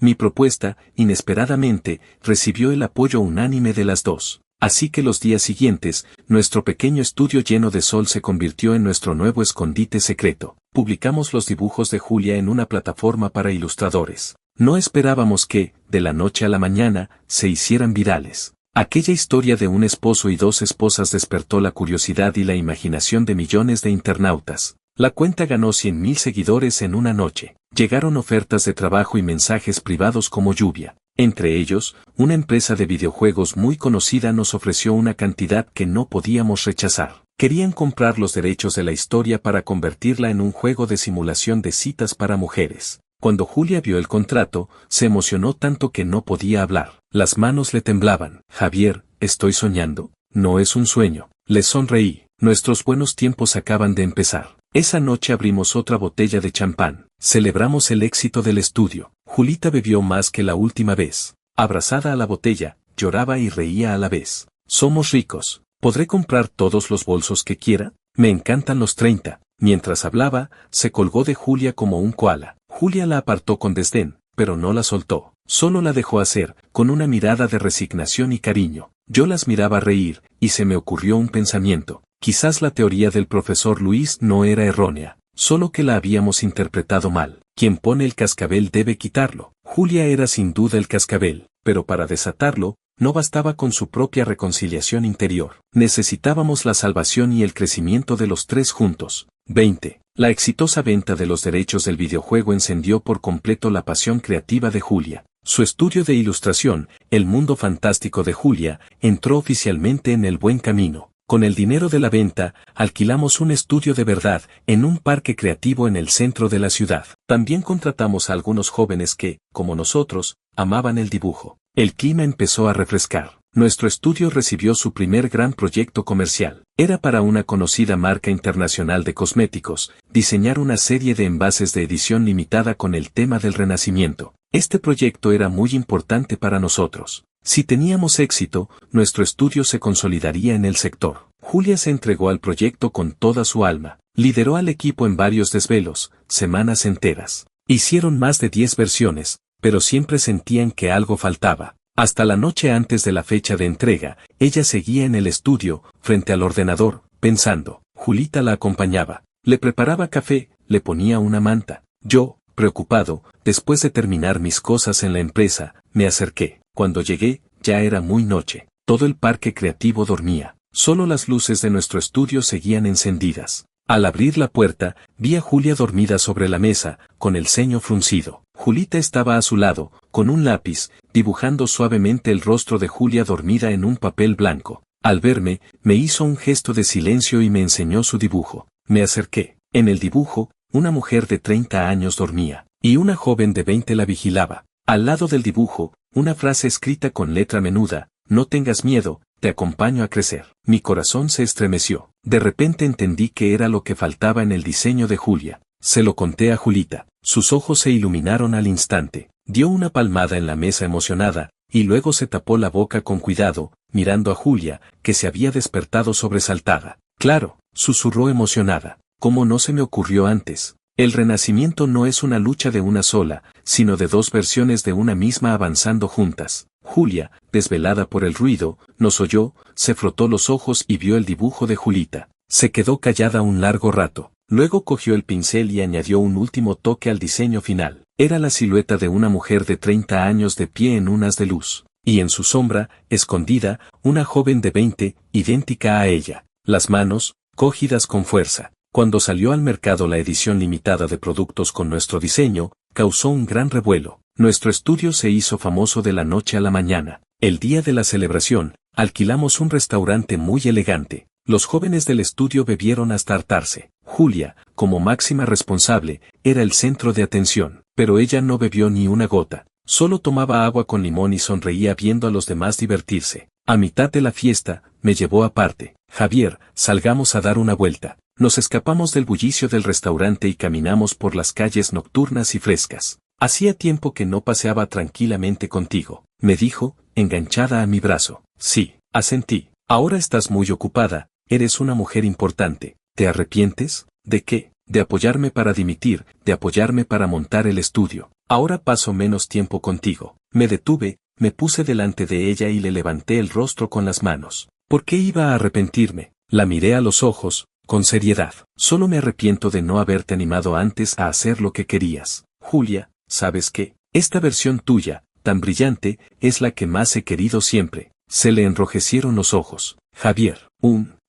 Mi propuesta, inesperadamente, recibió el apoyo unánime de las dos. Así que los días siguientes, nuestro pequeño estudio lleno de sol se convirtió en nuestro nuevo escondite secreto. Publicamos los dibujos de Julia en una plataforma para ilustradores. No esperábamos que, de la noche a la mañana, se hicieran virales. Aquella historia de un esposo y dos esposas despertó la curiosidad y la imaginación de millones de internautas. La cuenta ganó 100.000 seguidores en una noche. Llegaron ofertas de trabajo y mensajes privados como lluvia. Entre ellos, una empresa de videojuegos muy conocida nos ofreció una cantidad que no podíamos rechazar. Querían comprar los derechos de la historia para convertirla en un juego de simulación de citas para mujeres. Cuando Julia vio el contrato, se emocionó tanto que no podía hablar. Las manos le temblaban. Javier, estoy soñando. No es un sueño. Le sonreí. Nuestros buenos tiempos acaban de empezar. Esa noche abrimos otra botella de champán. Celebramos el éxito del estudio. Julita bebió más que la última vez. Abrazada a la botella, lloraba y reía a la vez. Somos ricos. ¿Podré comprar todos los bolsos que quiera? Me encantan los 30. Mientras hablaba, se colgó de Julia como un koala. Julia la apartó con desdén, pero no la soltó. Solo la dejó hacer, con una mirada de resignación y cariño. Yo las miraba reír, y se me ocurrió un pensamiento. Quizás la teoría del profesor Luis no era errónea, solo que la habíamos interpretado mal. Quien pone el cascabel debe quitarlo. Julia era sin duda el cascabel, pero para desatarlo, no bastaba con su propia reconciliación interior. Necesitábamos la salvación y el crecimiento de los tres juntos. 20. La exitosa venta de los derechos del videojuego encendió por completo la pasión creativa de Julia. Su estudio de ilustración, El Mundo Fantástico de Julia, entró oficialmente en el buen camino. Con el dinero de la venta, alquilamos un estudio de verdad en un parque creativo en el centro de la ciudad. También contratamos a algunos jóvenes que, como nosotros, amaban el dibujo. El clima empezó a refrescar. Nuestro estudio recibió su primer gran proyecto comercial. Era para una conocida marca internacional de cosméticos, diseñar una serie de envases de edición limitada con el tema del Renacimiento. Este proyecto era muy importante para nosotros. Si teníamos éxito, nuestro estudio se consolidaría en el sector. Julia se entregó al proyecto con toda su alma. Lideró al equipo en varios desvelos, semanas enteras. Hicieron más de 10 versiones, pero siempre sentían que algo faltaba. Hasta la noche antes de la fecha de entrega, ella seguía en el estudio, frente al ordenador, pensando. Julita la acompañaba. Le preparaba café, le ponía una manta. Yo, preocupado, después de terminar mis cosas en la empresa, me acerqué. Cuando llegué, ya era muy noche. Todo el parque creativo dormía. Solo las luces de nuestro estudio seguían encendidas. Al abrir la puerta, vi a Julia dormida sobre la mesa, con el ceño fruncido. Julita estaba a su lado, con un lápiz, dibujando suavemente el rostro de Julia dormida en un papel blanco. Al verme, me hizo un gesto de silencio y me enseñó su dibujo. Me acerqué. En el dibujo, una mujer de 30 años dormía, y una joven de 20 la vigilaba. Al lado del dibujo, una frase escrita con letra menuda: no tengas miedo, te acompaño a crecer. Mi corazón se estremeció. De repente entendí que era lo que faltaba en el diseño de Julia. Se lo conté a Julita. Sus ojos se iluminaron al instante. Dio una palmada en la mesa emocionada, y luego se tapó la boca con cuidado, mirando a Julia, que se había despertado sobresaltada. Claro, susurró emocionada. ¿Cómo no se me ocurrió antes? El renacimiento no es una lucha de una sola, sino de dos versiones de una misma avanzando juntas. Julia, desvelada por el ruido, nos oyó, se frotó los ojos y vio el dibujo de Julita. Se quedó callada un largo rato. Luego cogió el pincel y añadió un último toque al diseño final. Era la silueta de una mujer de 30 años de pie en un haz de luz. Y en su sombra, escondida, una joven de 20, idéntica a ella. Las manos, cogidas con fuerza. Cuando salió al mercado la edición limitada de productos con nuestro diseño, causó un gran revuelo. Nuestro estudio se hizo famoso de la noche a la mañana. El día de la celebración, alquilamos un restaurante muy elegante. Los jóvenes del estudio bebieron hasta hartarse. Julia, como máxima responsable, era el centro de atención, pero ella no bebió ni una gota. Solo tomaba agua con limón y sonreía viendo a los demás divertirse. A mitad de la fiesta, me llevó aparte. Javier, salgamos a dar una vuelta. Nos escapamos del bullicio del restaurante y caminamos por las calles nocturnas y frescas. Hacía tiempo que no paseaba tranquilamente contigo, me dijo, enganchada a mi brazo. Sí, asentí. Ahora estás muy ocupada, eres una mujer importante. ¿Te arrepientes? ¿De qué? De apoyarme para dimitir, de apoyarme para montar el estudio. Ahora paso menos tiempo contigo. Me detuve, me puse delante de ella y le levanté el rostro con las manos. ¿Por qué iba a arrepentirme? La miré a los ojos, con seriedad. Solo me arrepiento de no haberte animado antes a hacer lo que querías. Julia, ¿sabes qué? Esta versión tuya, tan brillante, es la que más he querido siempre. Se le enrojecieron los ojos. Javier,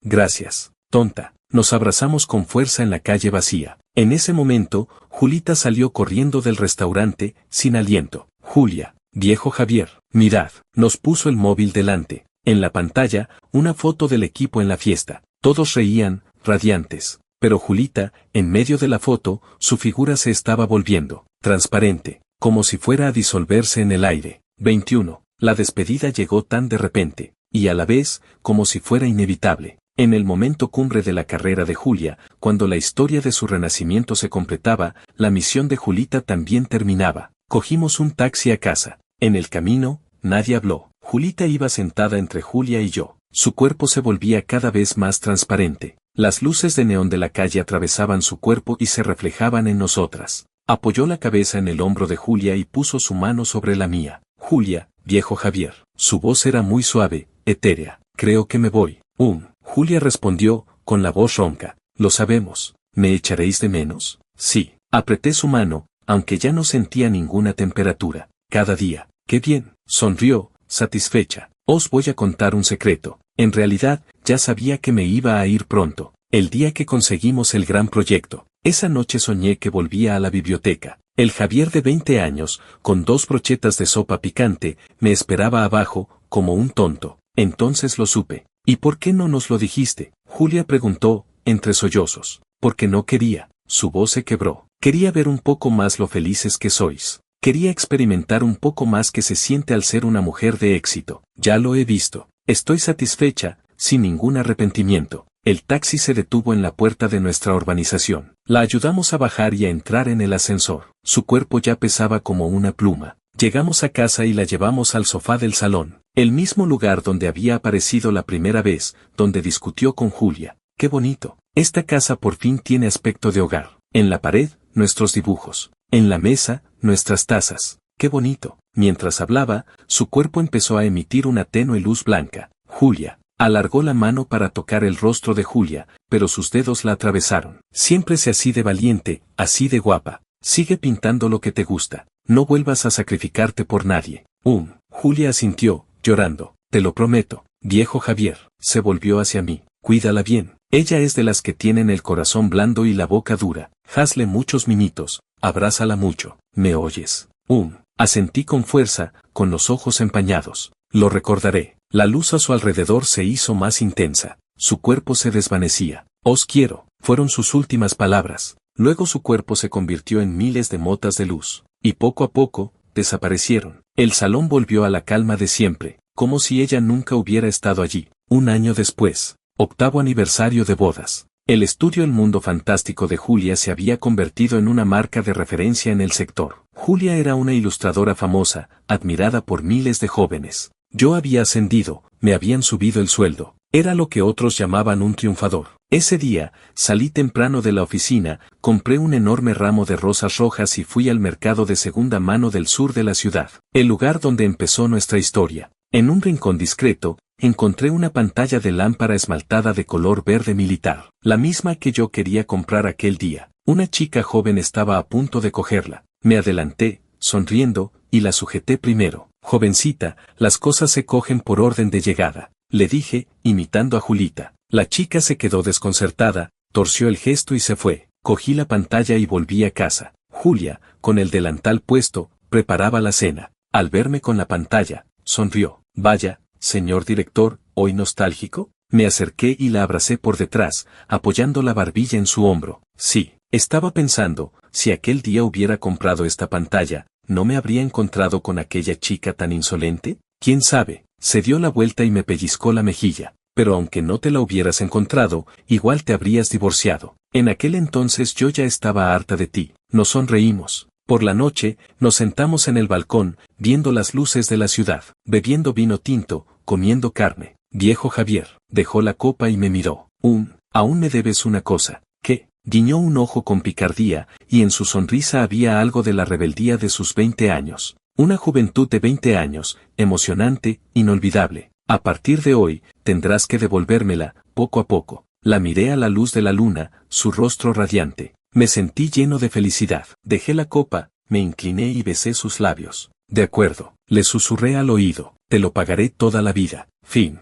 gracias, tonta. Nos abrazamos con fuerza en la calle vacía. En ese momento, Julita salió corriendo del restaurante, sin aliento. Julia, viejo Javier, mirad, nos puso el móvil delante. En la pantalla, una foto del equipo en la fiesta. Todos reían, radiantes. Pero Julita, en medio de la foto, su figura se estaba volviendo transparente, como si fuera a disolverse en el aire. 21. La despedida llegó tan de repente, y a la vez, como si fuera inevitable. En el momento cumbre de la carrera de Julia, cuando la historia de su renacimiento se completaba, la misión de Julita también terminaba. Cogimos un taxi a casa. En el camino, nadie habló. Julita iba sentada entre Julia y yo. Su cuerpo se volvía cada vez más transparente. Las luces de neón de la calle atravesaban su cuerpo y se reflejaban en nosotras. Apoyó la cabeza en el hombro de Julia y puso su mano sobre la mía. Julia, viejo Javier. Su voz era muy suave, etérea. Creo que me voy. Julia respondió, con la voz ronca. Lo sabemos. ¿Me echaréis de menos? Sí. Apreté su mano, aunque ya no sentía ninguna temperatura. Cada día. ¡Qué bien! Sonrió, satisfecha. Os voy a contar un secreto. En realidad, ya sabía que me iba a ir pronto. El día que conseguimos el gran proyecto. Esa noche soñé que volvía a la biblioteca. El Javier de 20 años, con 2 brochetas de sopa picante, me esperaba abajo, como un tonto. Entonces lo supe. ¿Y por qué no nos lo dijiste? Julia preguntó, entre sollozos. Porque no quería. Su voz se quebró. Quería ver un poco más lo felices que sois. Quería experimentar un poco más que se siente al ser una mujer de éxito. Ya lo he visto. Estoy satisfecha, sin ningún arrepentimiento. El taxi se detuvo en la puerta de nuestra urbanización. La ayudamos a bajar y a entrar en el ascensor. Su cuerpo ya pesaba como una pluma. Llegamos a casa y la llevamos al sofá del salón. El mismo lugar donde había aparecido la primera vez, donde discutió con Julia. ¡Qué bonito! Esta casa por fin tiene aspecto de hogar. En la pared, nuestros dibujos. En la mesa, nuestras tazas. ¡Qué bonito! Mientras hablaba, su cuerpo empezó a emitir una tenue luz blanca. Julia. Alargó la mano para tocar el rostro de Julia, pero sus dedos la atravesaron. Siempre sé así de valiente, así de guapa. Sigue pintando lo que te gusta. No vuelvas a sacrificarte por nadie. Julia asintió, llorando. Te lo prometo. Viejo Javier. Se volvió hacia mí. Cuídala bien. Ella es de las que tienen el corazón blando y la boca dura. Hazle muchos mimitos. Abrázala mucho. ¿Me oyes? Asentí con fuerza, con los ojos empañados. Lo recordaré. La luz a su alrededor se hizo más intensa. Su cuerpo se desvanecía. Os quiero. Fueron sus últimas palabras. Luego su cuerpo se convirtió en miles de motas de luz. Y poco a poco, desaparecieron. El salón volvió a la calma de siempre, como si ella nunca hubiera estado allí. Un año después. 8º aniversario de bodas. El estudio El Mundo Fantástico de Julia se había convertido en una marca de referencia en el sector. Julia era una ilustradora famosa, admirada por miles de jóvenes. Yo había ascendido, me habían subido el sueldo. Era lo que otros llamaban un triunfador. Ese día, salí temprano de la oficina, compré un enorme ramo de rosas rojas y fui al mercado de segunda mano del sur de la ciudad, el lugar donde empezó nuestra historia. En un rincón discreto, encontré una pantalla de lámpara esmaltada de color verde militar, la misma que yo quería comprar aquel día. Una chica joven estaba a punto de cogerla. Me adelanté, sonriendo, y la sujeté primero. Jovencita, las cosas se cogen por orden de llegada, le dije, imitando a Julita. La chica se quedó desconcertada, torció el gesto y se fue. Cogí la pantalla y volví a casa. Julia, con el delantal puesto, preparaba la cena. Al verme con la pantalla, sonrió. Vaya, señor director, ¿hoy nostálgico? Me acerqué y la abracé por detrás, apoyando la barbilla en su hombro. Sí, estaba pensando, si aquel día hubiera comprado esta pantalla, ¿no me habría encontrado con aquella chica tan insolente? ¿Quién sabe? Se dio la vuelta y me pellizcó la mejilla. Pero aunque no te la hubieras encontrado, igual te habrías divorciado. En aquel entonces yo ya estaba harta de ti. Nos sonreímos. Por la noche, nos sentamos en el balcón, viendo las luces de la ciudad, bebiendo vino tinto, comiendo carne. Viejo Javier, dejó la copa y me miró. Aún me debes una cosa. ¿Qué? Guiñó un ojo con picardía, y en su sonrisa había algo de la rebeldía de sus 20 años. Una juventud de 20 años, emocionante, inolvidable. A partir de hoy, tendrás que devolvérmela, poco a poco. La miré a la luz de la luna, su rostro radiante. Me sentí lleno de felicidad. Dejé la copa, me incliné y besé sus labios. De acuerdo, le susurré al oído. Te lo pagaré toda la vida. Fin.